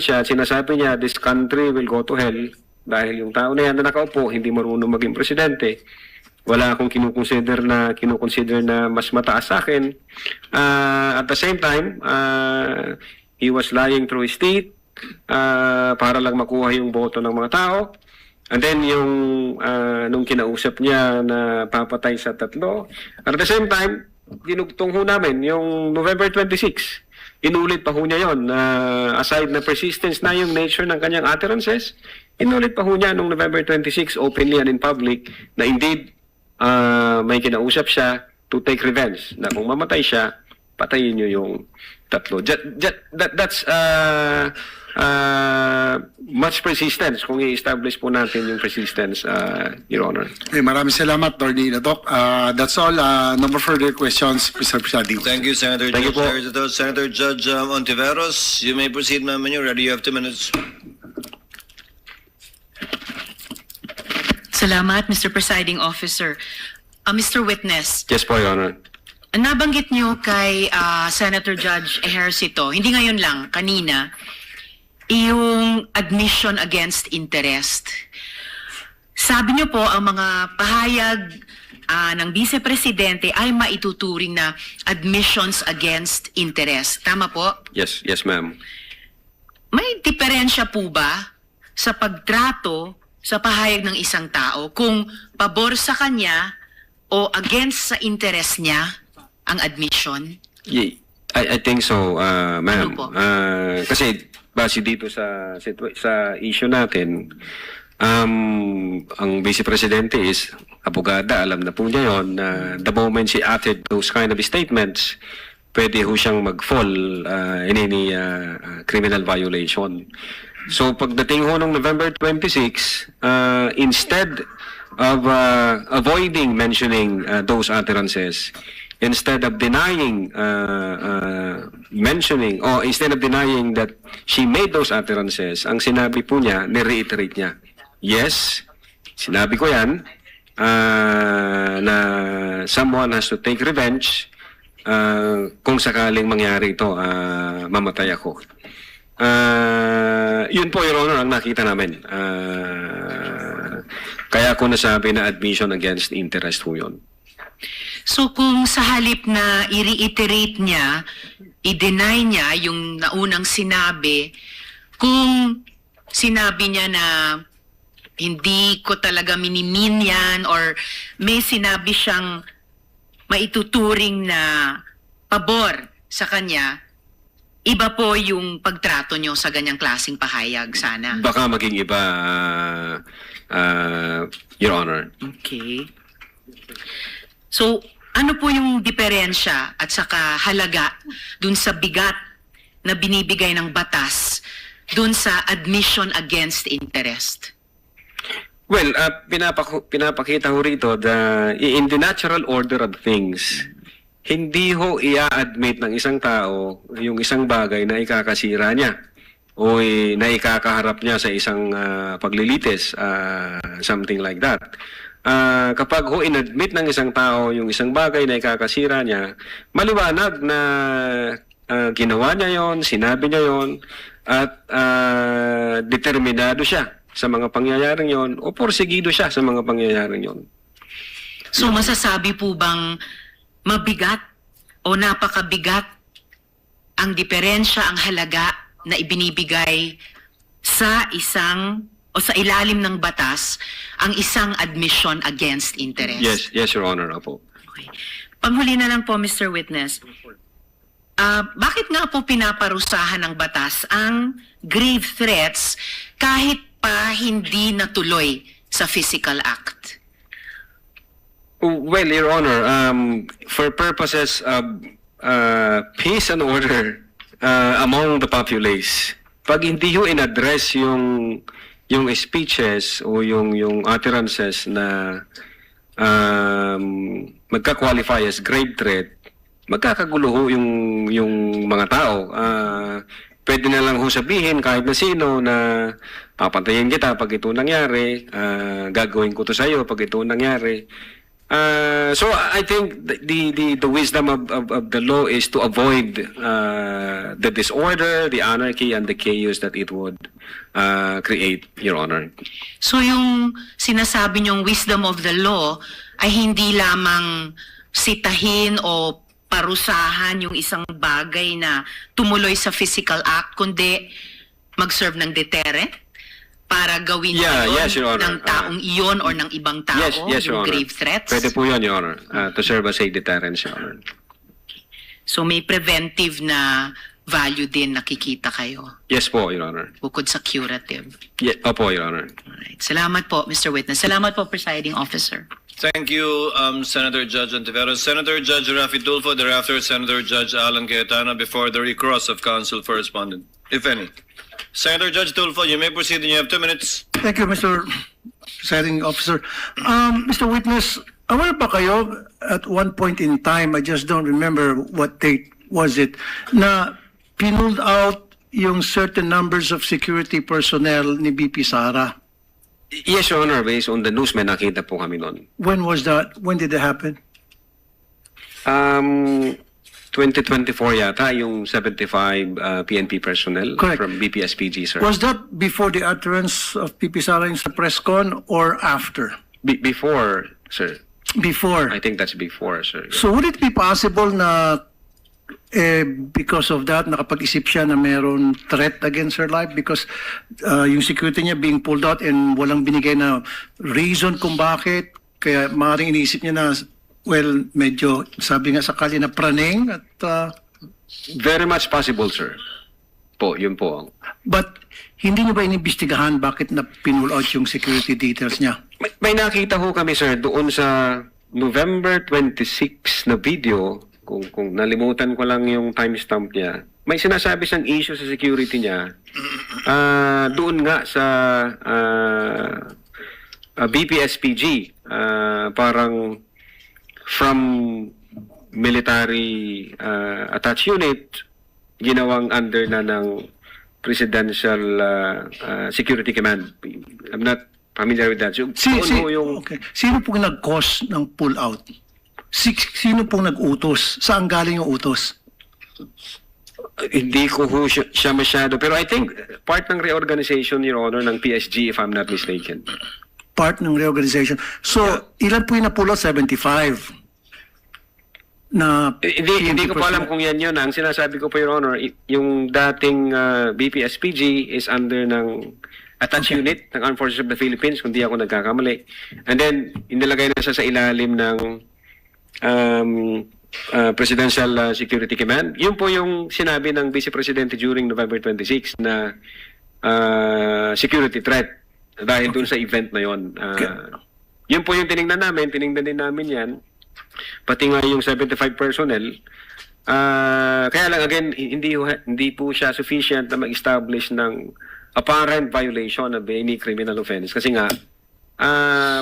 siya. Sinasabi niya, this country will go to hell dahil yung tao na yan na nakaupo, hindi marunong maging presidente. wala akong kinukonsider na mas mataas sa akin. At the same time, he was lying through his teeth para lang makuha yung boto ng mga tao. And then yung nung kinausap niya na papatay sa 3, at the same time, dinugtong ho namin yung November 26. Inulit pa ho niya yun. Aside na persistence na yung nature ng kanyang utterances, inulit pa ho niya nung November 26 openly and in public na indeed may kinausap siya to take revenge. Na kung mamatay siya, patayin niyo yung 3. That's much persistence kung i-establish po natin yung persistence, Your Honor. Maraming salamat, Attorney Latok. That's all. No more further questions, Mr. Presiding. Thank you, Senator Thank you Judge. po. Senator Judge Ontiveros, you may proceed, ma'am, when you're ready. You have 2 minutes. Salamat, Mr. Presiding Officer. Mr. Witness, Yes po, Your Honor. nabanggit niyo kay Senator Judge Ejercito, hindi ngayon lang, kanina, yung admission against interest. Sabi niyo po, ang mga pahayag ng Vice Presidente ay maituturing na admissions against interest. Tama po? Yes, ma'am. May diferensya po ba sa pagtrato sa pahayag ng isang tao kung pabor sa kanya o against sa interest niya ang admission? I think so, ma'am. Ano po? Kasi base dito sa issue natin, ang Vice Presidente is abogada, alam na po niya yun, na the moment she uttered those kind of statements, pwede ho siyang mag-fall in any criminal violation. So pagdating ho ng November 26, instead of avoiding mentioning those utterances, instead of denying mentioning, or instead of denying that she made those utterances, ang sinabi po niya, ni-reiterate niya, yes, sinabi ko yan, na someone has to take revenge kung sakaling mangyari ito, mamatay ako. Yun po, Your Honor, ang nakita namin. Kaya ako nasabi na admission against interest po yun. So kung sa halip na i-reiterate niya, i-deny niya yung naunang sinabi, kung sinabi niya na hindi ko talaga minimin yan or may sinabi siyang maituturing na pabor sa kanya, iba po yung pagtrato niyo sa ganyang klaseng pahayag sana. Baka maging iba, Your Honor. Okay. So, ano po yung diferensya at saka halaga dun sa bigat na binibigay ng batas dun sa admission against interest? Well, pinapakita ho rito in the natural order of things, hindi ho i-admit ng isang tao yung isang bagay na ikakasira niya o na ikakaharap niya sa isang paglilitis, something like that. Kapag ho inadmit ng isang tao yung isang bagay na ikakasira niya, maliwanag na ginawa niya yon, sinabi niya yon, at determinado siya sa mga pangyayaring yon o porsigido siya sa mga pangyayaring yon. So masasabi po bang mabigat o napakabigat ang diferensya, ang halaga na ibinibigay sa isang o sa ilalim ng batas ang isang admission against interest? Yes, Your Honor. Opo. Okay. Panghuli na lang po, Mr. Witness. Bakit nga po pinaparusahan ng batas ang grave threats kahit pa hindi natuloy sa physical act? Well, Your Honor, for purposes of peace and order among the populace, pag hindi ho in-address yung speeches o yung utterances na magka-qualify as grave threat, magkakagulo ho yung mga tao. Pwede na lang ho sabihin kahit na sino na papatayin kita pag ito nangyari, gagawin ko to sa iyo pag ito nangyari. So I think the wisdom of the law is to avoid the disorder, the anarchy, and the chaos that it would create, Your Honor. So yung sinasabi niyong wisdom of the law ay hindi lamang sitahin o parusahan yung isang bagay na tumuloy sa physical act, kundi mag-serve ng deterrent para gawin Yes, Your Honor. ng taong iyon or ng ibang tao, Yes, Your yung Honor. grave threats. Pwede po yun, Your Honor. To serve as a deterrence, Your Honor. So may preventive na value din nakikita kayo Yes po, Your Honor. bukod sa curative. Opo, Your Honor. Alright. Salamat po, Mr. Witness. Salamat po, Presiding Officer. Thank you, Senator Judge Antiveros. Senator Judge Rafi Tulfo, thereafter Senator Judge Alan Cayetano before the recross of counsel for respondent, if any. Senator Judge Tulfo, you may proceed and you have 2 minutes. Thank you, Mr. Presiding Officer. Mr. Witness, aware ba kayo at one point in time, I just don't remember what date was it, na pinulled out yung certain numbers of security personnel ni BP Sara? Yes, Your Honor. Based on the news, may nakita po kami noon. When was that? When did that happen? 2024 yata, yung 75 PNP personnel Correct. from BPSPG, sir. Was that before the utterance of BP Sara in sa press con or after? Before, sir. Before. I think that's before, sir. So would it be possible na because of that, nakapag-isip siya na meron threat against her life because yung security niya being pulled out and walang binigay na reason kung bakit, kaya maaaring iniisip niya na, well, medyo sabi nga sakali na praning at... Very much possible, sir. Po, yun po. But hindi niyo ba inimbestigahan bakit na pinull out yung security details niya? May nakita ho kami, sir, doon sa November 26 na video, kung nalimutan ko lang yung timestamp niya, may sinasabi siyang issue sa security niya doon nga sa BPSPG, parang from military attached unit, ginawang under na ng Presidential Security Command. I'm not familiar with that. So, Sino pong nag-cause ng pull-out? Sino pong nag-utos? Saan galing yung utos? Hindi ko ho siya masyado. Pero I think part ng reorganization, Your Honor, ng PSG, if I'm not mistaken. Part ng reorganization. So, ilan po yung na-pull out? 75? Hindi ko pa alam kung yan yun. Ang sinasabi ko po, Your Honor, yung dating BPSPG is under ng attached unit ng Armed Forces of the Philippines, kung di ako nagkakamali. And then, inilagay na siya sa ilalim ng Presidential Security Command. Yun po yung sinabi ng Vice Presidente during November 26 na security threat dahil dun sa event na yun. Yun po yung tiningnan din namin yan. Pati nga yung 75 personnel. Kaya lang again, hindi po siya sufficient na mag-establish ng apparent violation of any criminal offense. Kasi nga,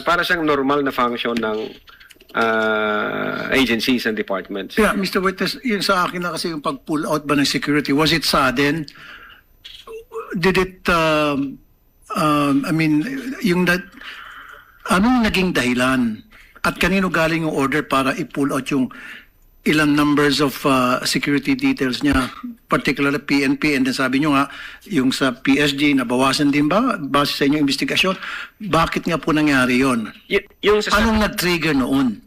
para siyang normal na function ng agencies and departments. Yeah, Mr. Witness, yun sa akin na kasi yung pag-pull out ba ng security, was it sudden? Did it, anong naging dahilan? At kanino galing yung order para i-pull out yung ilang numbers of security details niya, particularly PNP, and then sabi nyo nga, yung sa PSG, nabawasan din ba? Base sa inyong investigasyon, bakit nga po nangyari yun? Anong nag-trigger noon?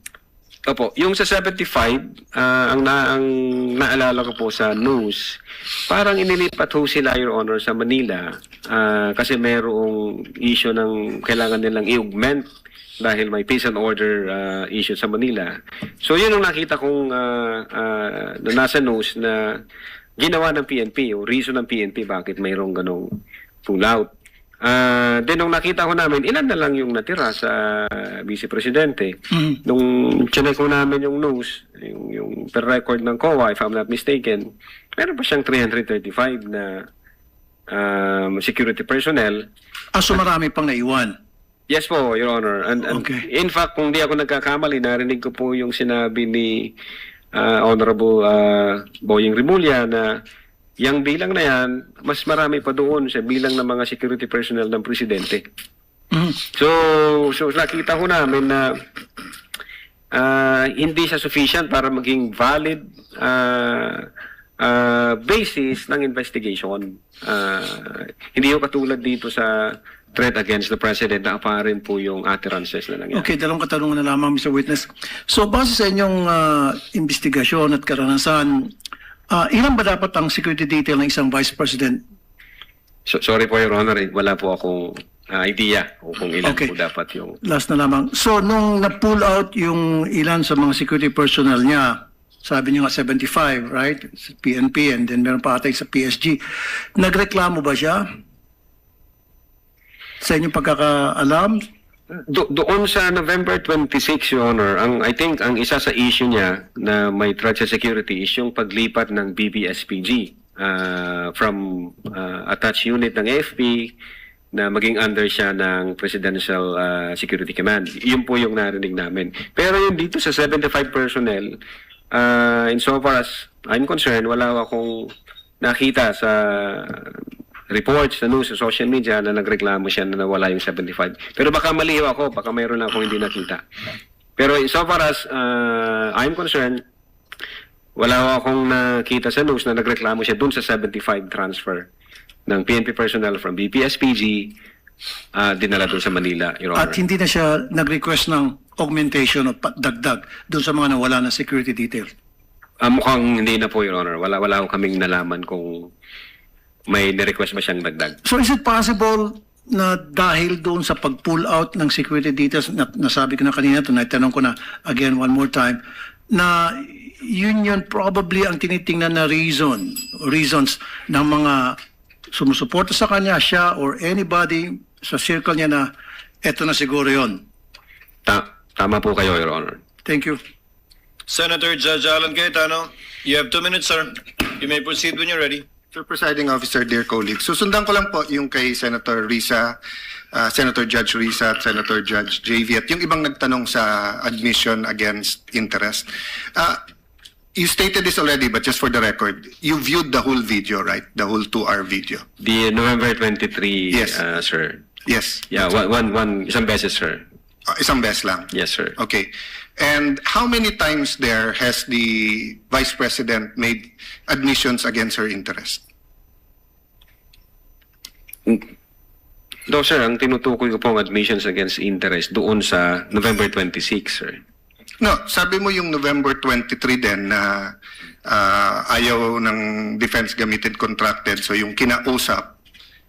Opo, yung sa 75, ang naalala ko po sa news, parang inilipat ho sila, Your Honor, sa Manila kasi merong issue ng kailangan nilang i-augment dahil may peace and order issue sa Manila. So yun ang nakita kong na nasa news na ginawa ng PNP o reason ng PNP bakit mayroong ganong pull-out. Then nung nakita ko namin, ilan na lang yung natira sa Vice Presidente. Nung chinek ko namin yung news, yung per record ng COA, if I'm not mistaken, meron pa siyang 335 na security personnel. So marami pang naiwan? Yes po, Your Honor. And in fact, kung di ako nagkakamali, narinig ko po yung sinabi ni Honorable Boying Rimulya na yung bilang na yan, mas marami pa doon sa bilang ng mga security personnel ng Presidente. So nakita ko namin na hindi siya sufficient para maging valid basis ng investigation. Hindi ko katulad dito sa threat against the President na aparin po yung utterances na nangyari. Okay, dalawang katanungan na lamang, Mr. Witness. So, base sa inyong investigasyon at karanasan, ilan ba dapat ang security detail ng isang Vice President? Sorry po, Your Honor, wala po akong idea kung ilan po dapat yung... Last na lamang. So, nung na-pull out yung ilan sa mga security personnel niya, sabi niyo nga 75, right? Sa PNP and then meron pa atay sa PSG. Nagreklamo ba siya? Sa inyong pagkakaalam? Doon sa November 26, Your Honor, I think ang isa sa issue niya na may threat sa security is yung paglipat ng BBSPG from attached unit ng AFP na maging under siya ng Presidential Security Command. Yun po yung narinig namin. Pero yung dito sa 75 personnel, insofar as I'm concerned, wala akong nakita sa reports, sa news, sa social media na nagreklamo siya na nawala yung 75. Pero baka maliw ako, baka mayroon akong hindi nakita. Pero insofar as I'm concerned, wala akong nakita sa news na nagreklamo siya dun sa 75 transfer ng PNP personnel from BPSPG dinala dun sa Manila, Your Honor. At hindi na siya nag-request ng augmentation o dagdag doon sa mga nawala na security details? Mukhang hindi na po, Your Honor. Wala akong kaming nalaman kung may ni-request ba siyang dagdag. So is it possible na dahil doon sa pag-pull out ng security details, nasabi ko na kanina, tinatanong ko na again one more time, na yun probably ang tinitingnan na reasons ng mga sumusuporta sa kanya, siya or anybody sa circle niya na eto na siguro yon. Tama po kayo, Your Honor. Thank you. Senator Judge Alan Cayetano, you have 2 minutes, sir. You may proceed when you're ready. Sir Presiding Officer, dear colleagues, susundan ko lang po yung kay Senator Risa, Senator Judge Risa at Senator Judge JV at yung ibang nagtanong sa admission against interest. You stated this already, but just for the record, you viewed the whole video, right? The whole 2-hour video. The November 23, Yes. Sir. Yes. Yeah, isang beses, sir. Isang beses lang? Yes, sir. Okay. And how many times there has the Vice President made admissions against her interest? No, sir, ang tinutukoy ko pong admissions against interest doon sa November 26, sir. No, sabi mo yung November 23 din na ayaw ng defense gamitin contracted, so yung kinausap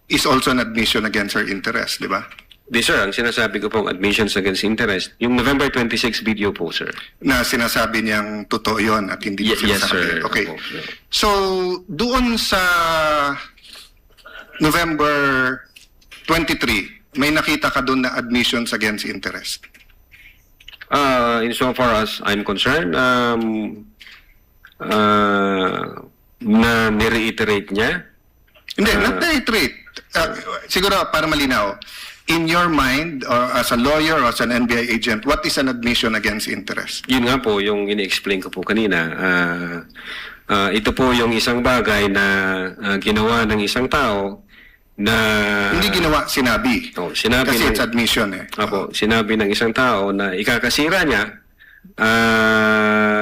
is also an admission against her interest, di ba? Di, sir, ang sinasabi ko pong admissions against interest, yung November 26 video po, sir. Na sinasabi niyang totoo yun at hindi niya Yes, sir. Okay. Opo, sir. So, doon sa November 23, may nakita ka doon na admissions against interest? Insofar as I'm concerned, na nireiterate niya. Hindi, not reiterate. Siguro para malinaw, in your mind, or as a lawyer or as an NBI agent, what is an admission against interest? Yun nga po, yung ini-explain ko po kanina. Ito po yung isang bagay na ginawa ng isang tao na... Hindi ginawa, sinabi. Sinabi kasi ng, it's admission eh. Opo, sinabi ng isang tao na ikakasira niya,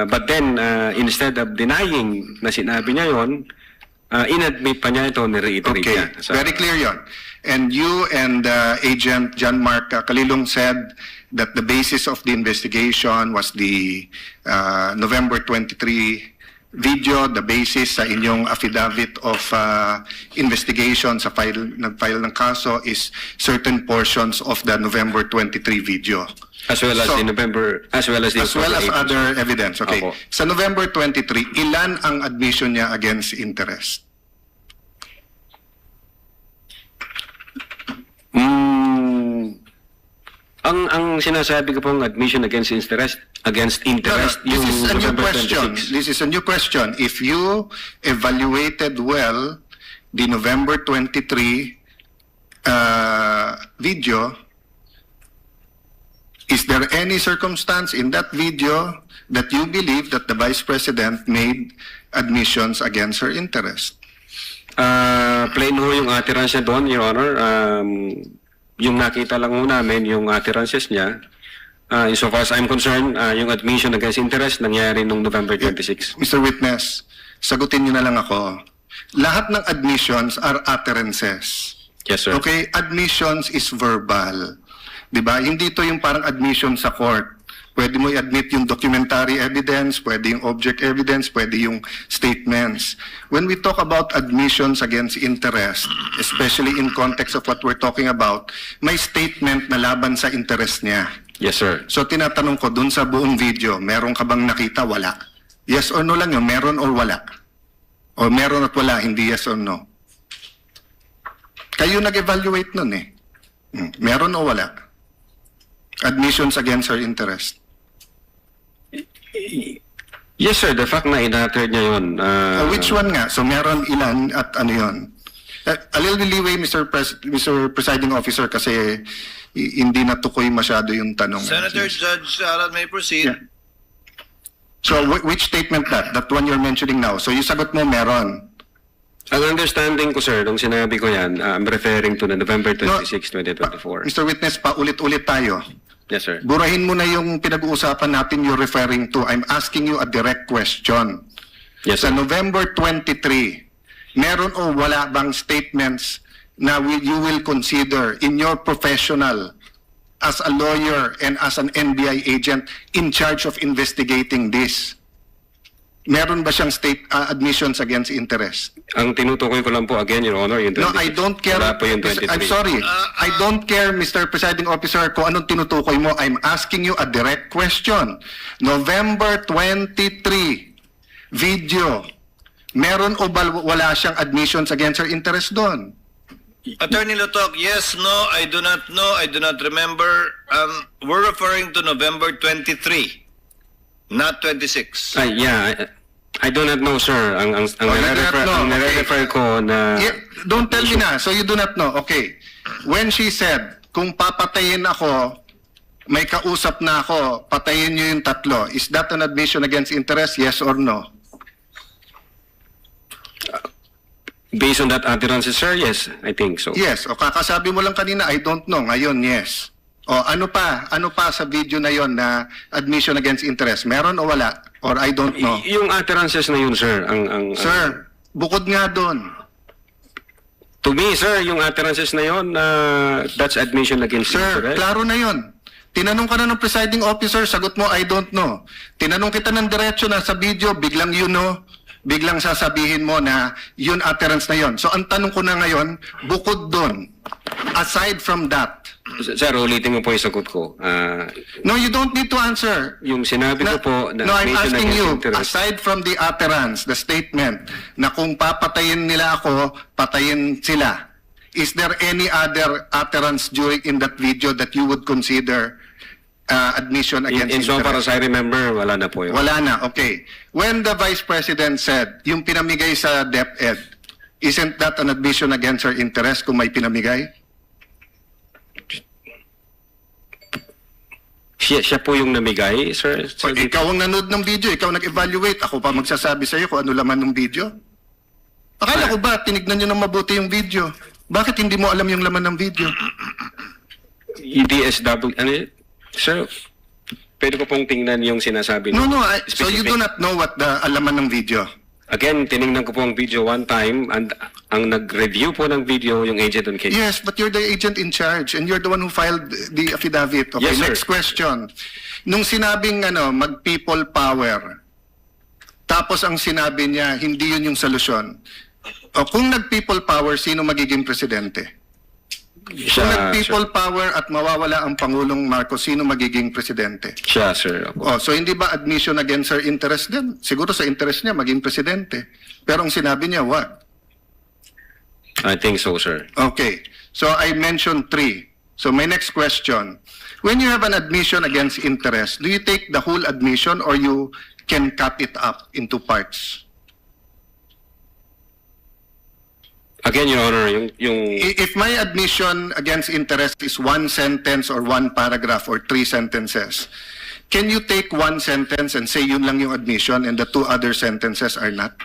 but then instead of denying na sinabi niya yon, inadmit pa niya ito, nireiterate Okay, niya. very clear yon. And you and Agent John Mark Kalilong said that the basis of the investigation was the November 23 video, the basis sa inyong affidavit of investigation sa nag-file ng kaso is certain portions of the November 23 video. As well as the November, as well as other evidence. Okay. Opo. Sa November 23, ilan ang admission niya against interest? Ang sinasabi ko pong admission against interest, yung This is a new November question. 26. This is a new question. If you evaluated well the November 23 video, is there any circumstance in that video that you believe that the Vice President made admissions against her interest? Plain ho yung utterance niya doon, Your Honor. Yung nakita lang ho namin, yung utterances niya. Insofar as I'm concerned, yung admission against interest nangyari nung November 26. Mr. Witness, sagutin niyo na lang ako. Lahat ng admissions are utterances. Yes, sir. Okay, admissions is verbal. 'Di ba? Hindi ito yung parang admission sa court. Pwede mo i-admit yung documentary evidence, pwede yung object evidence, pwede yung statements. When we talk about admissions against interest, especially in context of what we're talking about, may statement na laban sa interest niya. Yes, sir. So tinatanong ko dun sa buong video, meron ka bang nakita? Wala. Yes or no lang yun, meron or wala? O meron at wala, hindi yes or no? Kayo nag-evaluate nun eh. Meron o wala? Admissions against her interest. Yes, sir. The fact na in-utter niya yun. Which one nga? So meron ilan at ano yun? A little leeway, Mr. Presiding Officer, kasi hindi natukoy masyado yung tanong. Senator Judge Alan may proceed. Yeah. So which statement that? That one you're mentioning now. So yung sagot mo meron. Ang understanding ko, sir, nung sinabi ko yan, I'm referring to the November 26, 2024. Mr. Witness, paulit-ulit tayo. Yes, sir. Burahin mo na yung pinag-uusapan natin you're referring to. I'm asking you a direct question. Yes, Sa sir. November 23, meron o wala bang statements na you will consider in your professional as a lawyer and as an NBI agent in charge of investigating this? Meron ba siyang admissions against interest? Ang tinutukoy ko lang po, again, Your Honor, yung 26. No, I don't care. Wala po yung 23. I'm sorry. I don't care, Mr. Presiding Officer, kung anong tinutukoy mo. I'm asking you a direct question. November 23, video. Meron o wala siyang admissions against her interest doon? Attorney Lotok, yes, no, I do not know, I do not remember. We're referring to November 23, not 26. Yeah, I do not know, sir. Ang nare-refer ko na... Yeah, don't tell me na. So you do not know. Okay. When she said, kung papatayin ako, may kausap na ako, patayin niyo yung tatlo. Is that an admission against interest? Yes or no? Based on that utterance, sir, yes, I think so. Yes. O kakasabi mo lang kanina, I don't know. Ngayon, yes. O ano pa sa video na yon na admission against interest? Meron o wala? Or I don't know? Yung utterances na yun, sir, Sir, bukod nga doon. To me, sir, yung utterances na yun, that's admission against Sir, interest. klaro na yon. Tinanong ka na ng presiding officer, sagot mo, I don't know. Tinanong kita ng diretso na sa video, biglang you know, biglang sasabihin mo na yun utterance na yon. So ang tanong ko na ngayon, bukod doon, aside from that, Sir, ulitin mo po yung sagot ko. no, you don't need to answer. Yung sinabi ko po na No, I'm admission asking against you, interest. aside from the utterance, the statement, na kung papatayin nila ako, patayin sila, is there any other utterance in that video that you would consider admission against In so far interest? as I remember, wala na po yun. Wala na, okay. When the Vice President said, yung pinamigay sa DepEd, isn't that an admission against her interest kung may pinamigay? Siya po yung namigay, sir. O, ikaw ang nanood ng video, ikaw nag-evaluate, ako pa magsasabi sa iyo kung ano laman ng video. Akala ko ba, tinignan nyo ng mabuti yung video? Bakit hindi mo alam yung laman ng video? DSW, sir, pwede ko pong tingnan yung sinasabi. No, so you do not know what the alaman ng video? Again, tinignan ko po ang video one time, and ang nag-review po ng video yung agent on case. Yes, but you're the agent in charge and you're the one who filed the affidavit. Okay, Yes, sir. next question. Nung sinabing mag-people power, tapos ang sinabi niya, hindi yun yung solusyon. O kung nag-people power, sino magiging presidente? Kung nag-people power at mawawala ang Pangulong Marcos, sino magiging presidente? Siya, sir. So hindi ba admission against her interest din? Siguro sa interest niya maging presidente. Pero ang sinabi niya, what? I think so, sir. Okay. So I mentioned 3. So my next question, when you have an admission against interest, do you take the whole admission or you can cut it up into parts? Again, Your Honor, yung If my admission against interest is 1 sentence or 1 paragraph or 3 sentences, can you take 1 sentence and say yun lang yung admission and the 2 other sentences are not?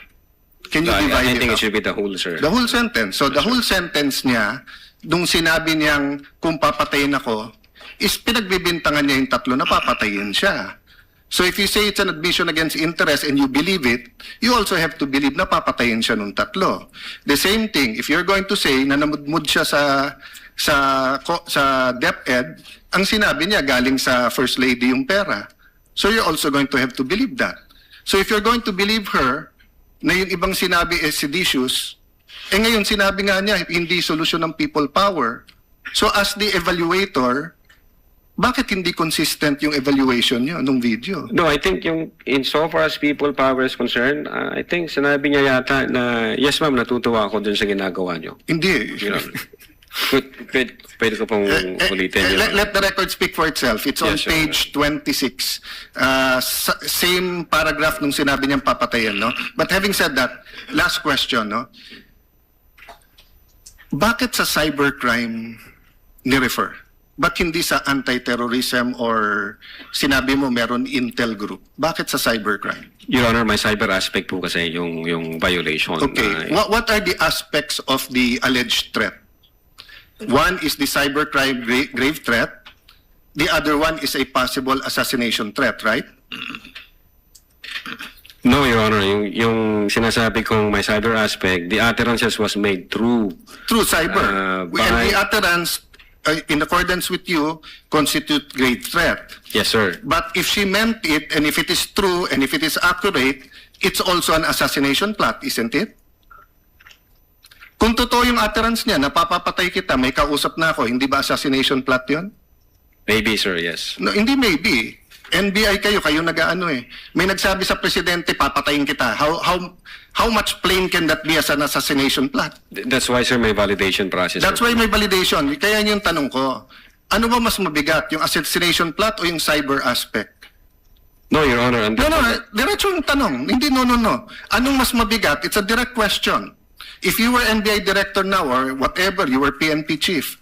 Can you I divide think it it up? should be the whole, sir. The whole sentence. So the whole sentence niya, nung sinabi niyang kung papatayin ako, is pinagbibintangan niya yung tatlo na papatayin siya. So if you say it's an admission against interest and you believe it, you also have to believe na papatayin siya nung tatlo. The same thing, if you're going to say na namudmud siya sa DepEd, ang sinabi niya galing sa First Lady yung pera. So you're also going to have to believe that. So if you're going to believe her na yung ibang sinabi is seditious, ngayon sinabi nga niya hindi solusyon ng people power. So as the evaluator, bakit hindi consistent yung evaluation niyo nung video? No, I think yung insofar as people power is concerned, I think sinabi niya yata na yes ma'am, natutuwa ako dun sa ginagawa niyo. Hindi. Pwede ko pong ulitin. Let the record speak for itself. It's on Yes, page 26. Same paragraph nung sinabi niyang papatayin, no? But having said that, last question, no? Bakit sa cybercrime ni-refer? Ba't hindi sa anti-terrorism or sinabi mo meron intel group? Bakit sa cybercrime? Your Honor, may cyber aspect po kasi yung violation. Okay. What are the aspects of the alleged threat? One is the cybercrime grave threat. The other one is a possible assassination threat, right? No, Your Honor. Yung sinasabi kong may cyber aspect, the utterances was made through cyber. And the utterance, in accordance with you, constitute grave threat. Yes, sir. But if she meant it, and if it is true, and if it is accurate, it's also an assassination plot, isn't it? Kung totoo yung utterance niya, napapapatay kita, may kausap na ako, hindi ba assassination plot yun? Maybe, sir, yes. No, hindi maybe. NBI kayo nag-aano eh. May nagsabi sa presidente, papatayin kita. How much plain can that be as an assassination plot? That's why, sir, may validation process. That's sir. why may validation. Kaya yung tanong ko, ano ba mas mabigat, yung assassination plot o yung cyber aspect? No, Your Honor. No, diretso yung tanong. Hindi, no. Anong mas mabigat? It's a direct question. If you were NBI director now or whatever, you were PNP chief,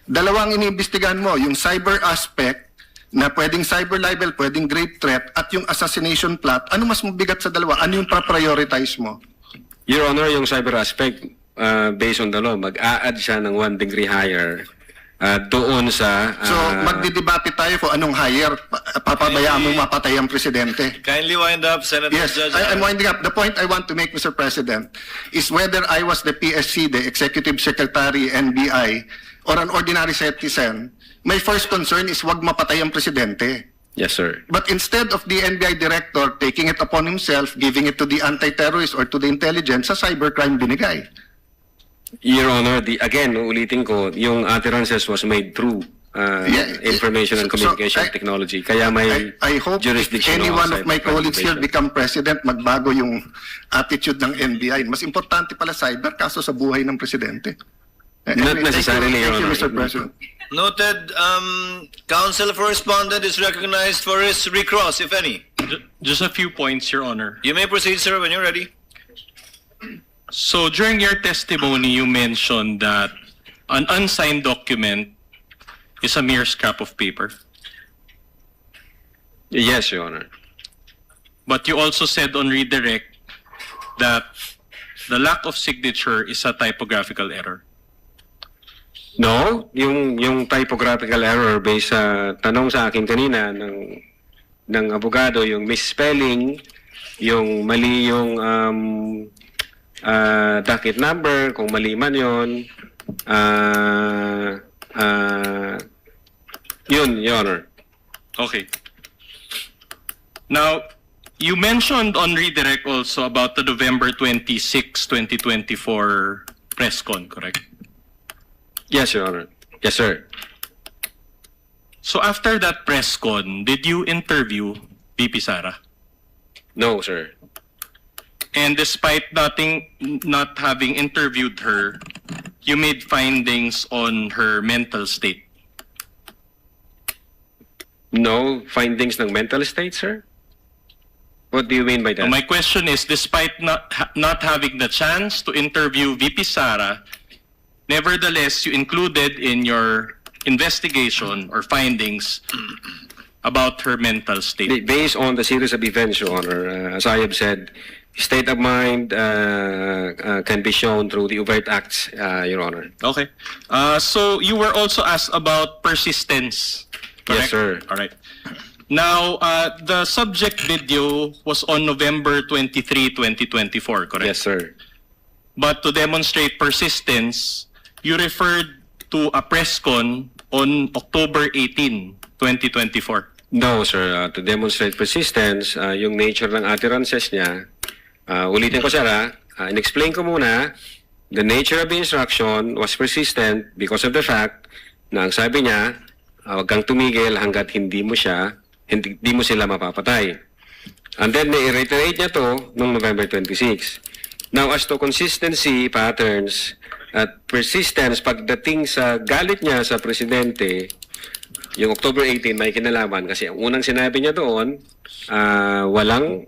dalawang iniimbestigahan mo, yung cyber aspect na pwedeng cyber libel, pwedeng grave threat, at yung assassination plot, ano mas mabigat sa dalawa? Ano yung prioritize mo? Your Honor, yung cyber aspect, based on the law, mag-a-add siya ng 1 degree higher doon sa... So, magdidebate tayo kung anong higher, papabayaan mo mapatay ang presidente. Kindly wind up, Senator Yes, Judge. I'm winding up. The point I want to make, Mr. President, is whether I was the PSC, the Executive Secretary, NBI, or an ordinary citizen, my first concern is wag mapatay ang presidente. Yes, sir. But instead of the NBI director taking it upon himself, giving it to the anti-terrorist or to the intelligence, sa cybercrime binigay. Your Honor, again, ulitin ko, yung utterances was made through information and communication technology. Kaya may I hope if jurisdiction any on one of my cybercrime colleagues here division. become president, magbago yung attitude ng NBI. Mas importante pala cyber kaso sa buhay ng presidente. Not necessarily, Your Thank you, Honor. Mr. President. Noted. Counsel for Respondent is recognized for his recross, if any. Just a few points, Your Honor. You may proceed, sir, when you're ready. So during your testimony, you mentioned that an unsigned document is a mere scrap of paper. Yes, Your Honor. But you also said on redirect that the lack of signature is a typographical error. No, yung typographical error based sa tanong sa akin kanina ng abogado, yung misspelling, yung mali yung docket number, kung mali man yun, yun, Your Honor. Okay. Now, you mentioned on redirect also about the November 26, 2024 press con, correct? Yes, Your Honor. Yes, sir. So after that press con, did you interview VP Sara? No, sir. And despite not having interviewed her, you made findings on her mental state. No findings ng mental state, sir? What do you mean by that? So my question is, despite not having the chance to interview VP Sara, nevertheless, you included in your investigation or findings about her mental state. Based on the series of events, Your Honor, as I have said, state of mind can be shown through the overt acts, Your Honor. Okay. So you were also asked about persistence. Correct? Yes, sir. All right. Now, the subject video was on November 23, 2024, correct? Yes, sir. But to demonstrate persistence, you referred to a press con on October 18, 2024. No, sir. To demonstrate persistence, yung nature ng utterances niya, ulitin ko, sir, in-explain ko muna, the nature of the instruction was persistent because of the fact na ang sabi niya, huwag kang tumigil hanggat hindi mo sila mapapatay. And then, na-reiterate niya to noong November 26. Now, as to consistency patterns at persistence, pagdating sa galit niya sa presidente, yung October 18 may kinalaman kasi ang unang sinabi niya doon, walang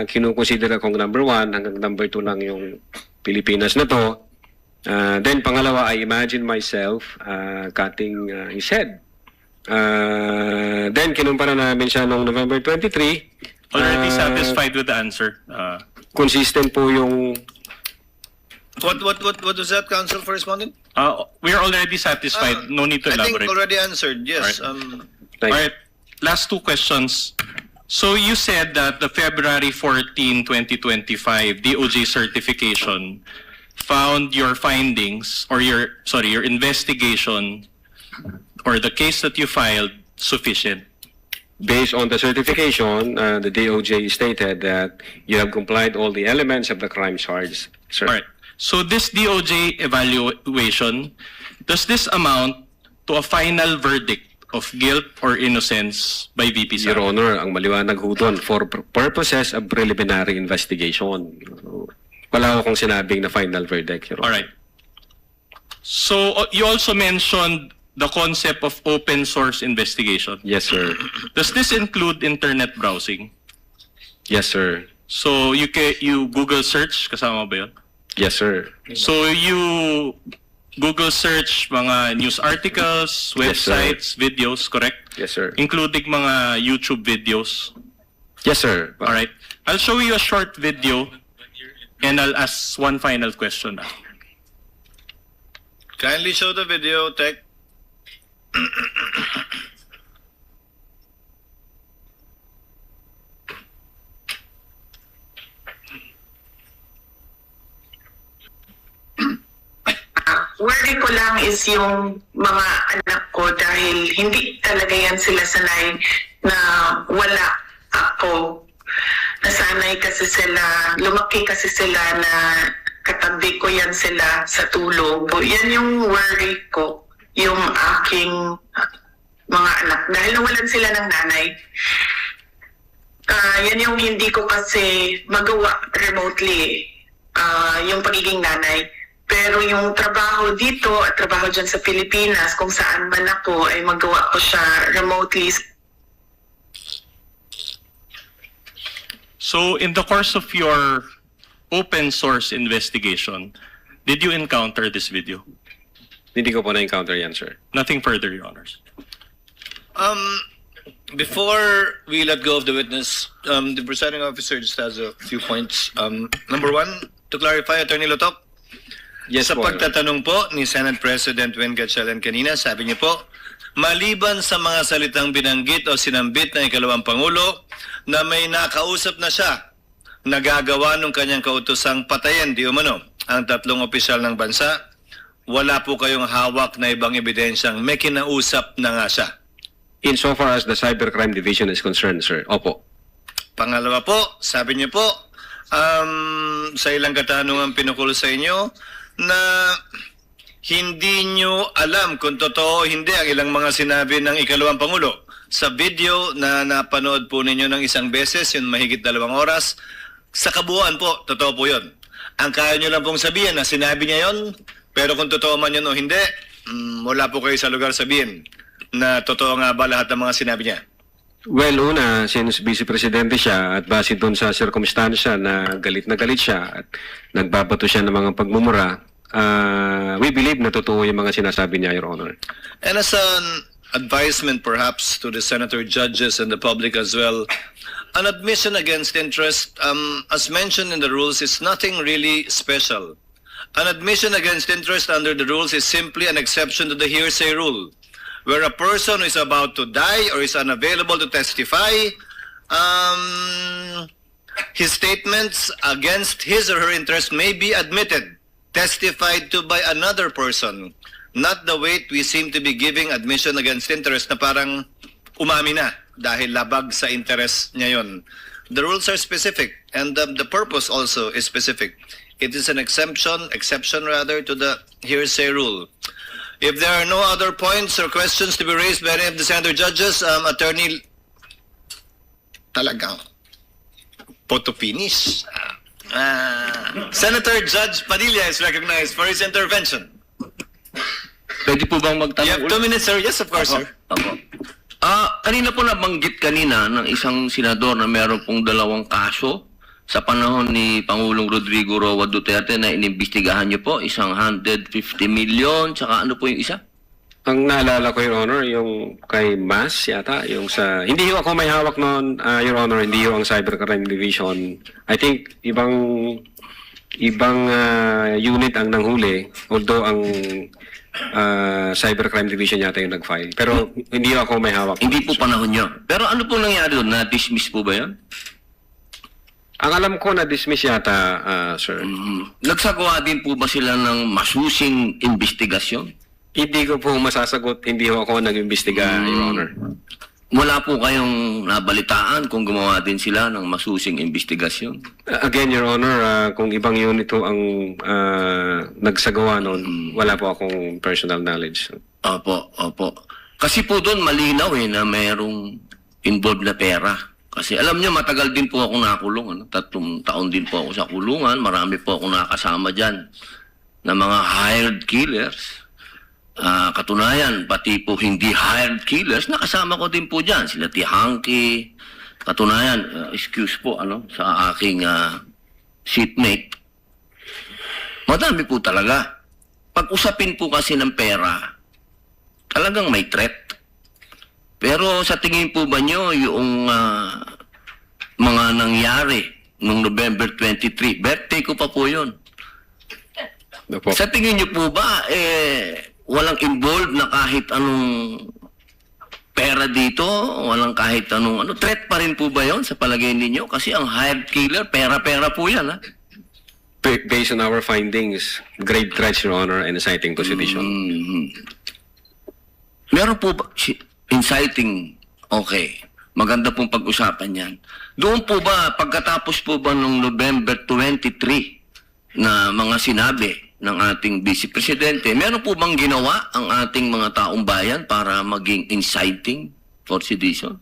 kinukonsidera kong number 1 hanggang number 2 lang yung Pilipinas na to. Then pangalawa, I imagine myself cutting his head. Then kinumpara namin siya noong November 23. Already satisfied with the answer? Consistent po yung... What was that, Council for responding? We are already satisfied. No need to I elaborate. think already answered, yes. All right. Last two questions. So you said that the February 14, 2025 DOJ certification found your findings or your investigation or the case that you filed sufficient. Based on the certification, the DOJ stated that you have complied all the elements of the crime charge, sir. All right. So this DOJ evaluation, does this amount to a final verdict of guilt or innocence by VP Sara? Your Honor, ang maliwanag ho doon, for purposes of preliminary investigation. Wala akong sinabing na final verdict, Your Honor. All right. So you also mentioned the concept of open source investigation. Yes, sir. Does this include internet browsing? Yes, sir. So you Google search, kasama ba yun? Yes, sir. So you Google search mga news articles, websites, videos, correct? Yes, sir. Including mga YouTube videos. Yes, sir. All right. I'll show you a short video and I'll ask one final question. Kindly show the video, Tech. Worry ko lang is yung mga anak ko dahil hindi talaga yan sila sanay na wala ako. Nasanay kasi sila, lumaki kasi sila na katabi ko yan sila sa tulog. Yan yung worry ko, yung aking mga anak. Dahil nawalan sila ng nanay. Yan yung hindi ko kasi magawa remotely, yung pagiging nanay. Pero yung trabaho dito at trabaho dyan sa Pilipinas, kung saan man ako, ay magawa ko siya remotely. So in the course of your open source investigation, did you encounter this video? Hindi ko po na-encounter yan, sir. Nothing further, Your Honors. Before we let go of the witness, the presiding officer just has a few points. Number one, to clarify, Attorney Lotok, Yes, sa po. pagtatanong po ni Senate President Wen Gatchalian kanina, sabi niyo po, maliban sa mga salitang binanggit o sinambit ng ikalawang Pangulo na may nakausap na siya, nagagawa ng kanyang kautosang patayin, di umano, ang tatlong opisyal ng bansa, wala po kayong hawak na ibang ebidensyang may kinausap na nga siya. Insofar as the Cybercrime Division is concerned, sir, opo. Pangalawa po, sabi niyo po, sa ilang katanungan pinukul sa inyo, na hindi nyo alam kung totoo o hindi ang ilang mga sinabi ng ikalawang Pangulo. Sa video na napanood po ninyo ng isang beses, yun mahigit 2 oras, sa kabuuan po, totoo po yun. Ang kaya nyo lang pong sabihin na sinabi niya yun, pero kung totoo man yun o hindi, wala po kayo sa lugar sabihin na totoo nga ba lahat ng mga sinabi niya. Well, una, since Vice Presidente siya at base doon sa circumstansya na galit siya at nagbabato siya ng mga pagmumura, we believe na totoo yung mga sinasabi niya, Your Honor. And as an advisement perhaps to the senator judges and the public as well, an admission against interest, as mentioned in the rules, is nothing really special. An admission against interest under the rules is simply an exception to the hearsay rule. where a person is about to die or is unavailable to testify, his statements against his or her interest may be admitted, testified to by another person. Not the weight we seem to be giving admission against interest na parang umami na dahil labag sa interest niya yun. The rules are specific and the purpose also is specific. It is an exception rather, to the hearsay rule. If there are no other points or questions to be raised by any of the senator judges, Attorney talagang photo finish. Senator Judge Padilla is recognized for his intervention. Pwede po bang magtanong? You have 2 minutes, sir. Yes, of course, sir. Kanina po nabanggit kanina ng isang senador na meron pong 2 kaso sa panahon ni Pangulong Rodrigo Roa Duterte na inimbestigahan niyo po, isang 150 million, tsaka ano po yung isa? Ang naalala ko, Your Honor, yung kay Mas yata, yung sa... Hindi ho ako may hawak noon, Your Honor, hindi ho ang Cybercrime Division. I think ibang unit ang nanghuli, although ang Cybercrime Division yata yung nag-file. Pero hindi ho ako may hawak. Hindi po panahon niyo. Pero ano po nangyari doon? Na-dismiss po ba yun? Ang alam ko na-dismiss yata, sir. Nagsagawa din po ba sila ng masusing investigasyon? Hindi ko po masasagot. Hindi ho ako nag-imbestiga, Your Honor. Wala po kayong nabalitaan kung gumawa din sila ng masusing investigasyon? Again, Your Honor, kung ibang unit ho ang nagsagawa noon, wala po akong personal knowledge. Opo. Kasi po doon malinaw na mayroong involved na pera. Kasi alam niyo, matagal din po ako nakulong. 3 taon din po ako sa kulungan. Marami po ako nakasama dyan na mga hired killers. Katunayan, pati po hindi hired killers, nakasama ko din po dyan. Sila Tihangki. Katunayan, excuse po, sa aking seatmate. Madami po talaga. Pag-usapin po kasi ng pera, talagang may threat. Pero sa tingin po ba nyo, yung mga nangyari noong November 23, birthday ko pa po yun. Sa tingin nyo po ba, walang involved na kahit anong pera dito, walang kahit anong threat pa rin po ba yon sa palagay ninyo? Kasi ang hired killer, pera-pera po yan, ha? Based on our findings, grave threats, Your Honor, and inciting to sedition. Meron po ba, inciting, okay, maganda pong pag-usapan yan. Doon po ba, pagkatapos po ba noong November 23 na mga sinabi ng ating Vice Presidente, meron po bang ginawa ang ating mga taong bayan para maging inciting for sedition?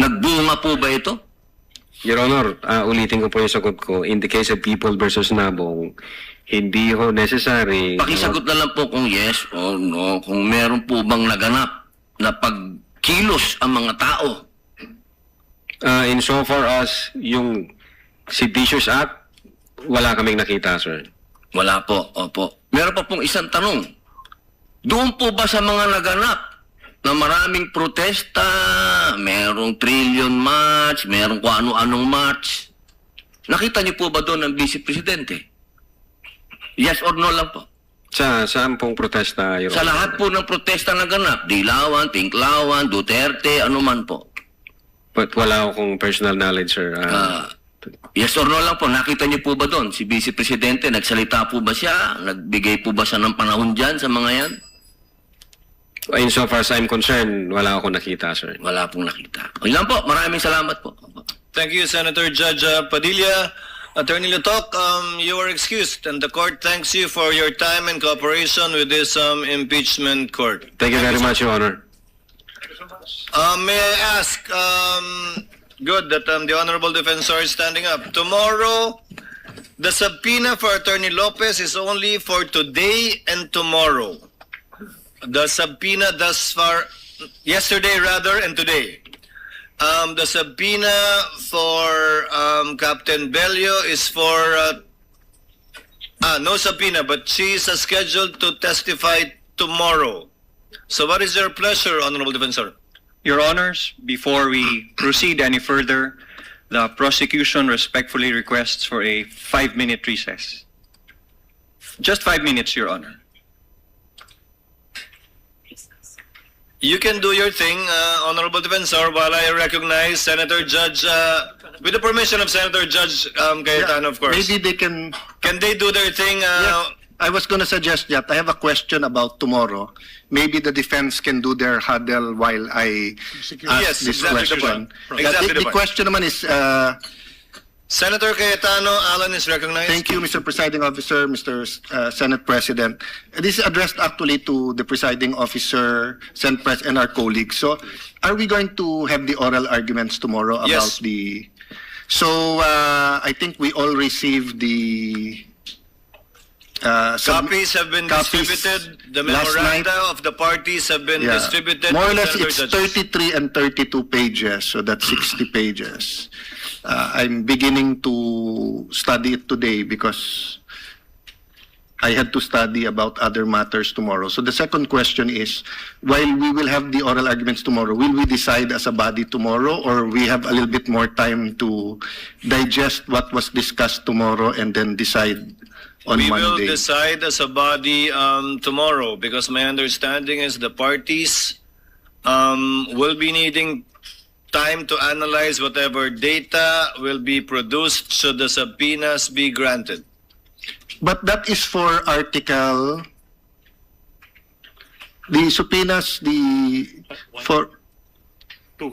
Nagbunga po ba ito? Your Honor, ulitin ko po yung sagot ko. In the case of People versus Nabong, hindi ho necessary... Pakisagot na lang po kung yes or no, kung meron po bang naganap na pagkilos ang mga tao. Insofar as yung Seditious Act, wala kaming nakita, sir. Wala po, opo. Meron pa pong isang tanong. Doon po ba sa mga naganap na maraming protesta, merong trillion march, merong kung ano-anong march, nakita niyo po ba doon ang Vice Presidente? Yes or no lang po? Saan pong protesta, Your Sa Honor? lahat po ng protesta na ganap, Dilawan, Tinklawan, Duterte, anuman po. But wala akong personal knowledge, sir. Yes or no lang po, nakita niyo po ba doon? Si Vice Presidente, nagsalita po ba siya? Nagbigay po ba siya ng panahon dyan sa mga yan? Insofar as I'm concerned, wala akong nakita, sir. Wala pong nakita. Okay lang po, maraming salamat po. Thank you, Senator Judge Padilla. Attorney Letok, you are excused and the court thanks you for your time and cooperation with this impeachment court. Thank you very much, Your Honor. May I ask, good that the Honorable Defensor is standing up. Tomorrow, the subpoena for Attorney Lopez is only for today and tomorrow. The subpoena thus far, yesterday rather, and today. The subpoena for Captain Bello is for, no subpoena, but she is scheduled to testify tomorrow. So what is your pleasure, Honorable Defensor? Your Honors, before we proceed any further, the prosecution respectfully requests for a 5-minute recess. Just 5 minutes, Your Honor. You can do your thing, Honorable Defensor, while I recognize Senator Judge, with the permission of Senator Judge Cayetano, of course. Maybe they can... Can they do their thing? Yes, I was going to suggest that. I have a question about tomorrow. Maybe the defense can do their huddle while I ask Yes, this exactly the question. point. Exactly the The point. question naman is... Senator Cayetano, Alan is recognized. Thank you, Mr. Presiding Officer, Mr. Senate President. This is addressed actually to the Presiding Officer, Senate Pres, and our colleagues. So, are we going to have the oral arguments tomorrow about Yes. the... So, I think we all received the... Copies have been distributed. The last night. memoranda of the parties have been Yeah. distributed. More or to less, Senator it's Judges. 33 and 32 pages, so that's 60 pages. I'm beginning to study it today because I had to study about other matters tomorrow. So the second question is, while we will have the oral arguments tomorrow, will we decide as a body tomorrow, or we have a little bit more time to digest what was discussed tomorrow and then decide on We will Monday? decide as a body tomorrow, because my understanding is the parties will be needing time to analyze whatever data will be produced should the subpoenas be granted. But that is for article, the subpoenas, for...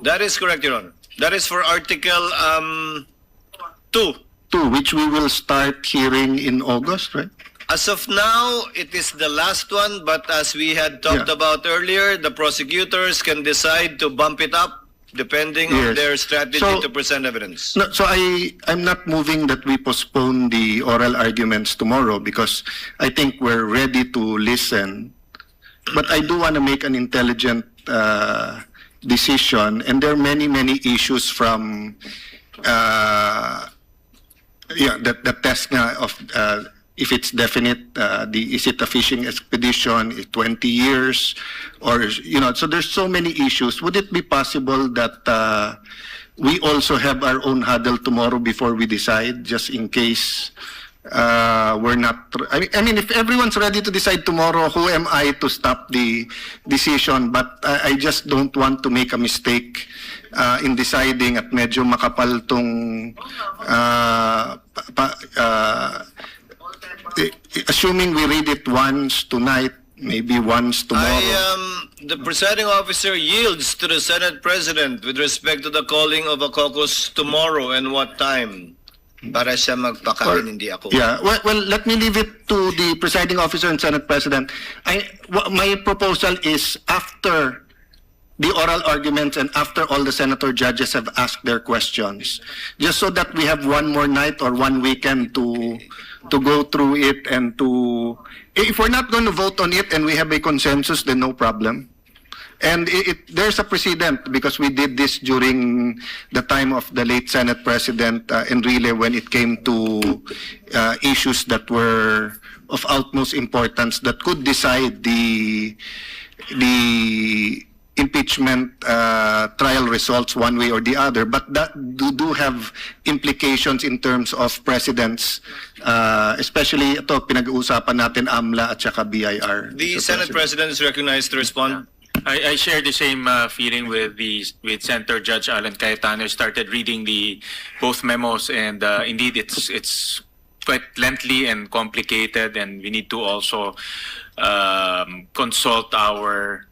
That is correct, Your Honor. That is for Article 2. 2, which we will start hearing in August, right? As of now, it is the last one, but as we had talked Yeah. about earlier, the prosecutors can decide to bump it up depending on Yes. their strategy So- to present evidence. No, so I'm not moving that we postpone the oral arguments tomorrow because I think we're ready to listen. But I do want to make an intelligent decision, and there are many, many issues from the test nga of if it's definite, is it a fishing expedition, is 20 years, or, so there's so many issues. Would it be possible that we also have our own huddle tomorrow before we decide, just in case we're not, I mean, if everyone's ready to decide tomorrow, who am I to stop the decision? But I just don't want to make a mistake in deciding at medyo makapal tong assuming we read it once tonight, maybe once tomorrow. The presiding officer yields to the Senate President with respect to the calling of a caucus tomorrow and what time. Para siya magpakain, hindi ako. Yeah, well, let me leave it to the presiding officer and Senate President. My proposal is after the oral arguments and after all the senator judges have asked their questions, just so that we have one more night or one weekend to go through it and to, if we're not going to vote on it and we have a consensus, then no problem. And there's a precedent because we did this during the time of the late Senate President Enrile when it came to issues that were of utmost importance that could decide the impeachment trial results one way or the other, but that do have implications in terms of precedents, especially ito pinag-uusapan natin AMLA at saka BIR. The Mr. Senate President is recognized to respond. I share the same feeling with Senator Judge Alan Cayetano. I started reading both memos, and indeed it's quite lengthy and complicated, and we need to also consult our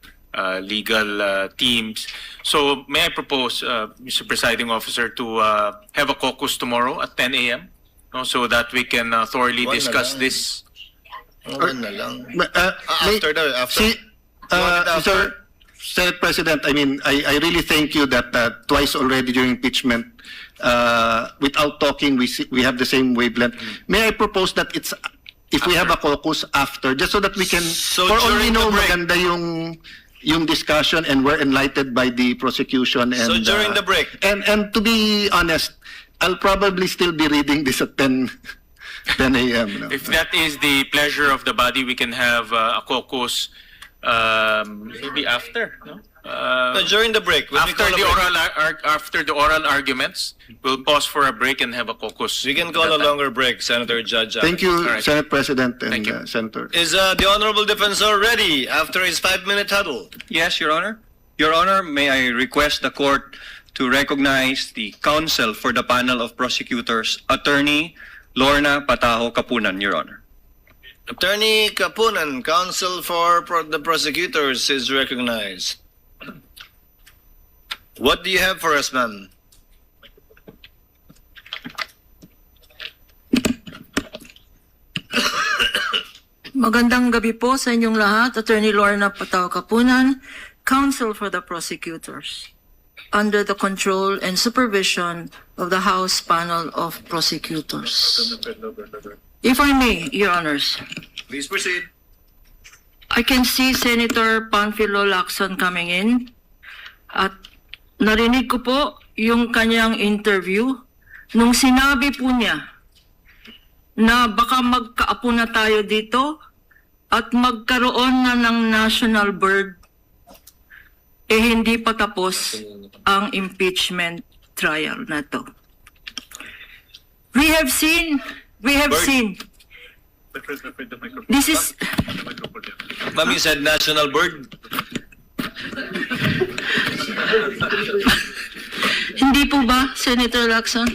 legal teams. So may I propose, Mr. Presiding Officer, to have a caucus tomorrow at 10 a.m. So that we can thoroughly discuss this. After. Mr. Senate President, I mean, I really thank you that twice already during impeachment, without talking, we have the same wavelength. May I propose that if we have a caucus after, just so that we can, for all we know, maganda yung discussion and we're enlightened by the prosecution. And, So during the break. And to be honest, I'll probably still be reading this at 10 a.m. No? If that is the pleasure of the body, we can have a caucus maybe after, no? During the break. when we After call a break. after the oral arguments, we'll pause for a break and have a caucus. We can call a longer break, Senator Judge. Thank you, All right. Senate President and Thank you. Senator. Is the Honorable Defensor ready after his 5-minute huddle? Yes, Your Honor. Your Honor, may I request the court to recognize the counsel for the panel of prosecutors, Attorney Lorna Pataho Kapunan, Your Honor. Attorney Kapunan, counsel for the prosecutors, is recognized. What do you have for us, ma'am? Magandang gabi po sa inyong lahat. Attorney Lorna Pataho Kapunan, counsel for the prosecutors, under the control and supervision of the House Panel of Prosecutors. If I may, Your Honors. Please proceed. I can see Senator Panfilo Lacson coming in at narinig ko po yung kanyang interview nung sinabi po niya na baka magkaapo na tayo dito at magkaroon na ng national bird, eh hindi pa tapos ang impeachment trial na to. We have seen, this is, Ma'am, you said national bird. hindi po ba, Senator Lacson?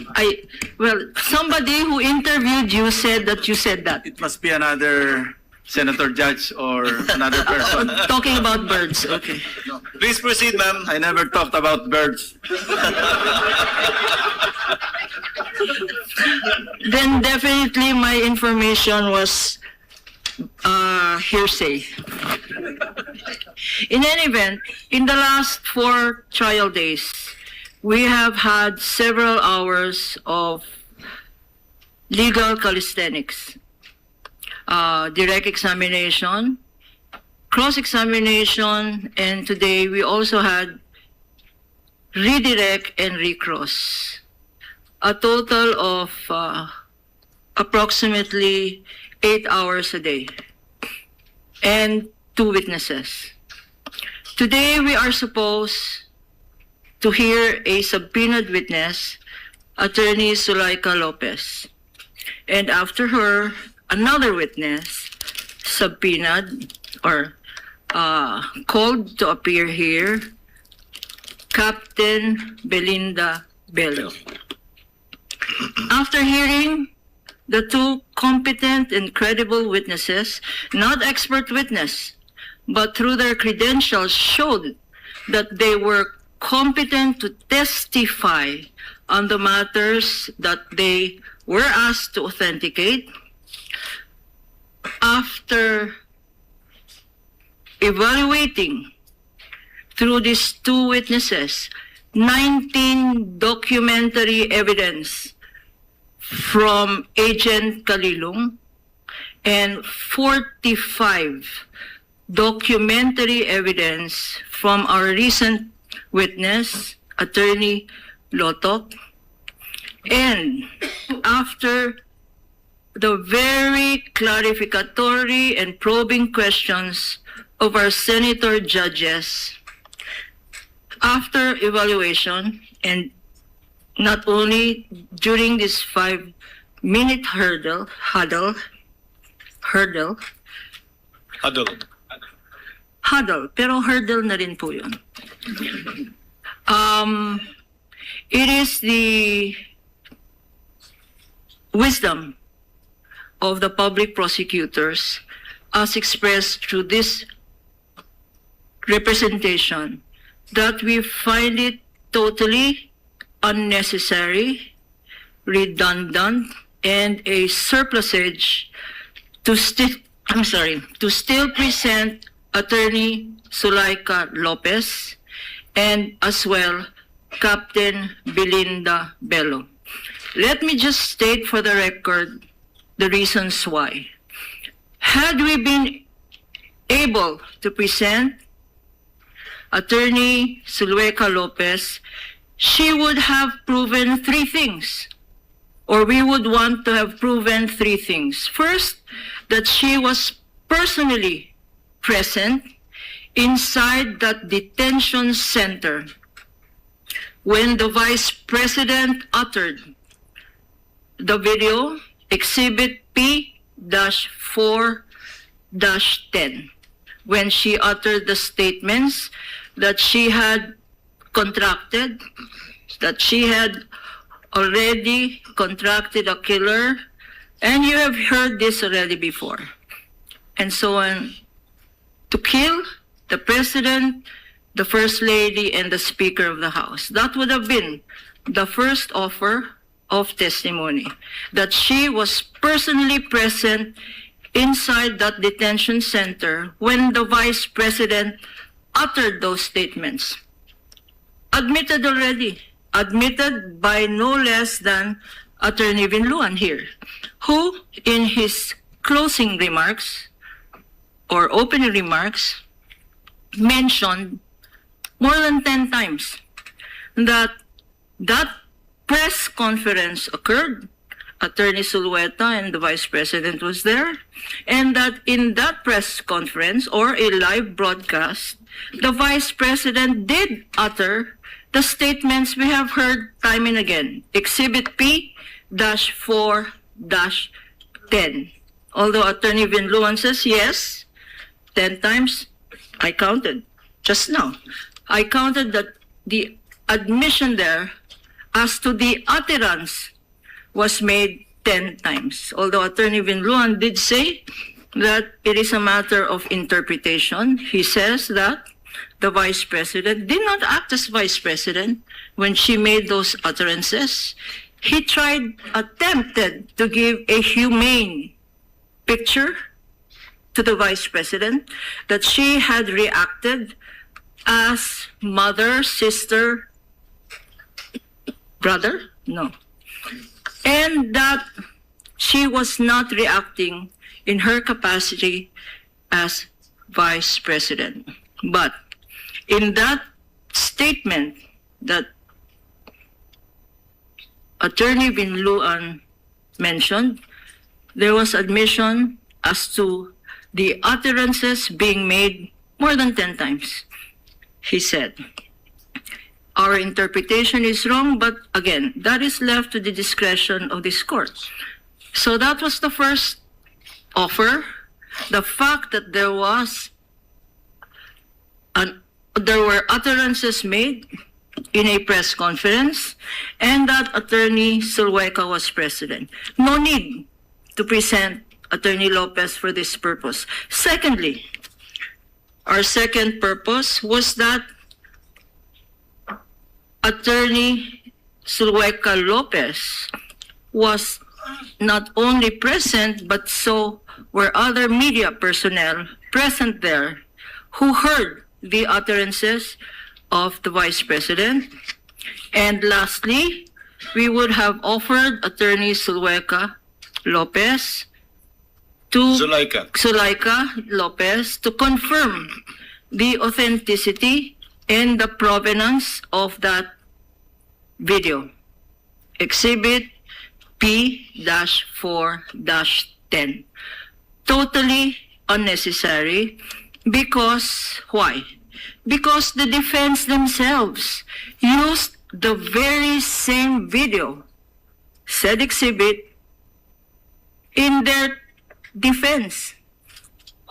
Well, somebody who interviewed you said that you said that. It must be another senator judge or another person. Talking about birds, okay. Please proceed, ma'am. I never talked about birds. Then definitely my information was hearsay. In any event, in the last 4 trial days, we have had several hours of legal calisthenics, direct examination, cross-examination, and today we also had redirect and recross. A total of approximately 8 hours a day, and 2 witnesses. Today we are supposed to hear a subpoenaed witness, Attorney Zulaika Lopez, and after her, another witness subpoenaed or called to appear here, Captain Belinda Bello. After hearing the 2 competent and credible witnesses, not expert witness, but through their credentials showed that they were competent to testify on the matters that they were asked to authenticate. After evaluating through these 2 witnesses, 19 documentary evidence from Agent Kalilong and 45 documentary evidence from our recent witness, Attorney Lotok, and after the very clarificatory and probing questions of our senator judges, after evaluation, and not only during this 5-minute huddle, pero hurdle na rin po yun. It is the wisdom of the public prosecutors as expressed through this representation that we find it totally unnecessary, redundant, and a surplusage to still present Attorney Zulaika Lopez and as well Captain Belinda Bello. Let me just state for the record the reasons why. Had we been able to present Attorney Zulaika Lopez, she would have proven 3 things, or we would want to have proven 3 things. First, that she was personally present inside that detention center when the Vice President uttered the video, Exhibit P-4-10, when she uttered the statements that she had contracted, that she had already contracted a killer, and you have heard this already before, and so on, to kill the President, the First Lady, and the Speaker of the House. That would have been the first offer of testimony, that she was personally present inside that detention center when the Vice President uttered those statements. Admitted already, admitted by no less than Attorney Vinluan here, who in his closing remarks or opening remarks mentioned more than 10 times that that press conference occurred, Attorney Zulueta and the Vice President was there, and that in that press conference or a live broadcast, the Vice President did utter the statements we have heard time and again, Exhibit P-4-10. Although Attorney Vinluan says yes, 10 times, I counted just now. I counted that the admission there as to the utterance was made 10 times. Although Attorney Vinluan did say that it is a matter of interpretation, he says that the Vice President did not act as Vice President when she made those utterances. He attempted to give a humane picture to the Vice President that she had reacted as mother, sister, brother? No. And that she was not reacting in her capacity as Vice President. But in that statement that Attorney Vinluan mentioned, there was admission as to the utterances being made more than 10 times. He said, our interpretation is wrong, but again, that is left to the discretion of this court. So that was the first offer. The fact that there were utterances made in a press conference and that Attorney Zulueta was president. No need to present Attorney Lopez for this purpose. Secondly, our second purpose was that Attorney Zulueta Lopez was not only present, but so were other media personnel present there who heard the utterances of the Vice President. And lastly, we would have offered Attorney Zulueta Lopez Zulaika Lopez to confirm the authenticity and the provenance of that video. Exhibit P-4-10. Totally unnecessary because, why? Because the defense themselves used the very same video, said exhibit, in their defense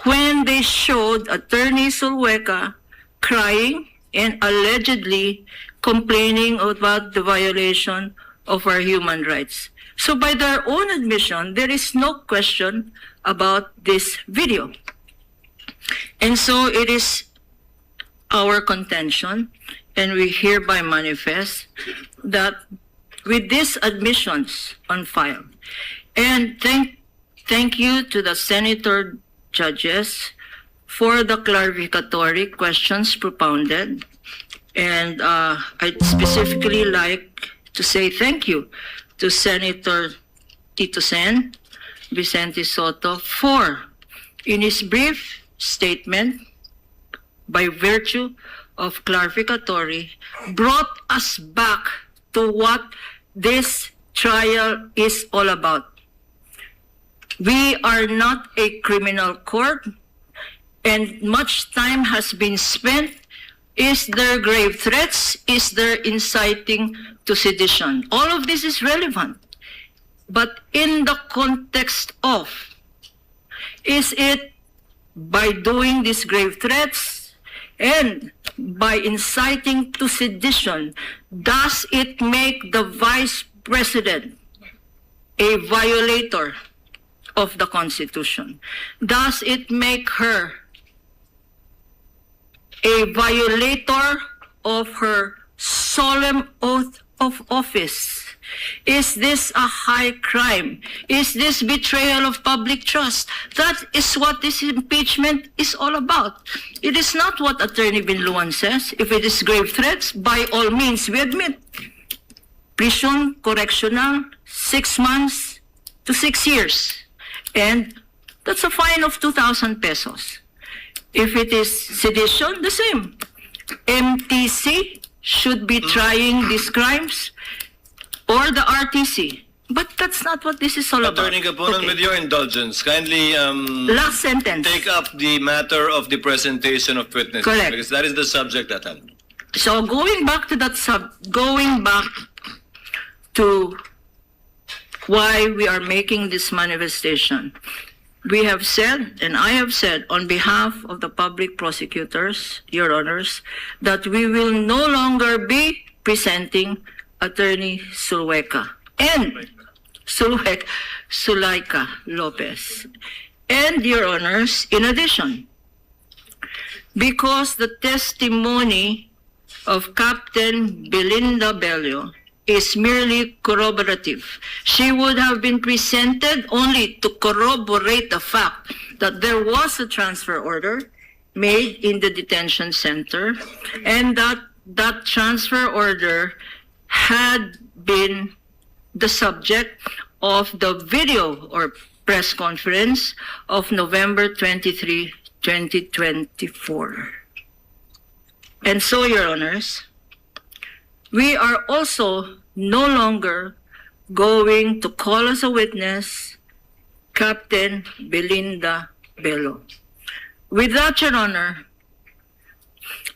when they showed Attorney Zulueta crying and allegedly complaining about the violation of our human rights. So by their own admission, there is no question about this video. And so it is our contention, and we hereby manifest that with these admissions on file, and thank you to the senator judges for the clarificatory questions propounded. And I'd specifically like to say thank you to Senator Tito Sen, Vicente Soto, for, in his brief statement, by virtue of clarificatory, brought us back to what this trial is all about. We are not a criminal court, and much time has been spent. Is there grave threats? Is there inciting to sedition? All of this is relevant. But in the context of, is it by doing these grave threats and by inciting to sedition, does it make the Vice President a violator of the Constitution? Does it make her a violator of her solemn oath of office? Is this a high crime? Is this betrayal of public trust? That is what this impeachment is all about. It is not what Attorney Binluan says. If it is grave threats, by all means, we admit. Prison correctional, 6 months to 6 years. And that's a fine of 2,000 pesos. If it is sedition, the same. MTC should be trying these crimes, or the RTC. But that's not what this is all about. Attorney Gaponan, Okay. with your indulgence, kindly Last sentence. take up the matter of the presentation of witnesses. Correct. Because that is the subject at hand. So going back to that going back to why we are making this manifestation, we have said, and I have said on behalf of the public prosecutors, Your Honors, that we will no longer be presenting Attorney Sulweca and Sulaika Lopez. And, Your Honors, in addition, because the testimony of Captain Belinda Bello is merely corroborative. She would have been presented only to corroborate the fact that there was a transfer order made in the detention center and that that transfer order had been the subject of the video or press conference of November 23, 2024. And so, Your Honors, we are also no longer going to call as a witness Captain Belinda Bello. With that, Your Honor,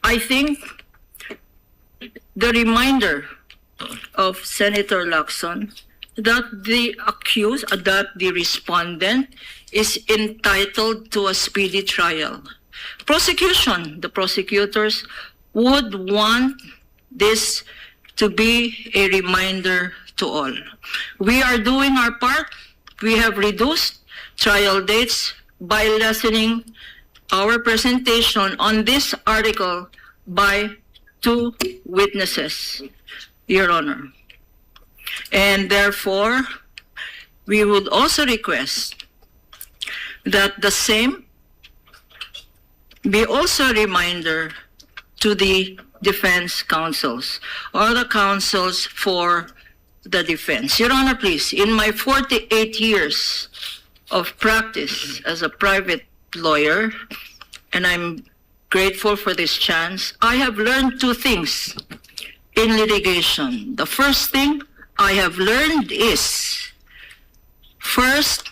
I think the reminder of Senator Lacson that the accused, that the respondent is entitled to a speedy trial. Prosecution, the prosecutors would want this to be a reminder to all. We are doing our part. We have reduced trial dates by lessening our presentation on this article by 2 witnesses, Your Honor. And therefore, we would also request that the same be also a reminder to the defense counsels or the counsels for the defense. Your Honor, please, in my 48 years of practice as a private lawyer, and I'm grateful for this chance, I have learned 2 things in litigation. The first thing I have learned is, first,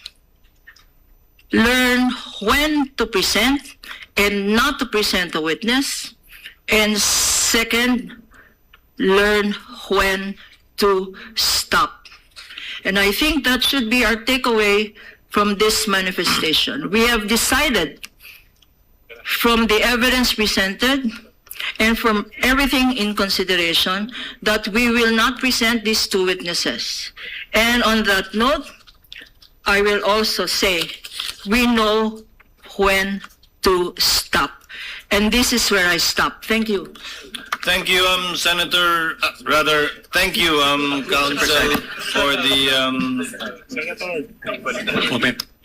learn when to present and not to present a witness. And second, learn when to stop. And I think that should be our takeaway from this manifestation. We have decided from the evidence presented and from everything in consideration that we will not present these 2 witnesses. And on that note, I will also say we know when to stop. And this is where I stop. Thank you. Thank you, Senator, thank you, Counsel, for the,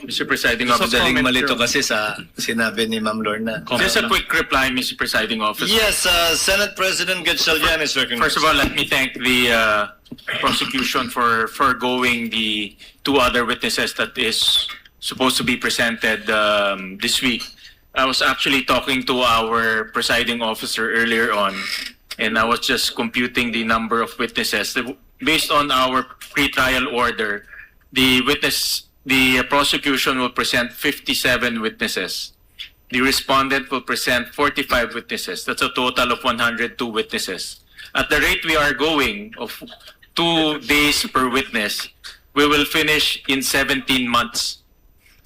Mr. Presiding Officer. Officer. Madaling malito kasi sa sinabi ni Ma'am Lorna. Just a quick reply, Mr. Presiding Officer. Yes, Senate President Gatchalian is recognized. First of all, let me thank the prosecution for foregoing the 2 other witnesses that is supposed to be presented this week. I was actually talking to our presiding officer earlier on, and I was just computing the number of witnesses. Based on our pre-trial order, the prosecution will present 57 witnesses. The respondent will present 45 witnesses. That's a total of 102 witnesses. At the rate we are going of 2 days per witness, we will finish in 17 months.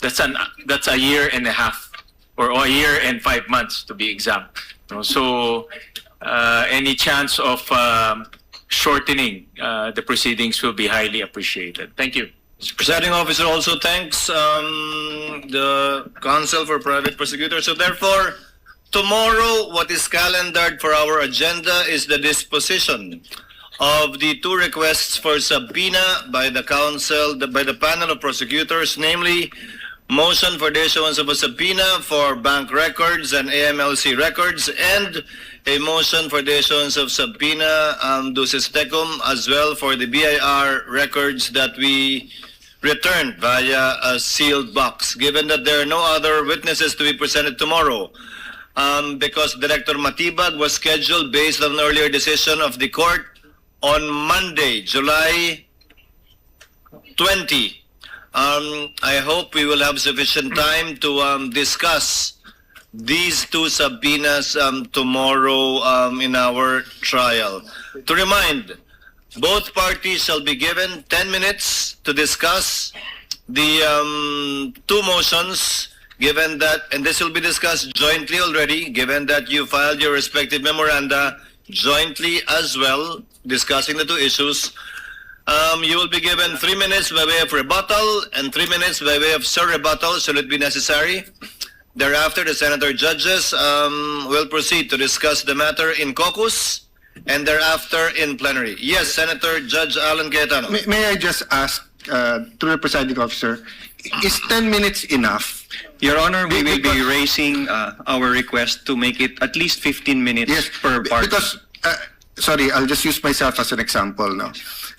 That's a year and a half. or a year and 5 months to be exact. No? So any chance of shortening the proceedings will be highly appreciated. Thank you. Presiding officer also thanks the Council for Private Prosecutors. So therefore, tomorrow, what is calendared for our agenda is the disposition of the two requests for subpoena by the Council, by the panel of prosecutors, namely motion for the issuance of a subpoena for bank records and AMLC records, and a motion for the issuance of subpoena ducis tecum as well for the BIR records that we returned via a sealed box. Given that there are no other witnesses to be presented tomorrow, because Director Matibag was scheduled based on an earlier decision of the court on Monday, July 20. I hope we will have sufficient time to discuss these two subpoenas tomorrow in our trial. To remind, both parties shall be given 10 minutes to discuss the two motions, given that, and this will be discussed jointly already, given that you filed your respective memoranda jointly as well, discussing the two issues. You will be given 3 minutes by way of rebuttal and 3 minutes by way of surrebuttal, should it be necessary. Thereafter, the senator judges will proceed to discuss the matter in caucus and thereafter in plenary. Yes, Senator Judge Alan Cayetano. May I just ask, through the presiding officer, is 10 minutes enough? Your Honor, we will be raising our request to make it at least 15 minutes per party. Because, sorry, I'll just use myself as an example now.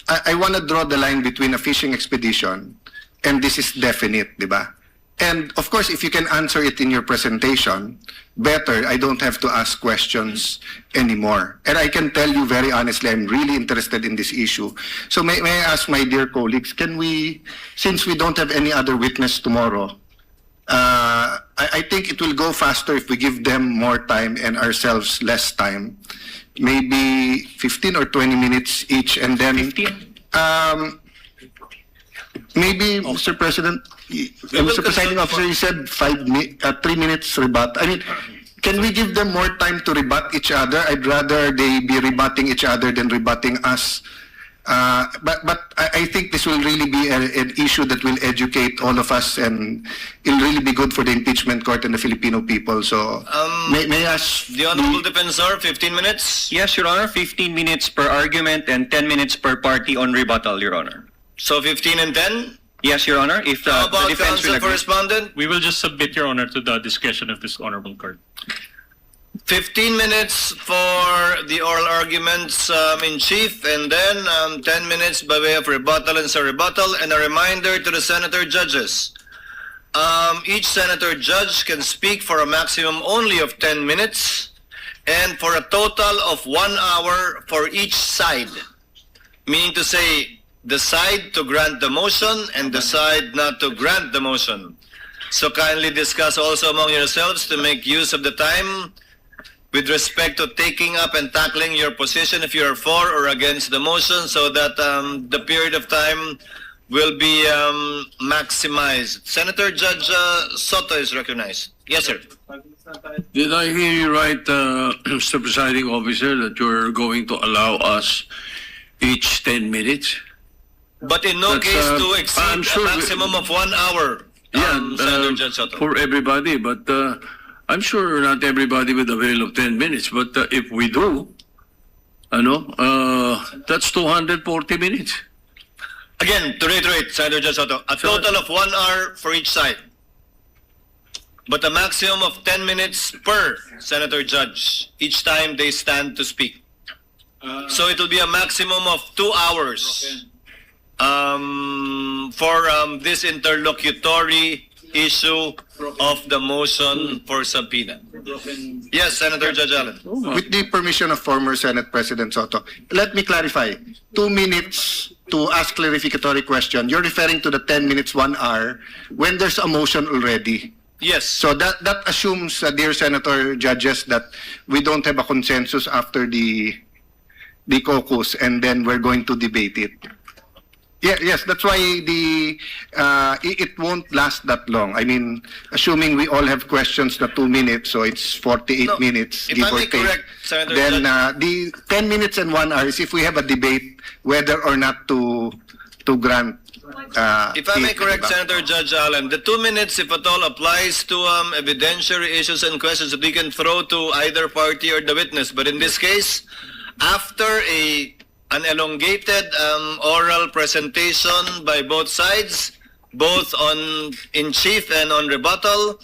I want to draw the line between a fishing expedition and this is definite, di ba? And of course, if you can answer it in your presentation, better. I don't have to ask questions anymore. And I can tell you very honestly, I'm really interested in this issue. So may I ask my dear colleagues, can we, since we don't have any other witness tomorrow, I think it will go faster if we give them more time and ourselves less time. Maybe 15 or 20 minutes each, and then 15? maybe, Mr. President, Mr. Presiding Officer, you said 3 minutes rebut. I mean, can we give them more time to rebut each other? I'd rather they be rebutting each other than rebutting us. But I think this will really be an issue that will educate all of us, and it'll really be good for the impeachment court and the Filipino people. So, may I ask The Honorable Defensor, 15 minutes. Yes, Your Honor, 15 minutes per argument and 10 minutes per party on rebuttal, Your Honor. So 15 and 10? Yes, Your Honor, if How the about defense will counsel agree. for respondent? We will just submit, Your Honor, to the discretion of this honorable court. 15 minutes for the oral arguments in chief, and then 10 minutes by way of rebuttal and surrebuttal. And a reminder to the senator judges. Each senator judge can speak for a maximum only of 10 minutes and for a total of 1 hour for each side. Meaning to say, the side to grant the motion and the side not to grant the motion. So kindly discuss also among yourselves to make use of the time with respect to taking up and tackling your position if you are for or against the motion, so that the period of time will be maximized. Senator Judge Soto is recognized. Yes, sir. Did I hear you right, Mr. Presiding Officer, that you're going to allow us each 10 minutes? But in no case to exceed a maximum of 1 hour, Senator Judge Soto. For everybody, but I'm sure not everybody will avail of 10 minutes, but if we do, that's 240 minutes. Again, to reiterate, Senator Judge Soto, a total of 1 hour for each side. But a maximum of 10 minutes per Senator Judge each time they stand to speak. So it will be a maximum of 2 hours for this interlocutory issue of the motion for subpoena. Yes, Senator Judge Allen. With the permission of former Senate President Soto, let me clarify. 2 minutes to ask clarificatory question. You're referring to the 10 minutes, 1 hour, when there's a motion already. Yes. So that assumes, dear Senator Judges, that we don't have a consensus after the caucus and then we're going to debate it. Yeah, yes, that's why it won't last that long. I mean, assuming we all have questions na 2 minutes, so it's 48 No, minutes, if give I or may take. correct, Senator Then Judge- the 10 minutes and 1 hour is if we have a debate whether or not to grant. If I may it, correct diba? Senator Judge Allen, the 2 minutes, if at all, applies to evidentiary issues and questions that we can throw to either party or the witness. But in this case, after an elongated oral presentation by both sides, both in chief and on rebuttal,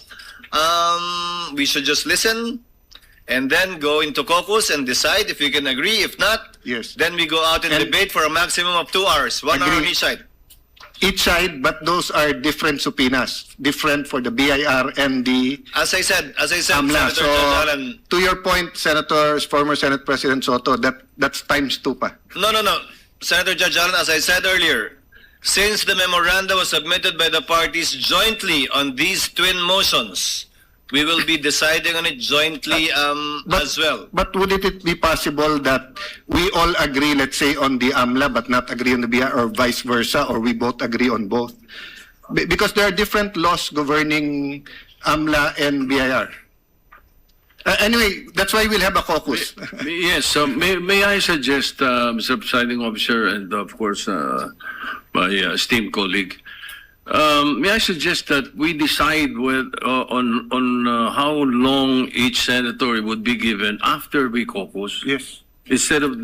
we should just listen and then go into caucus and decide if we can agree. If not, Yes. then we go out and And- debate for a maximum of 2 hours, 1 hour on Agree. each side. Each side, but those are different subpoenas, different for the BIR and the As I said, AMLA. Senator Judge Allen. To your point, former Senate President Soto, that's times 2 pa. No. Senator Judge Allen, as I said earlier, since the memoranda was submitted by the parties jointly on these twin motions, we will be deciding on it jointly as well. But would it be possible that we all agree, let's say, on the AMLA but not agree on the BIR, or vice versa, or we both agree on both? Because there are different laws governing AMLA and BIR. Anyway, that's why we'll have a caucus. Yes, so may I suggest, Mr. Presiding Officer, and of course, my esteemed colleague, may I suggest that we decide on how long each senator would be given after we caucus? Yes. Instead of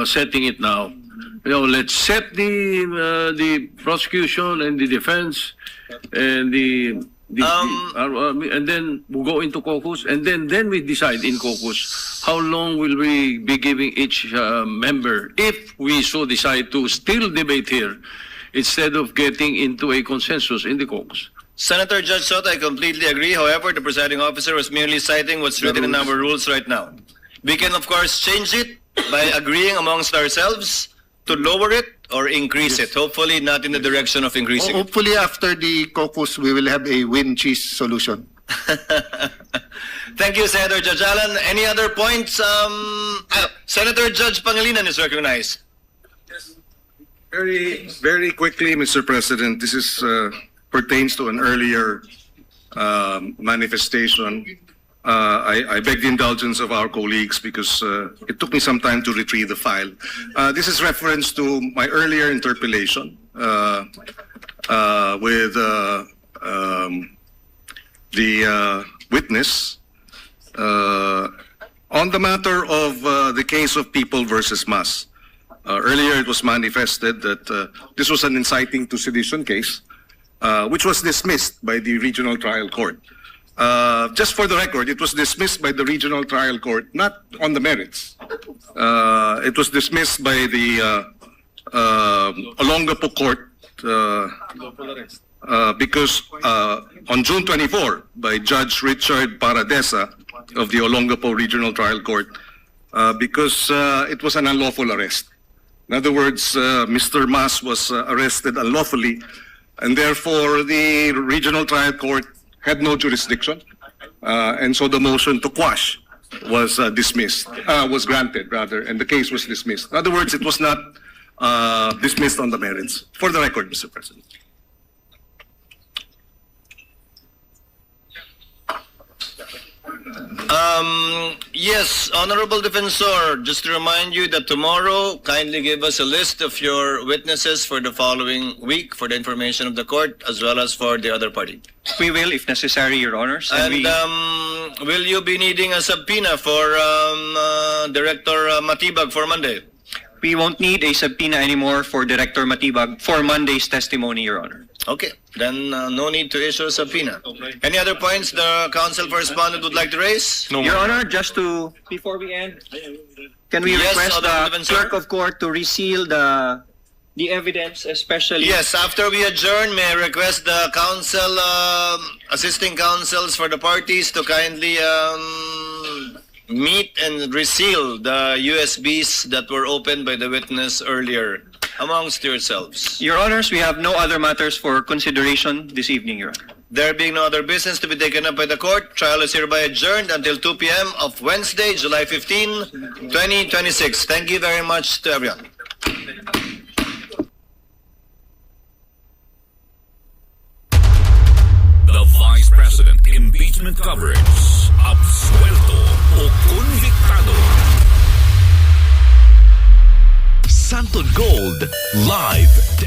setting it now, let's set the prosecution and the defense and and then we'll go into caucus, and then we decide in caucus how long will we be giving each member, if we so decide to still debate here, instead of getting into a consensus in the caucus. Senator Judge Soto, I completely agree. However, the presiding officer was merely citing what's written in our rules right now. We can, of course, change it by agreeing amongst ourselves to lower it or increase it. Hopefully not in the direction of increasing it. Hopefully after the caucus, we will have a win-cheese solution. Thank you, Senator Judge Allen. Any other points? Senator Judge Pangilinan is recognized. Very quickly, Mr. President, this is pertains to an earlier manifestation. I beg the indulgence of our colleagues because it took me some time to retrieve the file. This is reference to my earlier interpellation with the witness on the matter of the case of People versus Mas. Earlier, it was manifested that this was an inciting to sedition case, which was dismissed by the regional trial court. Just for the record, it was dismissed by the regional trial court, not on the merits. It was dismissed by the Olongapo court because on June 24, by Judge Richard Paradesa of the Olongapo Regional Trial Court, because it was an unlawful arrest. In other words, Mr. Mas was arrested unlawfully, and therefore the regional trial court had no jurisdiction, and so the motion to quash was dismissed, was granted rather, and the case was dismissed. In other words, it was not dismissed on the merits. For the record, Mr. President. Yes, Honorable Defensor, just to remind you that tomorrow, kindly give us a list of your witnesses for the following week for the information of the court as well as for the other party. We will, if necessary, Your Honors. And will you be needing a subpoena for Director Matibag for Monday? We won't need a subpoena anymore for Director Matibag for Monday's testimony, Your Honor. Okay, then no need to issue a subpoena. Any other points the council for respondent would like to raise? Your Honor, just to, before we end, can we Yes, request Honorable the Defensor. clerk of court to reseal the evidence, especially... Yes, after we adjourn, may I request the council, assisting councils for the parties to kindly meet and reseal the USBs that were opened by the witness earlier amongst yourselves. Your Honors, we have no other matters for consideration this evening, Your Honor. There being no other business to be taken up by the court, trial is hereby adjourned until 2 p.m. of Wednesday, July 15, 2026. Thank you very much to everyone. impeachment coverage, absuelto o konbiktado. Santon Gold Live.